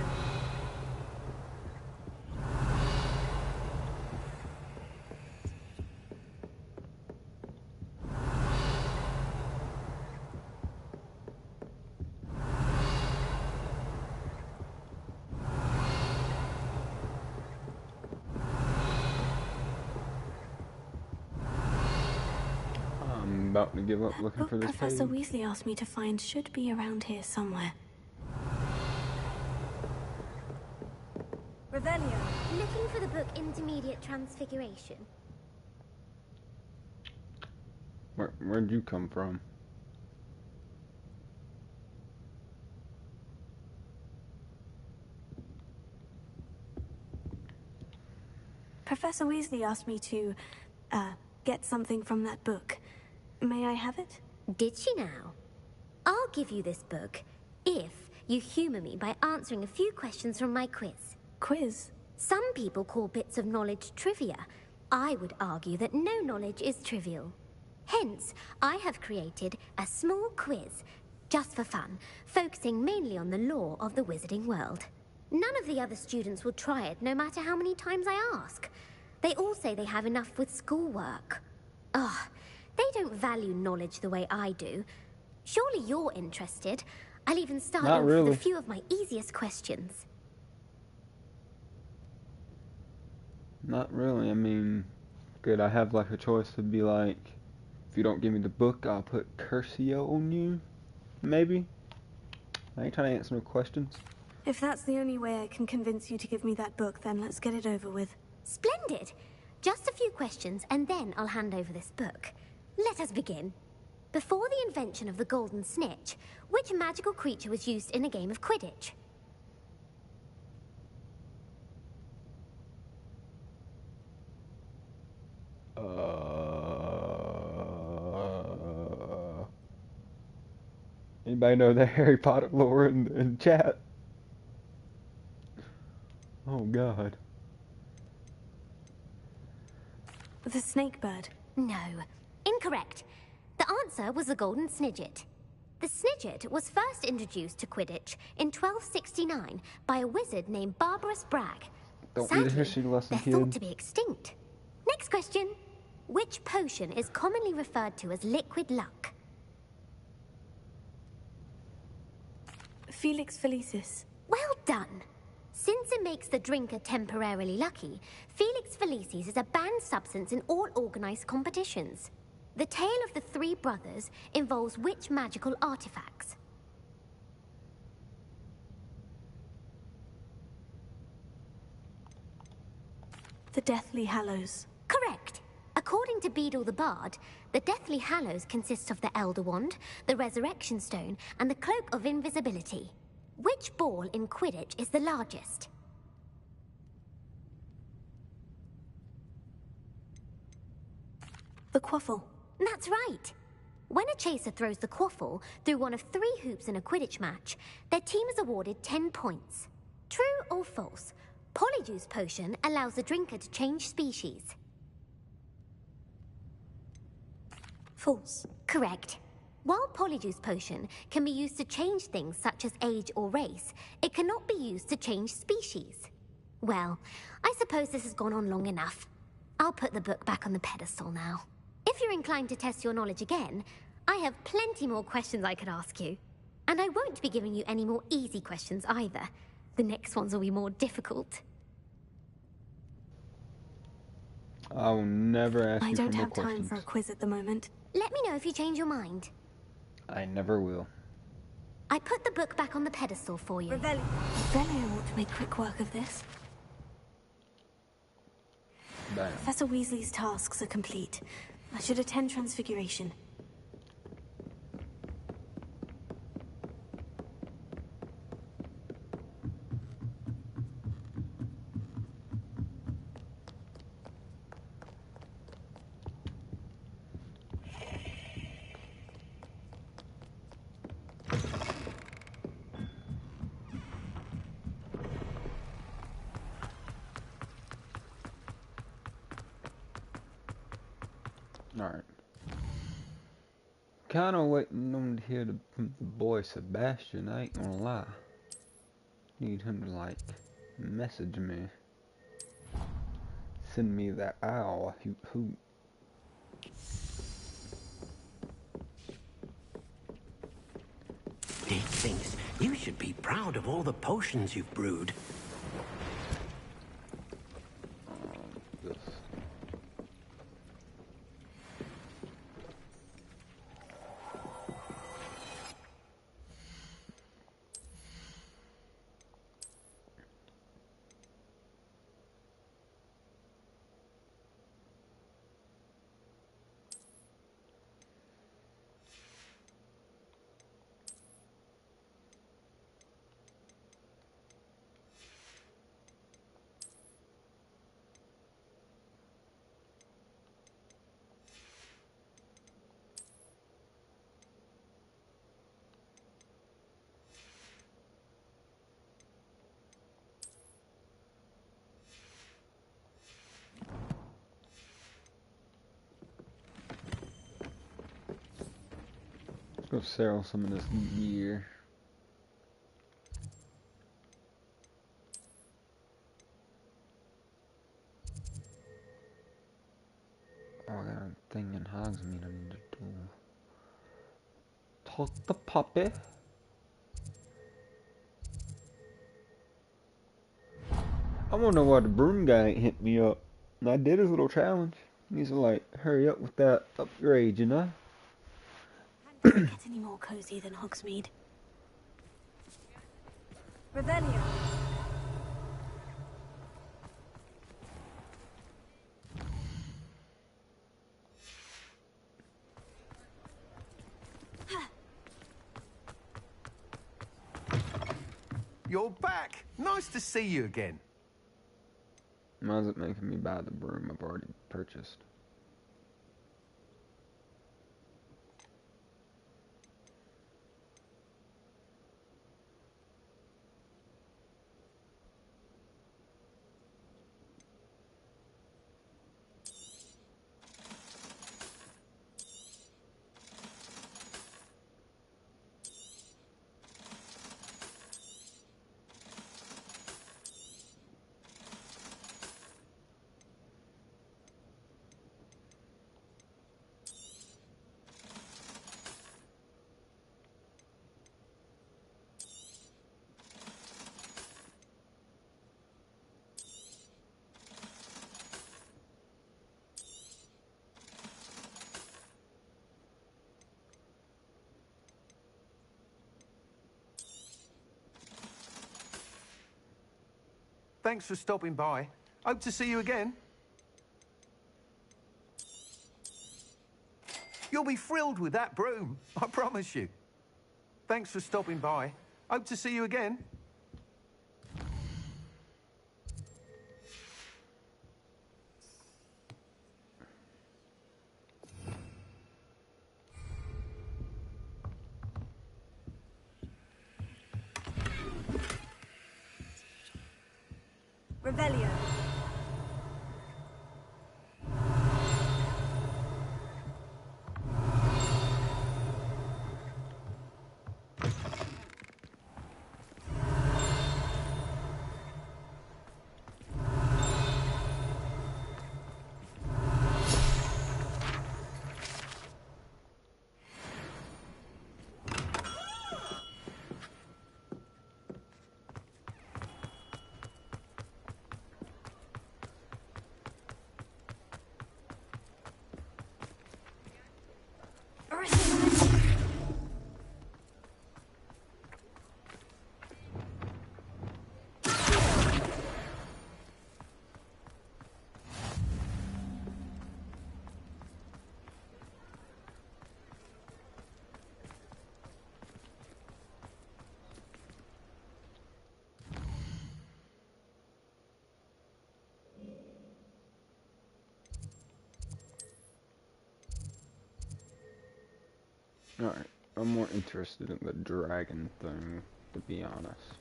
I'm about to give up looking for this Professor page. Weasley asked me to find should be around here somewhere. Revelio. Looking for the book Intermediate Transfiguration. Where'd you come from? Professor Weasley asked me to, get something from that book. May I have it? Did she now? I'll give you this book if you humour me by answering a few questions from my quiz. Quiz? Some people call bits of knowledge trivia. I would argue that no knowledge is trivial. Hence, I have created a small quiz, just for fun, focusing mainly on the lore of the wizarding world. None of the other students will try it, no matter how many times I ask. They all say they have enough with schoolwork. Ugh, they don't value knowledge the way I do. Surely you're interested. I'll even start Not off really. with a few of my easiest questions. Not really. I mean, could I have like a choice to be like, if you don't give me the book, I'll put Curcio on you? Maybe? I ain't trying to answer no questions. If that's the only way I can convince you to give me that book, then let's get it over with. Splendid! Just a few questions, and then I'll hand over this book. Let us begin. Before the invention of the golden snitch, which magical creature was used in a game of Quidditch? Anybody know the Harry Potter lore in chat? Oh God. The snake bird. No. Incorrect. The answer was the golden snidget. The snidget was first introduced to Quidditch in 1269 by a wizard named Barbarous Bragg. Don't need a Sadly, history lesson, they're thought kid. to be extinct. Next question. Which potion is commonly referred to as liquid luck? Felix Felicis. Well done. Since it makes the drinker temporarily lucky, Felix Felicis is a banned substance in all organized competitions. The tale of the three brothers involves which magical artifacts? The Deathly Hallows. Correct. According to Beadle the Bard, the Deathly Hallows consists of the Elder Wand, the Resurrection Stone, and the Cloak of Invisibility. Which ball in Quidditch is the largest? The Quaffle. That's right. When a chaser throws the quaffle through one of 3 hoops in a Quidditch match, their team is awarded 10 points. True or false? Polyjuice Potion allows the drinker to change species. False. Correct. While Polyjuice Potion can be used to change things such as age or race, it cannot be used to change species. Well, I suppose this has gone on long enough. I'll put the book back on the pedestal now. If you're inclined to test your knowledge again, I have plenty more questions I could ask you. And I won't be giving you any more easy questions either. The next ones will be more difficult. I will never ask I you for don't more have time questions. for a quiz at the moment. Let me know if you change your mind. I never will. I put the book back on the pedestal for you. Revelio ought to make quick work of this. Bam. Professor Weasley's tasks are complete. I should attend Transfiguration. Alright. Kinda waiting on to hear the boy Sebastian, I ain't gonna lie. Need him to, like, message me. Send me that owl who. Dick thinks you should be proud of all the potions you've brewed. This. Let's go sell some of this gear. Oh, I got a thing in Hogsmeade I need to do. Talk the puppy. I wanna know why the broom guy ain't hit me up. And I did his little challenge. He needs to, like, hurry up with that upgrade, you know? Doesn't get any more cozy than Hogsmeade. Revelio. You're back! Nice to see you again. Why is it making me buy the broom I've already purchased? Thanks for stopping by. Hope to see you again. You'll be thrilled with that broom, I promise you. Thanks for stopping by. Hope to see you again. Revelio. Alright, I'm more interested in the dragon thing, to be honest.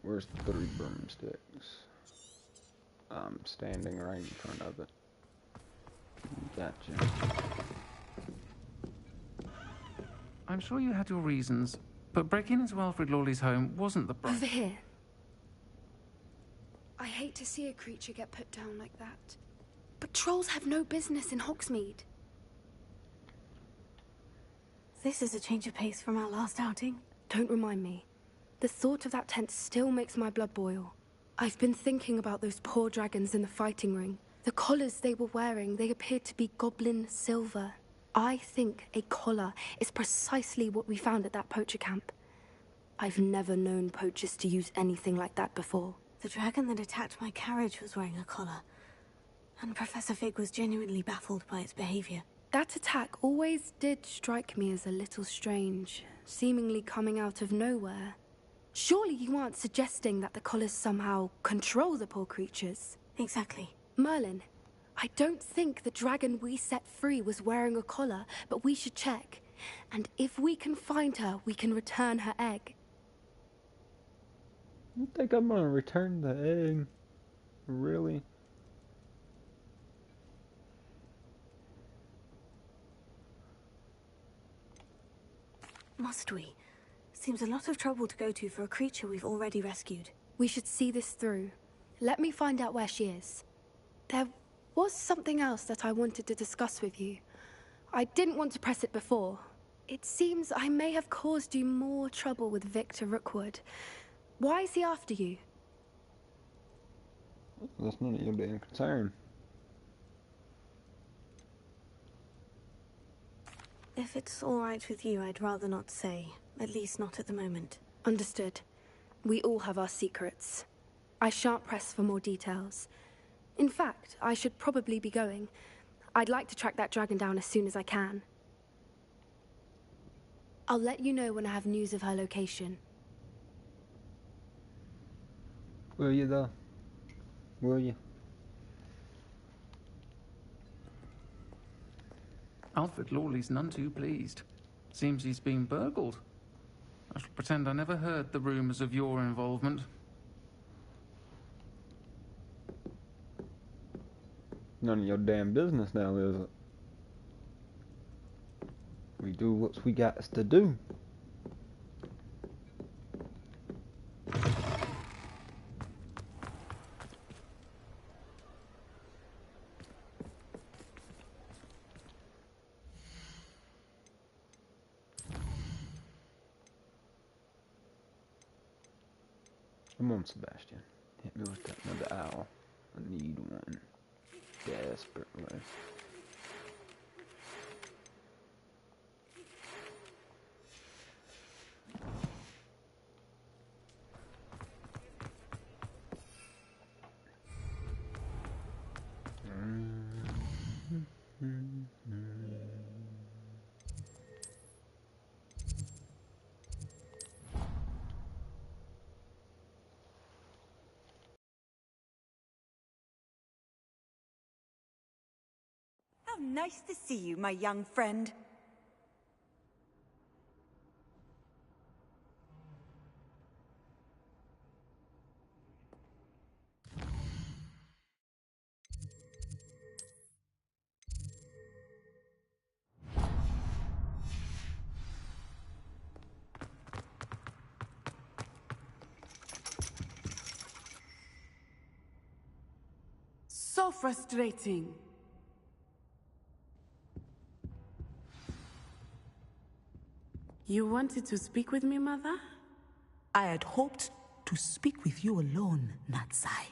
Where's 3 broomsticks? I'm standing right in front of it. Gotcha. I'm sure you had your reasons, but breaking into Alfred Lawley's home wasn't the Over here. I hate to see a creature get put down like that. But trolls have no business in Hogsmeade. This is a change of pace from our last outing. Don't remind me. The thought of that tent still makes my blood boil. I've been thinking about those poor dragons in the fighting ring. The collars they were wearing, they appeared to be goblin silver. I think a collar is precisely what we found at that poacher camp. I've never known poachers to use anything like that before. The dragon that attacked my carriage was wearing a collar. And Professor Fig was genuinely baffled by its behavior. That attack always did strike me as a little strange, seemingly coming out of nowhere. Surely you aren't suggesting that the collars somehow control the poor creatures? Exactly. Merlin, I don't think the dragon we set free was wearing a collar, but we should check. And if we can find her, we can return her egg. You think I'm gonna return the egg? Really? Must we? Seems a lot of trouble to go to for a creature we've already rescued. We should see this through. Let me find out where she is. There was something else that I wanted to discuss with you. I didn't want to press it before. It seems I may have caused you more trouble with Victor Rookwood. Why is he after you? That's none of your damn concern. If it's all right with you, I'd rather not say. At least not at the moment. Understood. We all have our secrets. I shan't press for more details. In fact, I should probably be going. I'd like to track that dragon down as soon as I can. I'll let you know when I have news of her location. Will you though? Will you? Alfred Lawley's none too pleased. Seems he's been burgled. I shall pretend I never heard the rumours of your involvement. None of your damn business now, is it? We do what we got to do. Come on, Sebastian. Hit me with that another owl. I need one. Desperately. nice to see you, my young friend. So frustrating. You wanted to speak with me, Mother? I had hoped to speak with you alone, Natsai.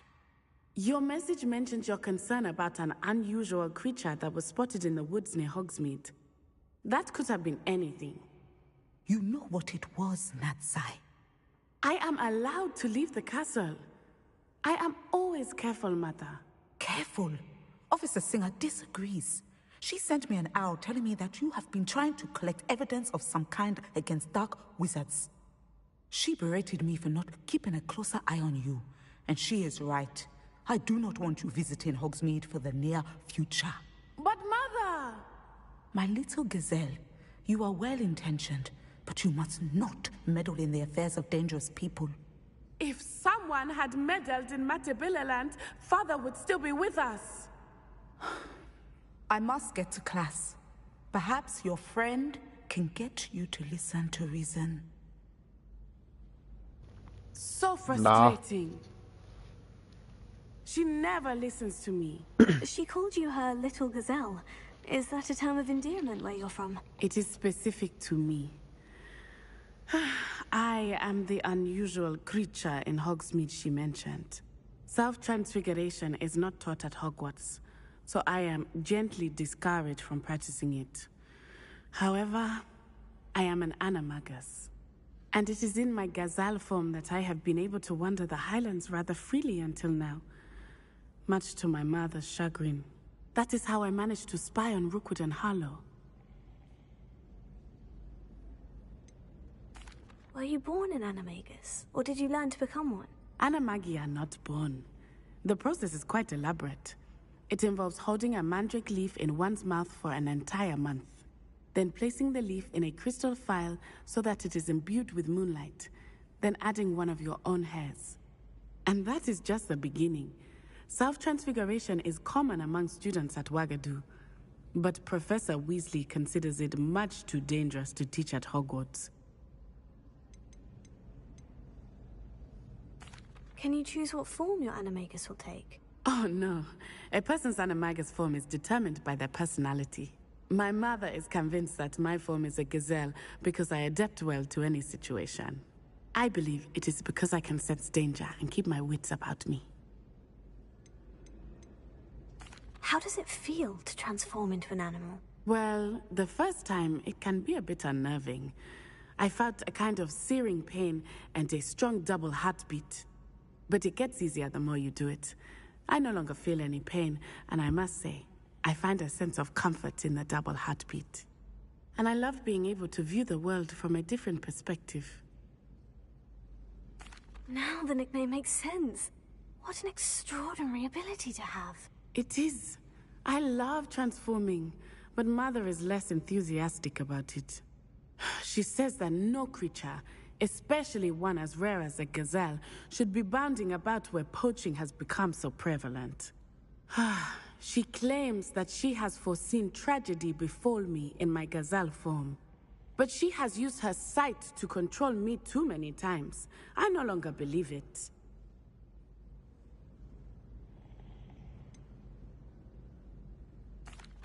Your message mentioned your concern about an unusual creature that was spotted in the woods near Hogsmeade. That could have been anything. You know what it was, Natsai. I am allowed to leave the castle. I am always careful, Mother. Careful? Officer Singer disagrees. She sent me an owl telling me that you have been trying to collect evidence of some kind against dark wizards. She berated me for not keeping a closer eye on you, and she is right. I do not want you visiting Hogsmeade for the near future. But Mother! My little gazelle, you are well-intentioned, but you must not meddle in the affairs of dangerous people. If someone had meddled in Matabeleland, Father would still be with us. I must get to class. Perhaps your friend can get you to listen to reason. So frustrating. Nah. She never listens to me. She called you her little gazelle. Is that a term of endearment where you're from? It is specific to me. I am the unusual creature in Hogsmeade she mentioned. Self-transfiguration is not taught at Hogwarts, so I am gently discouraged from practicing it. However, I am an animagus, and it is in my gazelle form that I have been able to wander the Highlands rather freely until now, much to my mother's chagrin. That is how I managed to spy on Rookwood and Harlow. Were you born an animagus, or did you learn to become one? Animagi are not born. The process is quite elaborate. It involves holding a mandrake leaf in one's mouth for an entire month, then placing the leaf in a crystal phial so that it is imbued with moonlight, then adding one of your own hairs. And that is just the beginning. Self-transfiguration is common among students at Wagadu, but Professor Weasley considers it much too dangerous to teach at Hogwarts. Can you choose what form your animagus will take? Oh no. A person's animagus form is determined by their personality. My mother is convinced that my form is a gazelle because I adapt well to any situation. I believe it is because I can sense danger and keep my wits about me. How does it feel to transform into an animal? Well, the first time it can be a bit unnerving. I felt a kind of searing pain and a strong double heartbeat. But it gets easier the more you do it. I no longer feel any pain, and I must say, I find a sense of comfort in the double heartbeat. And I love being able to view the world from a different perspective. Now the nickname makes sense. What an extraordinary ability to have. It is. I love transforming, but Mother is less enthusiastic about it. She says that no creature, especially one as rare as a gazelle, should be bounding about where poaching has become so prevalent. She claims that she has foreseen tragedy befall me in my gazelle form. But she has used her sight to control me too many times. I no longer believe it.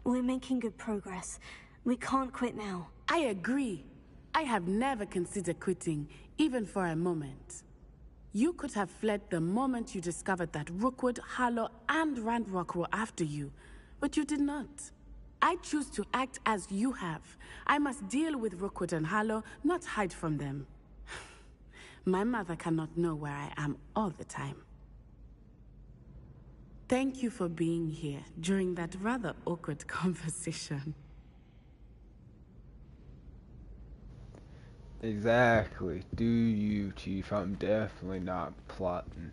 We're making good progress. We can't quit now. I agree. I have never considered quitting, even for a moment. You could have fled the moment you discovered that Rookwood, Harlow, and Ranrock were after you, but you did not. I choose to act as you have. I must deal with Rookwood and Harlow, not hide from them. My mother cannot know where I am all the time. Thank you for being here during that rather awkward conversation. Exactly. Do you, Chief? I'm definitely not plotting.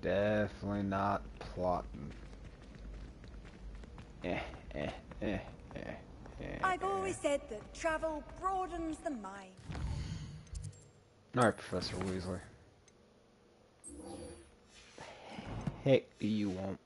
Definitely not plotting. I've always said that travel broadens the mind. Alright, Professor Weasley. The heck do you want?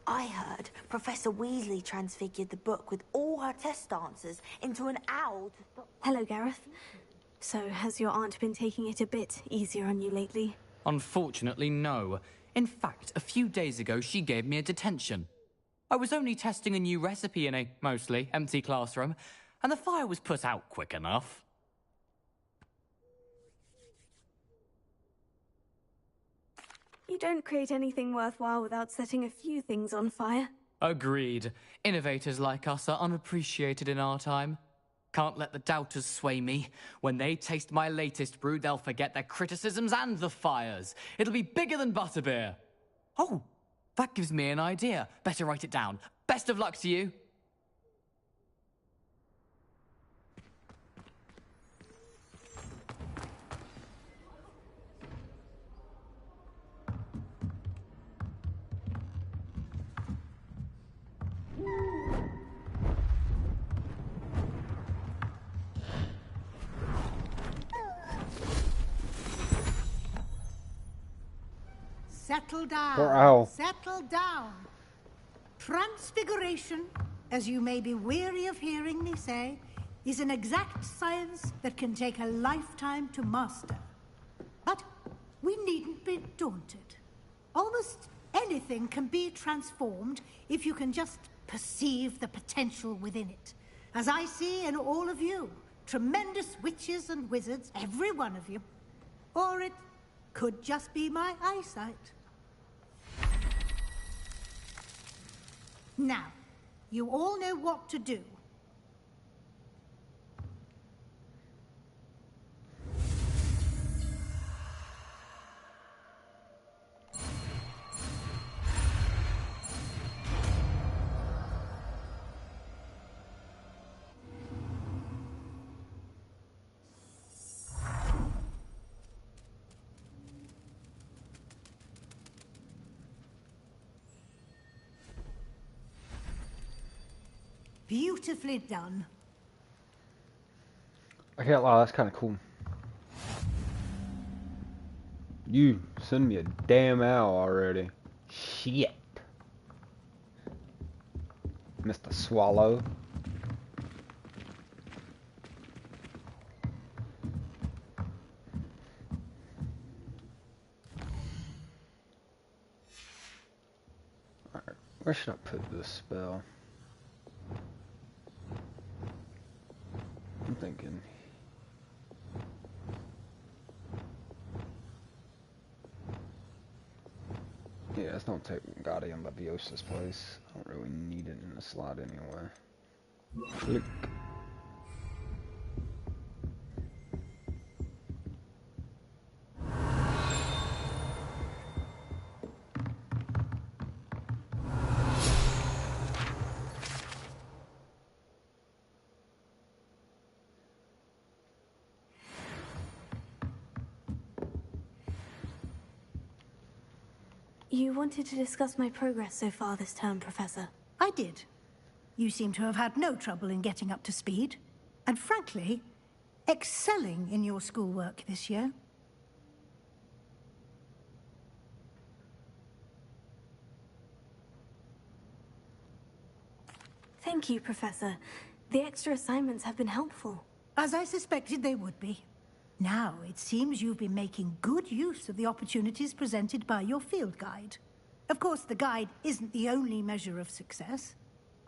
I heard Professor Weasley transfigured the book with all her test answers into an owl to stop... Hello, Gareth. So, has your aunt been taking it a bit easier on you lately? Unfortunately, no. In fact, a few days ago, she gave me a detention. I was only testing a new recipe in a mostly empty classroom, and the fire was put out quick enough. You don't create anything worthwhile without setting a few things on fire. Agreed. Innovators like us are unappreciated in our time. Can't let the doubters sway me. When they taste my latest brew, they'll forget their criticisms and the fires. It'll be bigger than butterbeer. Oh, that gives me an idea. Better write it down. Best of luck to you. Settle down. Poor owl. Settle down. Transfiguration, as you may be weary of hearing me say, is an exact science that can take a lifetime to master. But we needn't be daunted. Almost anything can be transformed if you can just perceive the potential within it. As I see in all of you, tremendous witches and wizards, every one of you. Or it could just be my eyesight. Now, you all know what to do. Beautifully done. I can't lie, that's kind of cool. You send me a damn owl already. Shit. Mr. Swallow. Alright, where should I put this spell? I'm thinking. Yeah, let's don't take Guardian Leviosa's place. I don't really need it in the slot anyway. Click. You wanted to discuss my progress so far this term, Professor. I did. You seem to have had no trouble in getting up to speed. And frankly, excelling in your schoolwork this year. Thank you, Professor. The extra assignments have been helpful. As I suspected they would be. Now, it seems you've been making good use of the opportunities presented by your field guide. Of course, the guide isn't the only measure of success.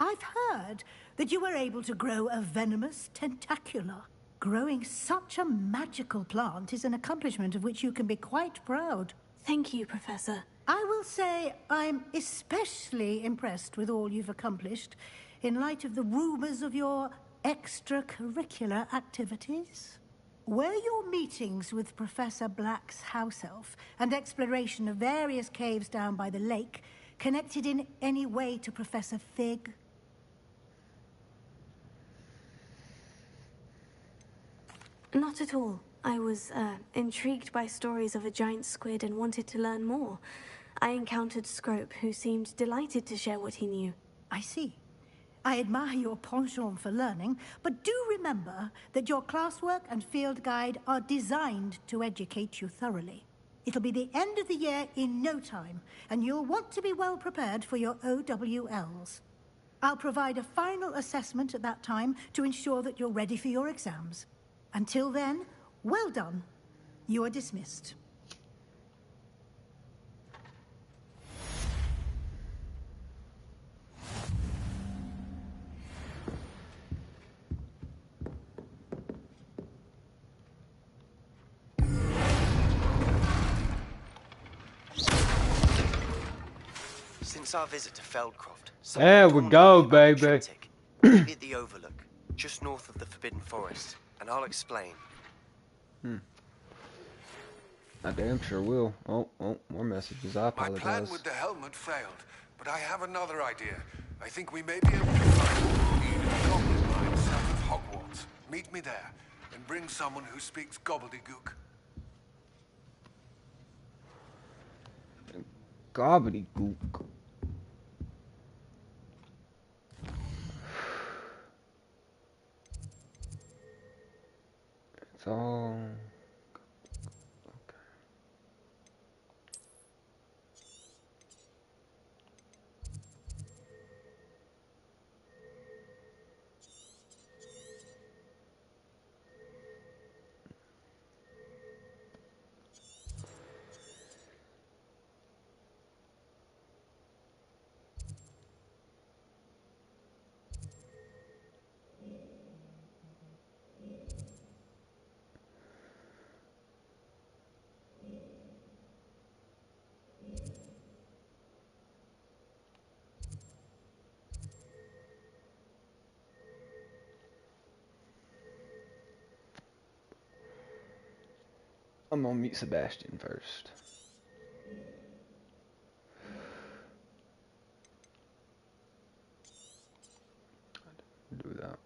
I've heard that you were able to grow a venomous tentacula. Growing such a magical plant is an accomplishment of which you can be quite proud. Thank you, Professor. I will say I'm especially impressed with all you've accomplished in light of the rumors of your extracurricular activities. Were your meetings with Professor Black's house elf and exploration of various caves down by the lake connected in any way to Professor Fig? Not at all. I was intrigued by stories of a giant squid and wanted to learn more. I encountered Scrope, who seemed delighted to share what he knew. I see. I admire your penchant for learning, but do remember that your classwork and field guide are designed to educate you thoroughly. It'll be the end of the year in no time, and you'll want to be well prepared for your OWLs. I'll provide a final assessment at that time to ensure that you're ready for your exams. Until then, well done. You are dismissed. Since our visit to Feldcroft, there we go, baby. Maybe at the Overlook, just north of the Forbidden Forest, and I'll explain. I damn sure will. Oh, more messages. I apologize. My plan with the helmet failed, but I have another idea. I think we may be able to find even goblin mine south of Hogwarts. Meet me there, and bring someone who speaks gobbledygook. Gobbledygook. It's all... I'm gonna meet Sebastian first. Do that.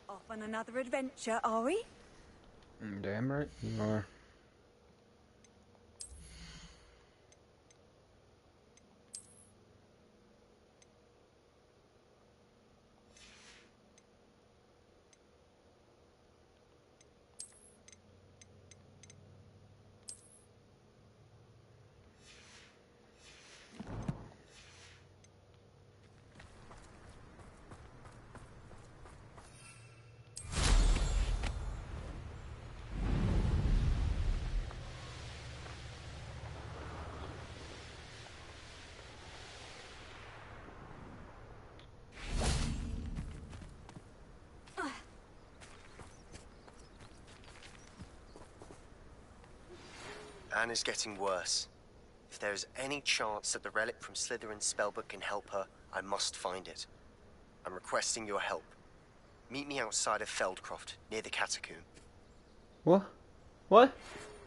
Off on another adventure, are we? Damn right you are. Anna's getting worse. If there is any chance that the relic from Slytherin's spellbook can help her, I must find it. I'm requesting your help. Meet me outside of Feldcroft, near the catacomb. What? What?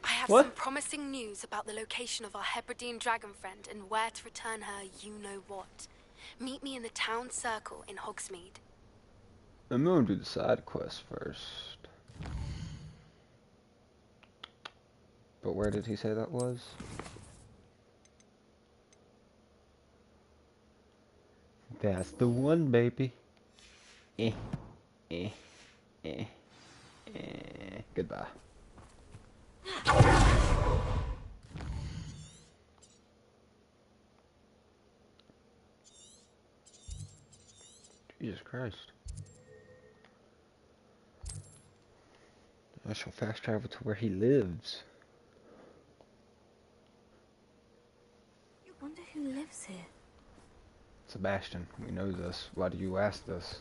I have What? some promising news about the location of our Hebridean dragon friend and where to return her you-know-what. Meet me in the town circle in Hogsmeade. I'm gonna do the side quest first. But where did he say that was? That's the one, baby. Goodbye. Jesus Christ. I shall fast travel to where he lives. lives here? Sebastian, we know this. Why do you ask this?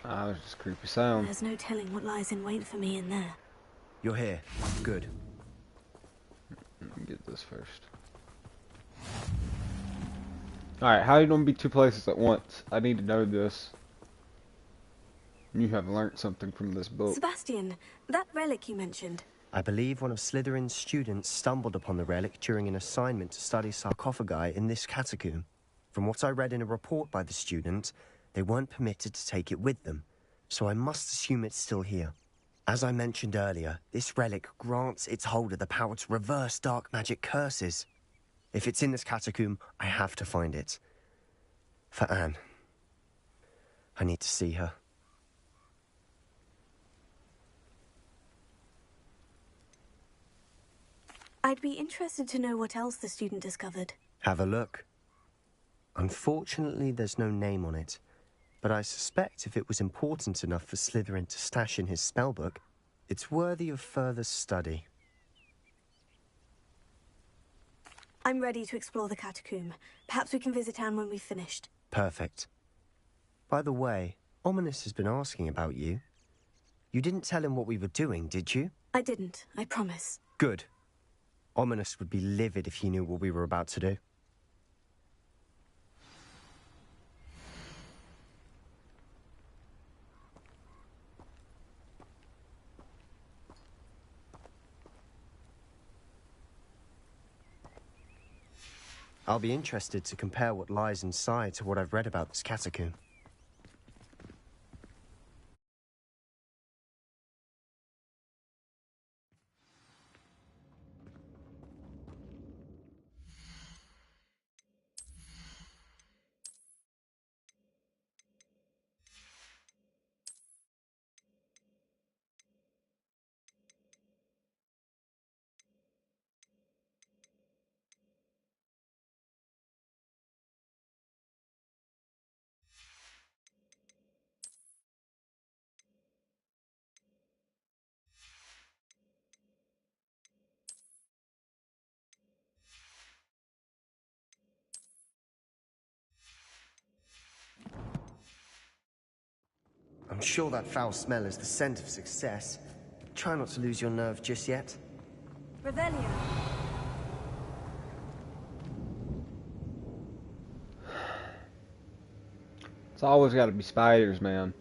Ah, it was just creepy sound. There's no telling what lies in wait for me in there. You're here. Good. Let me get this first. Alright, how you don't be two places at once? I need to know this. You have learned something from this book. Sebastian, that relic you mentioned. I believe one of Slytherin's students stumbled upon the relic during an assignment to study sarcophagi in this catacomb. From what I read in a report by the student, they weren't permitted to take it with them, so I must assume it's still here. As I mentioned earlier, this relic grants its holder the power to reverse dark magic curses. If it's in this catacomb, I have to find it. For Anne. I need to see her. I'd be interested to know what else the student discovered. Have a look. Unfortunately, there's no name on it, but I suspect if it was important enough for Slytherin to stash in his spellbook, it's worthy of further study. I'm ready to explore the catacomb. Perhaps we can visit Anne when we've finished. Perfect. By the way, Ominous has been asking about you. You didn't tell him what we were doing, did you? I didn't, I promise. Good. Ominous would be livid if he knew what we were about to do. I'll be interested to compare what lies inside to what I've read about this catacomb. I'm sure that foul smell is the scent of success. Try not to lose your nerve just yet. Revelio. It's always got to be spiders, man.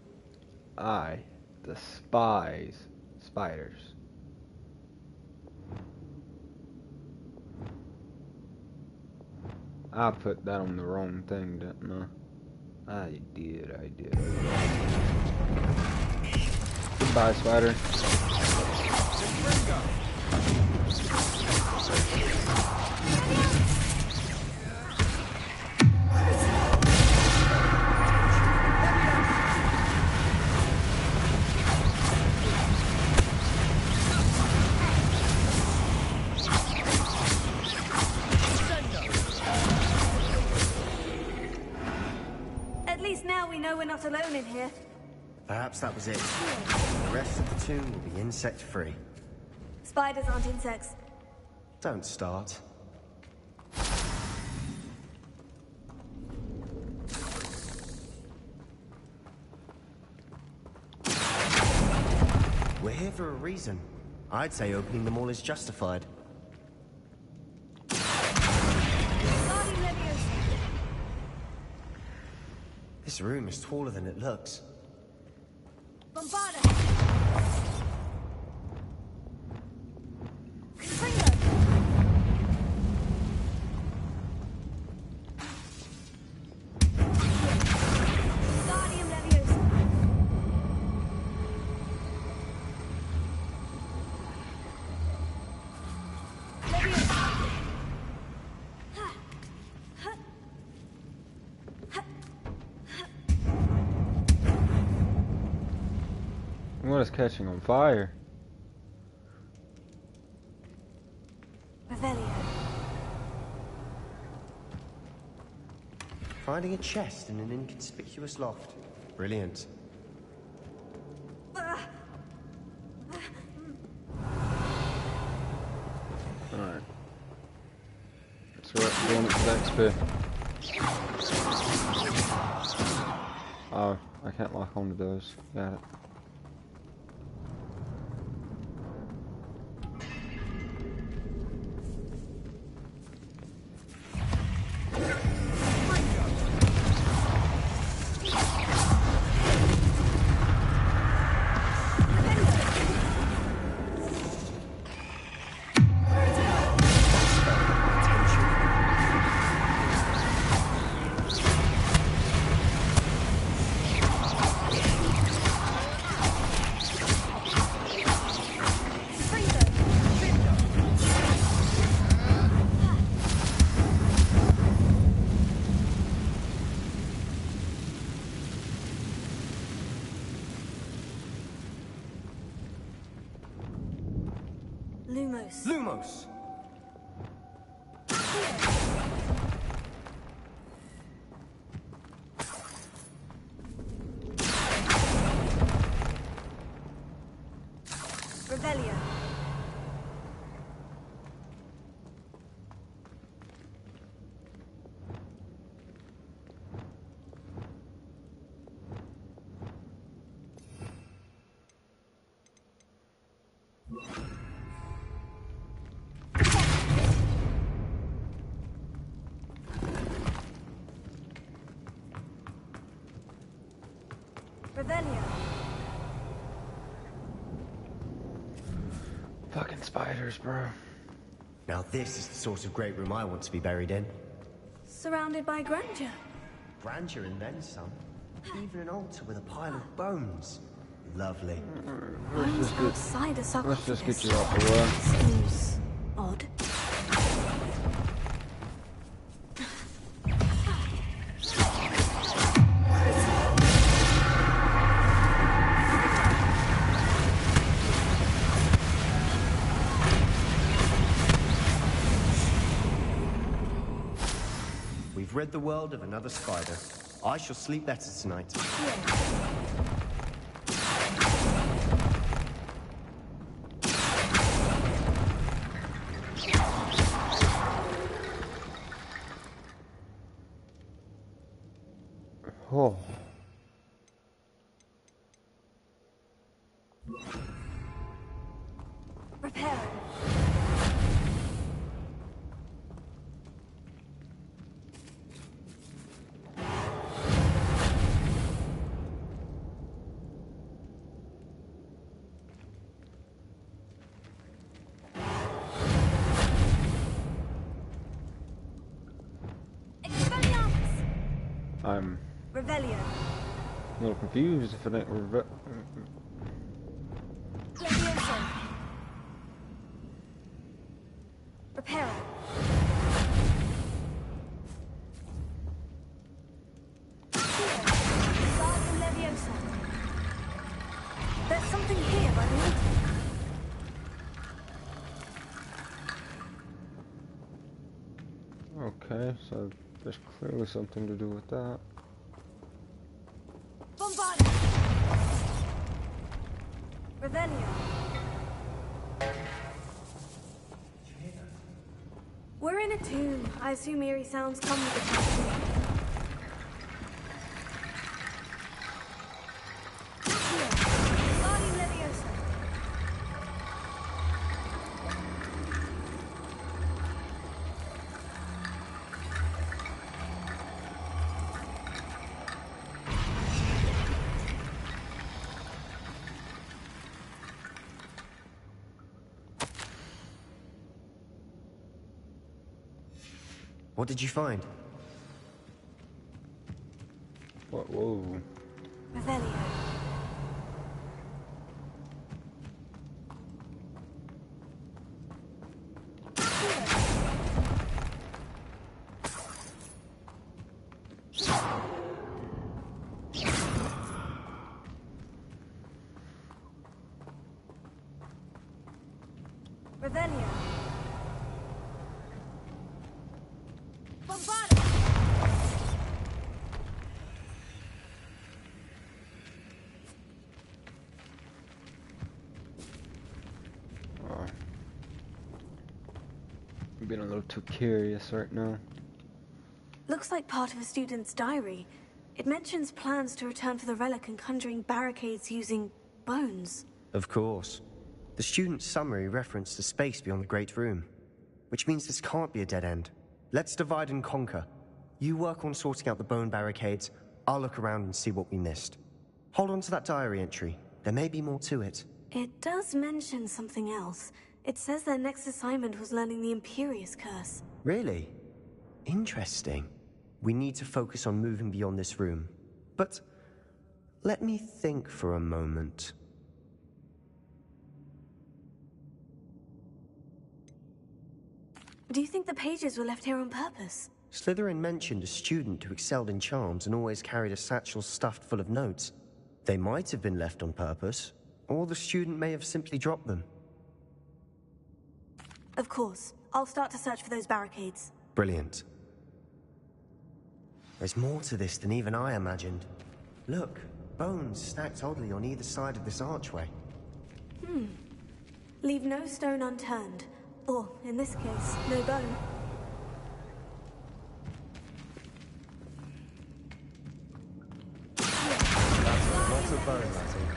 I despise spiders. I put that on the wrong thing, didn't I? I did. Goodbye, spider. At least now we know we're not alone in here. Perhaps that was it. The rest of the tomb will be insect-free. Spiders aren't insects. Don't start. We're here for a reason. I'd say opening them all is justified. This room is taller than it looks. Bombarda! What is catching on fire? Revelio. Finding a chest in an inconspicuous loft. Brilliant. Alright. So we're going up to the XP. Oh, I can't lock onto those. Got it. Lumos. Lumos! Revelio. Revelio. Fucking spiders, bro. Now this is the sort of great room I want to be buried in. Surrounded by grandeur. Grandeur and then some. Even an altar with a pile of bones. Lovely. Bones outside a sarcophagus. Let's just get you out the way. Seems odd. We've rid the world of another spider. I shall sleep better tonight. Oh. Repair. I'm Revelio. a little confused if it ain't Levioso. Repair. Levioso. There's something here by the altar. Okay, so there's clearly something to do with that. Bombard. Revelio. We're in a tomb. I assume eerie sounds come with the tattoo. What did you find? What? Whoa. Revelio. Revelio. I'm being a little too curious right now. Looks like part of a student's diary. It mentions plans to return for the relic and conjuring barricades using bones. Of course. The student's summary referenced the space beyond the Great Room, which means this can't be a dead end. Let's divide and conquer. You work on sorting out the bone barricades, I'll look around and see what we missed. Hold on to that diary entry. There may be more to it. It does mention something else. It says their next assignment was learning the Imperious Curse. Really? Interesting. We need to focus on moving beyond this room. But let me think for a moment. Do you think the pages were left here on purpose? Slytherin mentioned a student who excelled in charms and always carried a satchel stuffed full of notes. They might have been left on purpose, or the student may have simply dropped them. Of course. I'll start to search for those barricades. Brilliant. There's more to this than even I imagined. Look, bones stacked oddly on either side of this archway. Leave no stone unturned. Or, in this case, no bone. That's lots of bone, I think.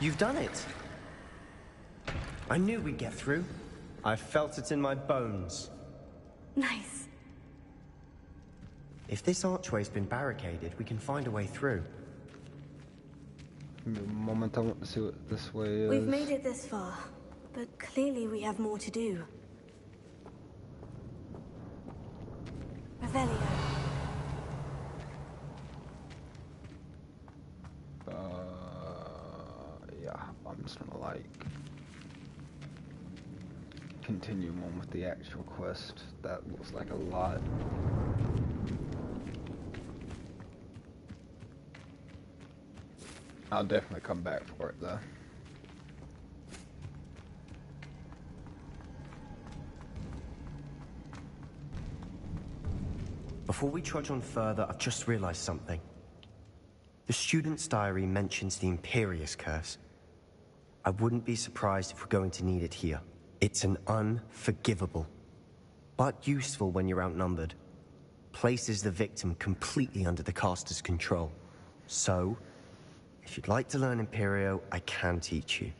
You've done it. I knew we'd get through. I felt it in my bones. Nice. If this archway's been barricaded, we can find a way through. Give me a moment, I want to see what this way is. We've made it this far, but clearly we have more to do. Revelio. Yeah, I'm just gonna like continue on with the actual quest. That looks like a lot. I'll definitely come back for it though. Before we trudge on further, I've just realized something. The student's diary mentions the Imperious Curse. I wouldn't be surprised if we're going to need it here. It's an unforgivable, but useful when you're outnumbered. Places the victim completely under the caster's control. So, if you'd like to learn Imperio, I can teach you.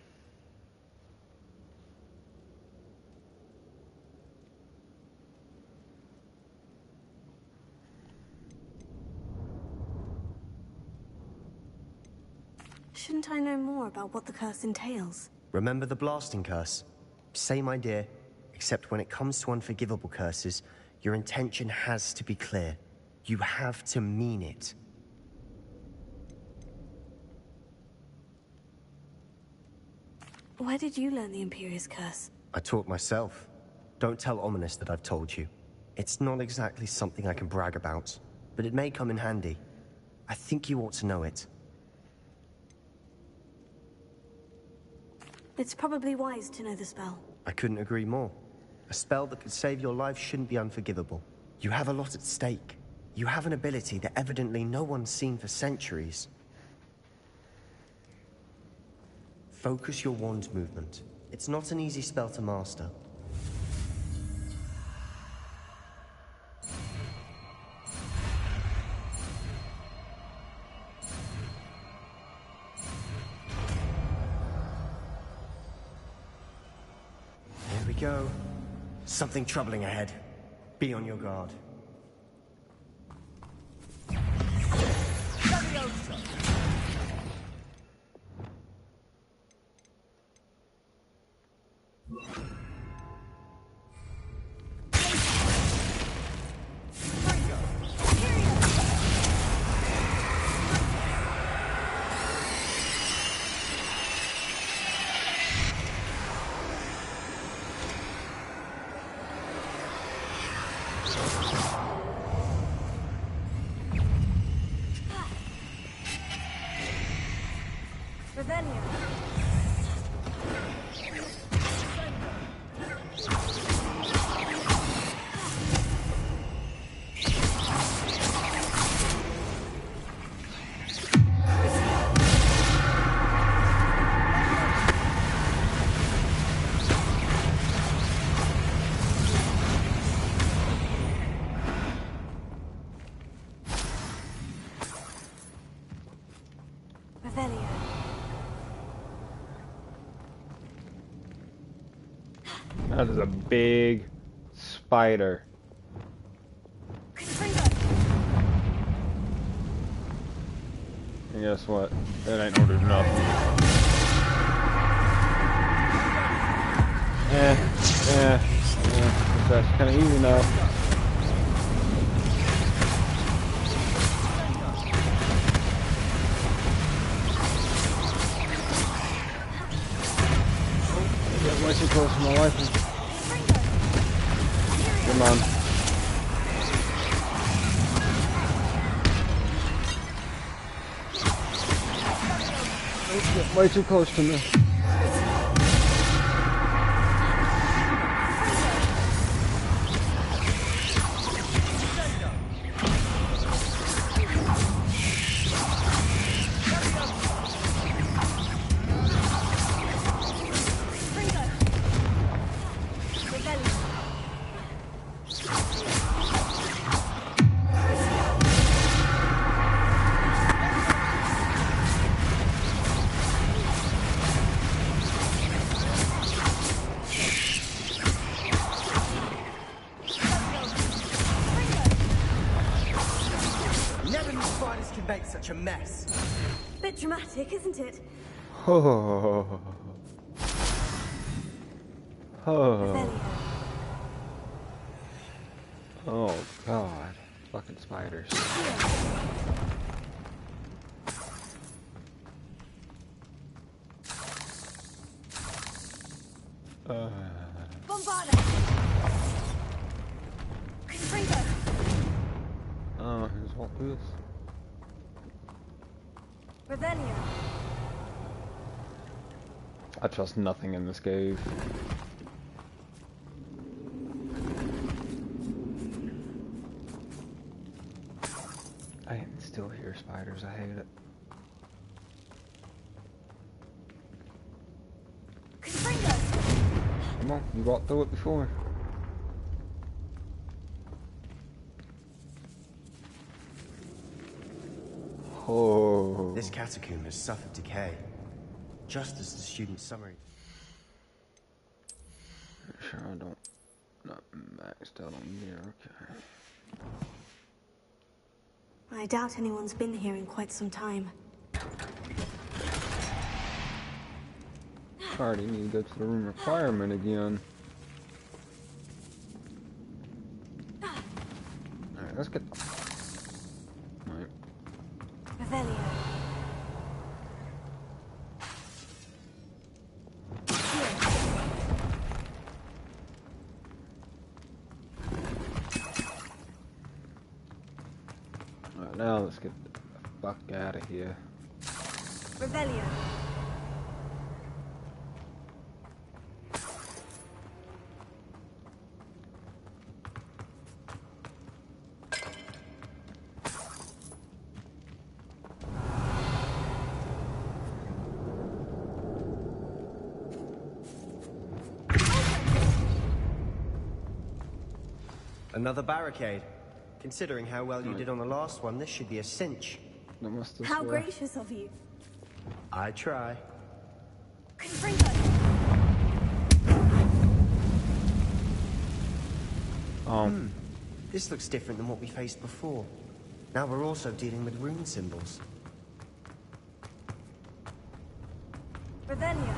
Shouldn't I know more about what the curse entails? Remember the blasting curse? Same idea, except when it comes to unforgivable curses, your intention has to be clear. You have to mean it. Where did you learn the Imperious Curse? I taught myself. Don't tell Ominous that I've told you. It's not exactly something I can brag about, but it may come in handy. I think you ought to know it. It's probably wise to know the spell. I couldn't agree more. A spell that could save your life shouldn't be unforgivable. You have a lot at stake. You have an ability that evidently no one's seen for centuries. Focus your wand movement. It's not an easy spell to master. Here we go. Something troubling ahead. Be on your guard. That is a big spider. And guess what? That ain't ordered nothing. That's kind of easy now. Way too close to my life. Come on. Don't get way too close to me. Make such a mess. Bit dramatic, isn't it? Oh. Oh. Oh God. Fucking spiders. Bombarda! Who's what this? Revelio. I trust nothing in this cave. I can still hear spiders, I hate it. Come on, you walked through it before. Oh. This catacomb has suffered decay, just as the student summary. Sure, I don't. Not maxed out on gear, okay. I doubt anyone's been here in quite some time. I already need to go to the room requirement again. Alright, let's get. Alright. Revelio. Alright, now let's get the fuck out of here. Revelio. Another barricade. Considering how well you did on the last one, this should be a cinch. How gracious of you. I try. This looks different than what we faced before. Now we're also dealing with rune symbols. Revelio.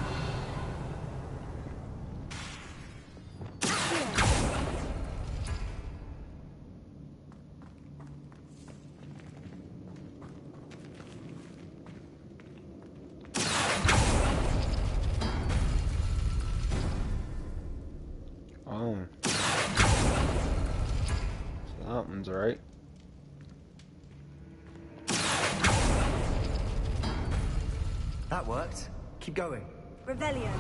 Oh. So that one's right. That worked. Keep going. Revelio.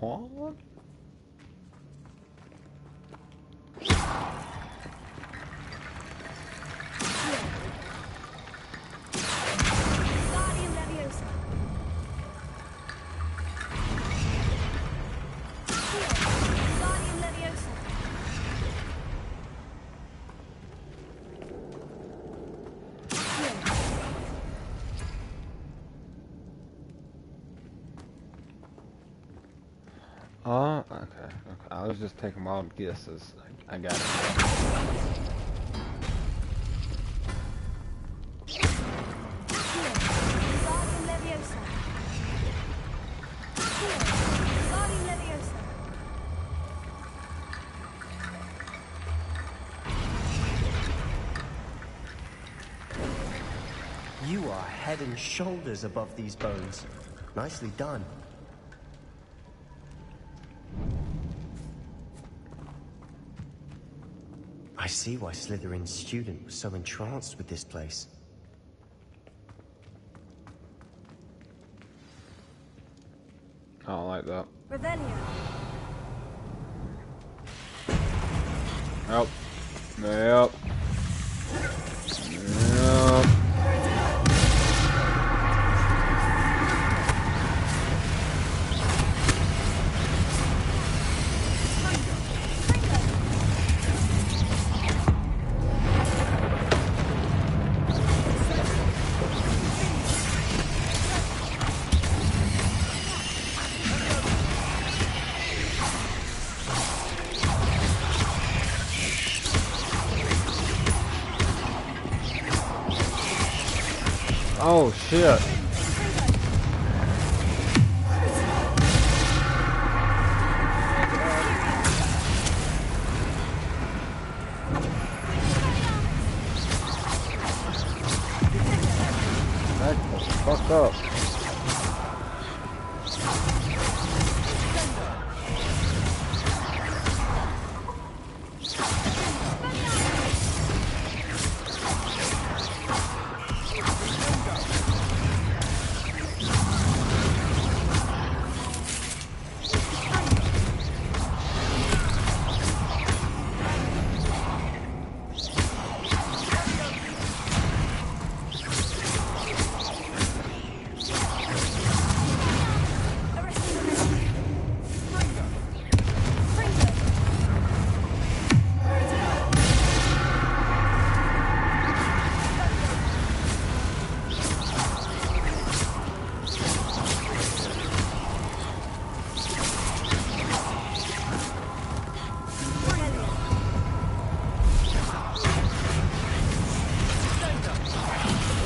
What? Guardian Leviosa. Guardian Leviosa. Okay. I was just taking wild guesses. I got it. Guardian Leviosa. Guardian Leviosa. You are head and shoulders above these bones. Nicely done. I see why Slytherin's student was so entranced with this place. I don't like that. Revelio. Yep. Yep. Yep. Oh shit. That was fucked up.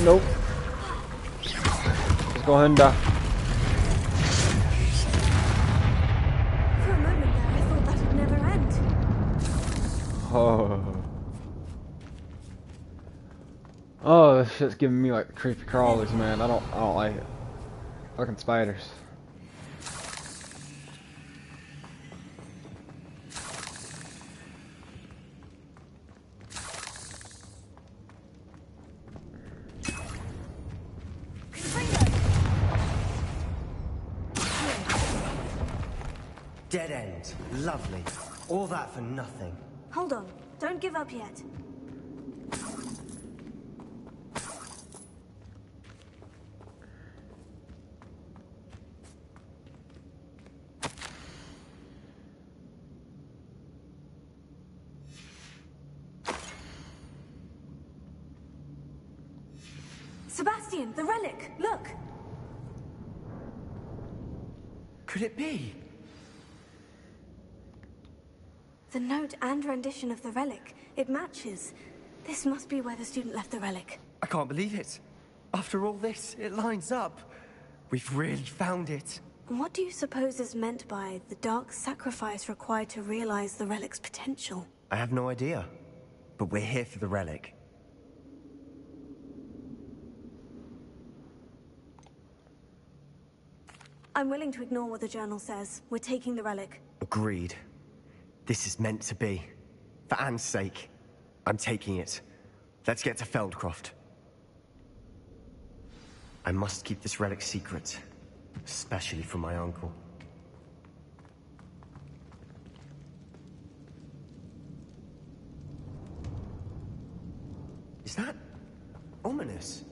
Nope. Let's go ahead and die. For a moment there, I thought that'd never end. Oh. Oh, this shit's giving me like the creepy crawlers, man. I don't like it. Fucking spiders. Dead end. Lovely. All that for nothing. Hold on. Don't give up yet. Sebastian, the relic! Look! Could it be? The note and rendition of the relic. It matches. This must be where the student left the relic. I can't believe it. After all this, it lines up. We've really found it. What do you suppose is meant by the dark sacrifice required to realize the relic's potential? I have no idea. But we're here for the relic. I'm willing to ignore what the journal says. We're taking the relic. Agreed. This is meant to be. For Anne's sake. I'm taking it. Let's get to Feldcroft. I must keep this relic secret. Especially from my uncle. Is that ominous?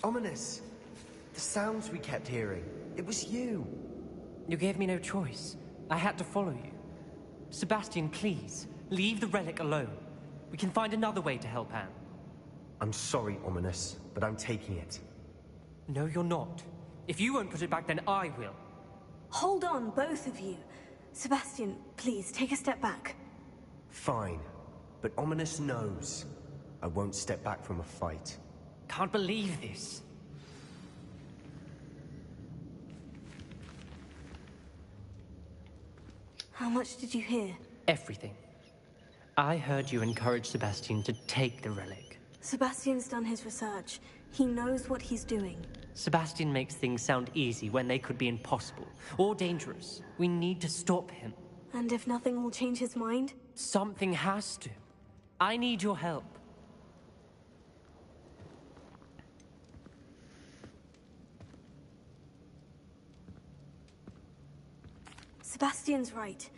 Ominous! The sounds we kept hearing. It was you. You gave me no choice. I had to follow you. Sebastian, please, leave the relic alone. We can find another way to help Anne. I'm sorry, Ominous, but I'm taking it. No, you're not. If you won't put it back, then I will. Hold on, both of you. Sebastian, please, take a step back. Fine. But Ominous knows. I won't step back from a fight. Can't believe this. How much did you hear? Everything. I heard you encourage Sebastian to take the relic. Sebastian's done his research. He knows what he's doing. Sebastian makes things sound easy when they could be impossible or dangerous. We need to stop him. And if nothing will change his mind? Something has to. I need your help. Sebastian's right.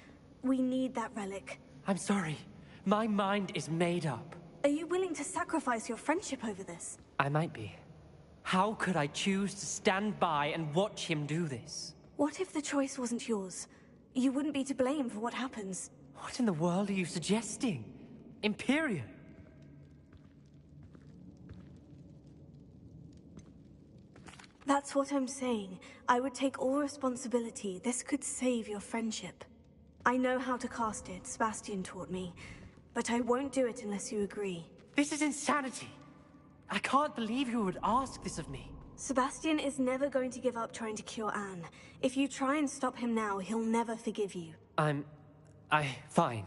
We need that relic. I'm sorry. My mind is made up. Are you willing to sacrifice your friendship over this? I might be. How could I choose to stand by and watch him do this? What if the choice wasn't yours? You wouldn't be to blame for what happens. What in the world are you suggesting? Imperium? That's what I'm saying. I would take all responsibility. This could save your friendship. I know how to cast it, Sebastian taught me. But I won't do it unless you agree. This is insanity. I can't believe you would ask this of me. Sebastian is never going to give up trying to cure Anne. If you try and stop him now, he'll never forgive you. Fine.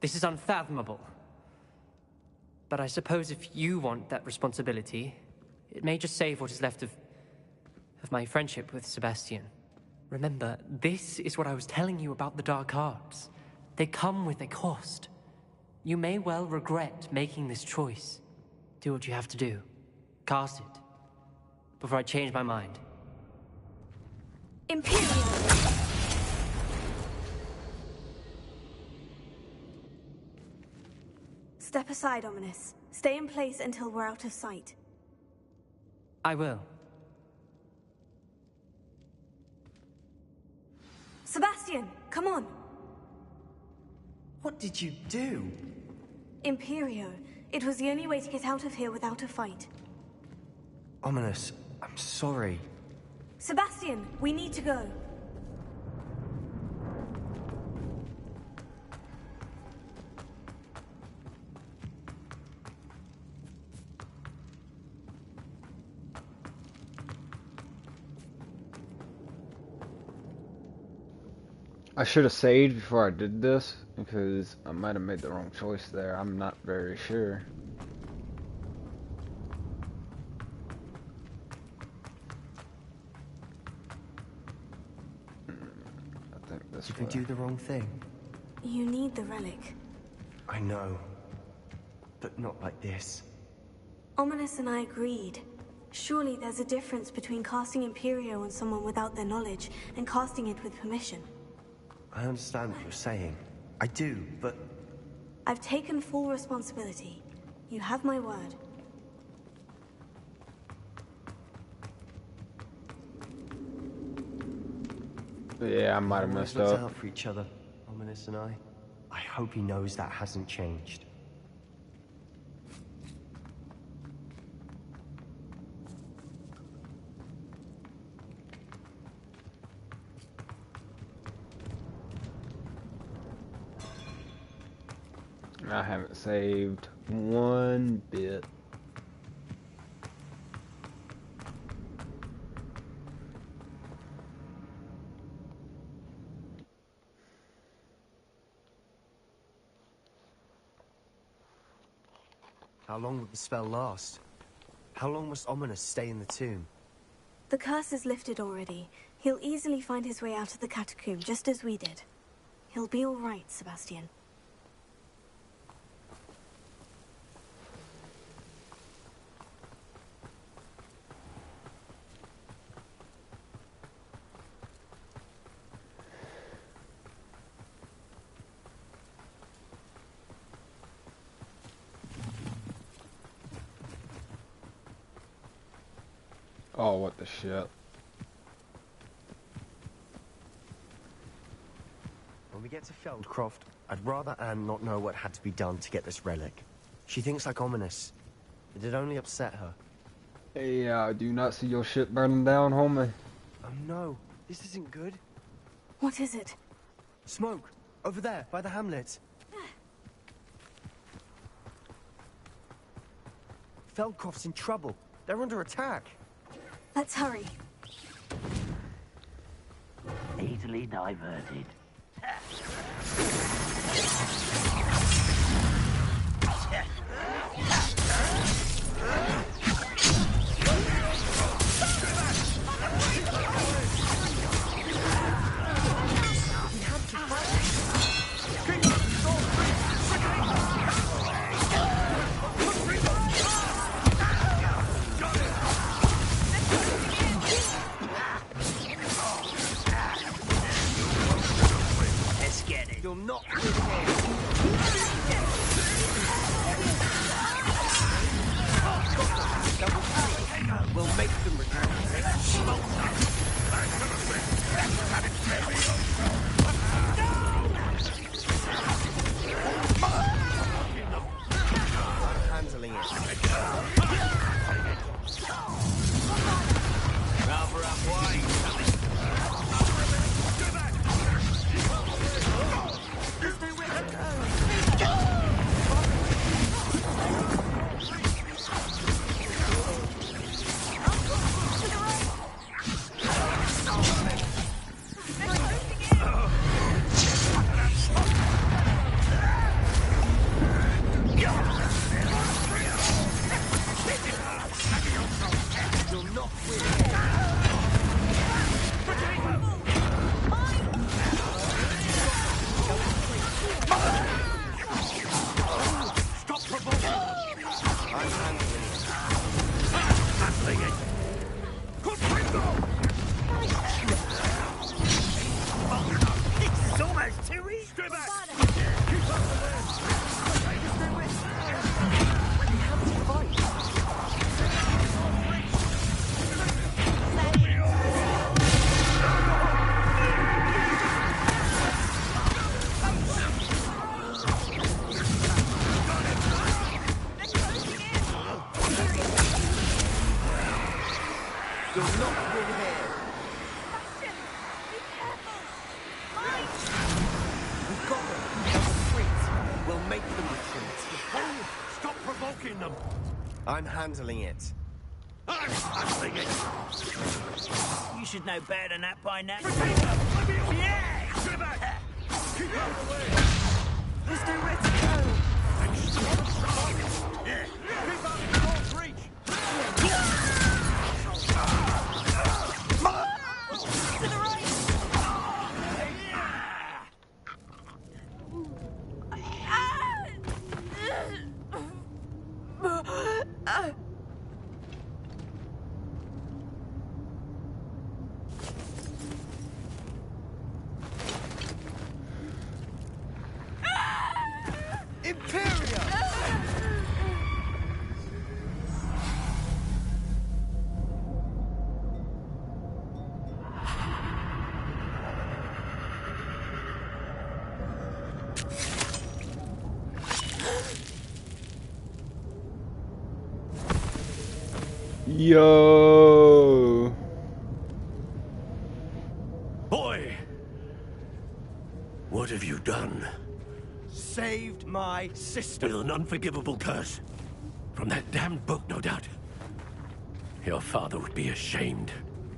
This is unfathomable. But I suppose if you want that responsibility, it may just save what is left of my friendship with Sebastian. Remember, this is what I was telling you about the dark arts. They come with a cost. You may well regret making this choice. Do what you have to do. Cast it. Before I change my mind. Imperium! Step aside, Ominous. Stay in place until we're out of sight. I will. Sebastian, come on! What did you do? Imperio. It was the only way to get out of here without a fight. Ominous, I'm sorry. Sebastian, we need to go. I should have saved before I did this, because I might have made the wrong choice there. I'm not very sure. I think this Did way. we do the wrong thing? You need the relic. I know. But not like this. Ominous and I agreed. Surely there's a difference between casting Imperio on someone without their knowledge and casting it with permission. I understand what you're saying. I do, but... I've taken full responsibility. You have my word. Yeah, I might have messed We've always up. looked out for each other, Ominous and I. I hope he knows that hasn't changed. I haven't saved one bit. How long will the spell last? How long must Ominous stay in the tomb? The curse is lifted already. He'll easily find his way out of the catacomb, just as we did. He'll be all right, Sebastian. Oh, what the shit. When we get to Feldcroft, I'd rather Anne not know what had to be done to get this relic. She thinks like Ominous. It'd only upset her. Hey, do you not see your ship burning down, homie? Oh no, this isn't good. What is it? Smoke! Over there, by the hamlet. Feldcroft's in trouble. They're under attack. Let's hurry. Easily diverted. You'll not We'll make them return. I'm handling it. Rather up wide. I'm handling it. I'm handling it. You should know better than that by now. Yeah! Keep out of the way! Let's know where to go. Yeah. Keep out of God's reach! To the right! Yo! Boy! What have you done? saved my sister. With an unforgivable curse. From that damned book, no doubt. Your father would be ashamed.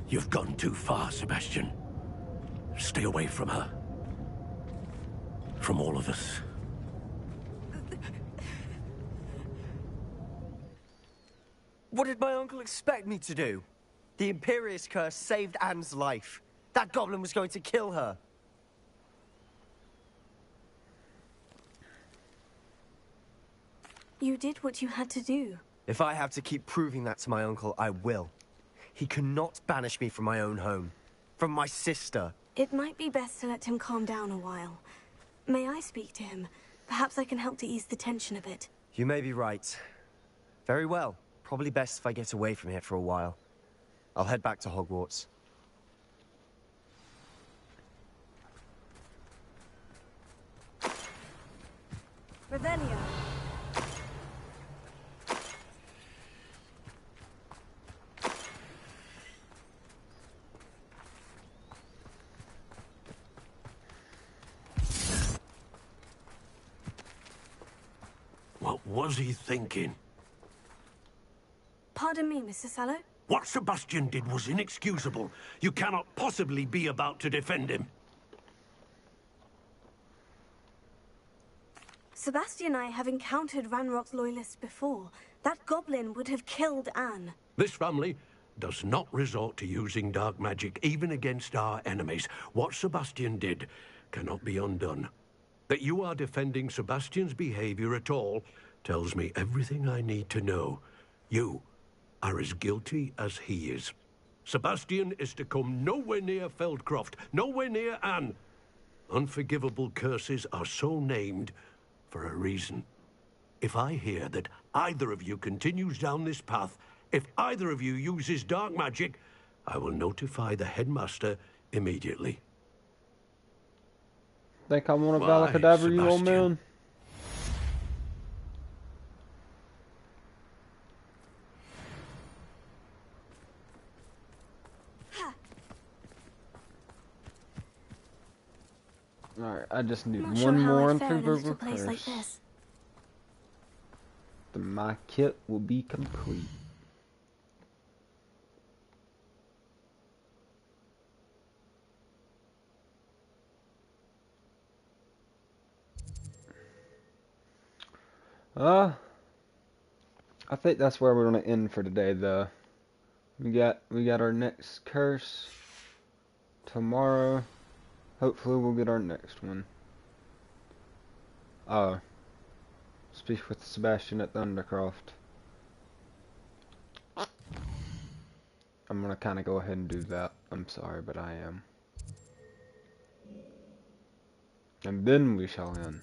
You've gone too far, Sebastian. Stay away from her. From all of us. What did my uncle expect me to do? The Imperious curse saved Anne's life. That goblin was going to kill her. You did what you had to do. If I have to keep proving that to my uncle, I will. He cannot banish me from my own home. From my sister. It might be best to let him calm down a while. May I speak to him? Perhaps I can help to ease the tension a bit. You may be right. Very well. Probably best if I get away from here for a while. I'll head back to Hogwarts. Revelio. What was he thinking? Pardon me, Mr. Sallow? What Sebastian did was inexcusable. You cannot possibly be about to defend him. Sebastian and I have encountered Ranrock's loyalists before. That goblin would have killed Anne. This family does not resort to using dark magic, even against our enemies. What Sebastian did cannot be undone. That you are defending Sebastian's behavior at all tells me everything I need to know. You are as guilty as he is. Sebastian is to come nowhere near Feldcroft, nowhere near Anne. Unforgivable curses are so named for a reason. If I hear that either of you continues down this path, if either of you uses dark magic, I will notify the headmaster immediately. Think I want to Why, Valakadaver, you old Sebastian? man? Alright, I just need Not one sure how more I'd fare in a little unfavorable place like curse. this. Then my kit will be complete. I think that's where we're gonna end for today, though. We got our next curse tomorrow. Hopefully, we'll get our next one. Speak with Sebastian at Thundercroft. I'm gonna kind of go ahead and do that. I'm sorry, but I am. And then we shall end.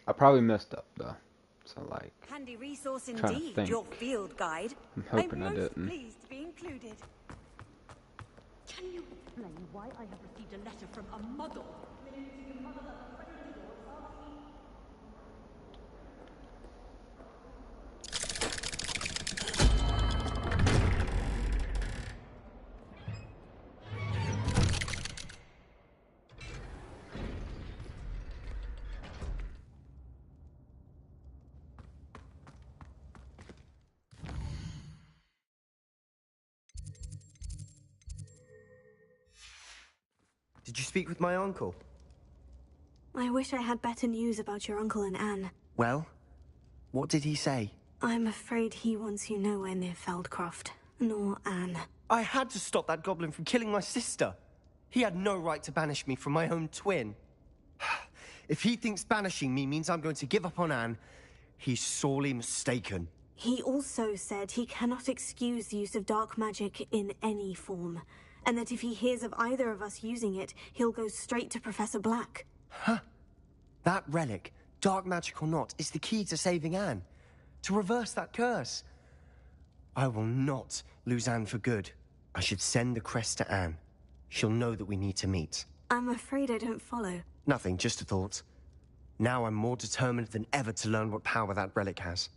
I probably messed up though, so like. Handy resource Trying to indeed, think. your field guide. I'm hoping I most didn't. pleased to be included. Can you explain why I have received a letter from a muggle? Did you speak with my uncle? I wish I had better news about your uncle and Anne. Well, what did he say? I'm afraid he wants you nowhere near Feldcroft, nor Anne. I had to stop that goblin from killing my sister. He had no right to banish me from my own twin. If he thinks banishing me means I'm going to give up on Anne, he's sorely mistaken. He also said he cannot excuse the use of dark magic in any form, and that if he hears of either of us using it, he'll go straight to Professor Black. Huh? That relic, dark magic or not, is the key to saving Anne. To reverse that curse. I will not lose Anne for good. I should send the crest to Anne. She'll know that we need to meet. I'm afraid I don't follow. Nothing, just a thought. Now I'm more determined than ever to learn what power that relic has.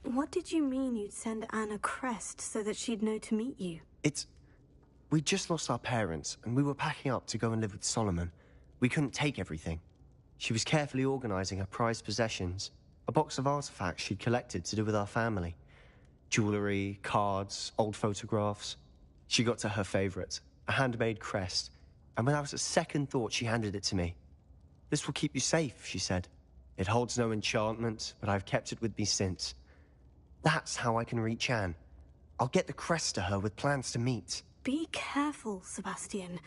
What did you mean you'd send Anne a crest so that she'd know to meet you? We just lost our parents, and we were packing up to go and live with Solomon. We couldn't take everything. She was carefully organizing her prized possessions, a box of artifacts she'd collected to do with our family. Jewelry, cards, old photographs. She got to her favorite, a handmade crest, and when I was at second thought, she handed it to me. "This will keep you safe," she said. "It holds no enchantment, but I've kept it with me since. That's how I can reach Anne. I'll get the crest to her with plans to meet." Be careful, Sebastian.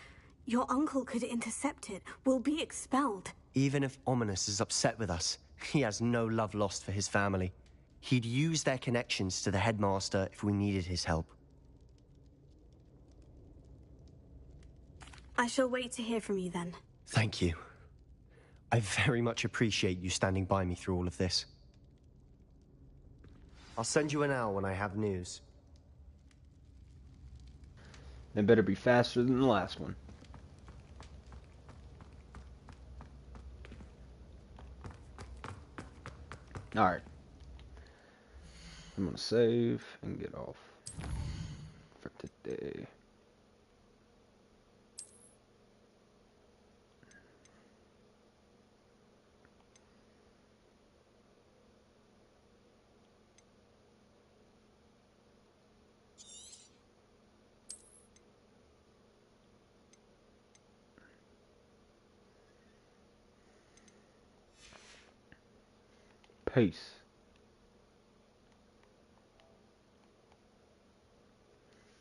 Your uncle could intercept it. We'll be expelled. Even if Ominous is upset with us, he has no love lost for his family. He'd use their connections to the headmaster if we needed his help. I shall wait to hear from you then. Thank you. I very much appreciate you standing by me through all of this. I'll send you an owl when I have news. It better be faster than the last one. Alright. I'm gonna save and get off for today. Peace.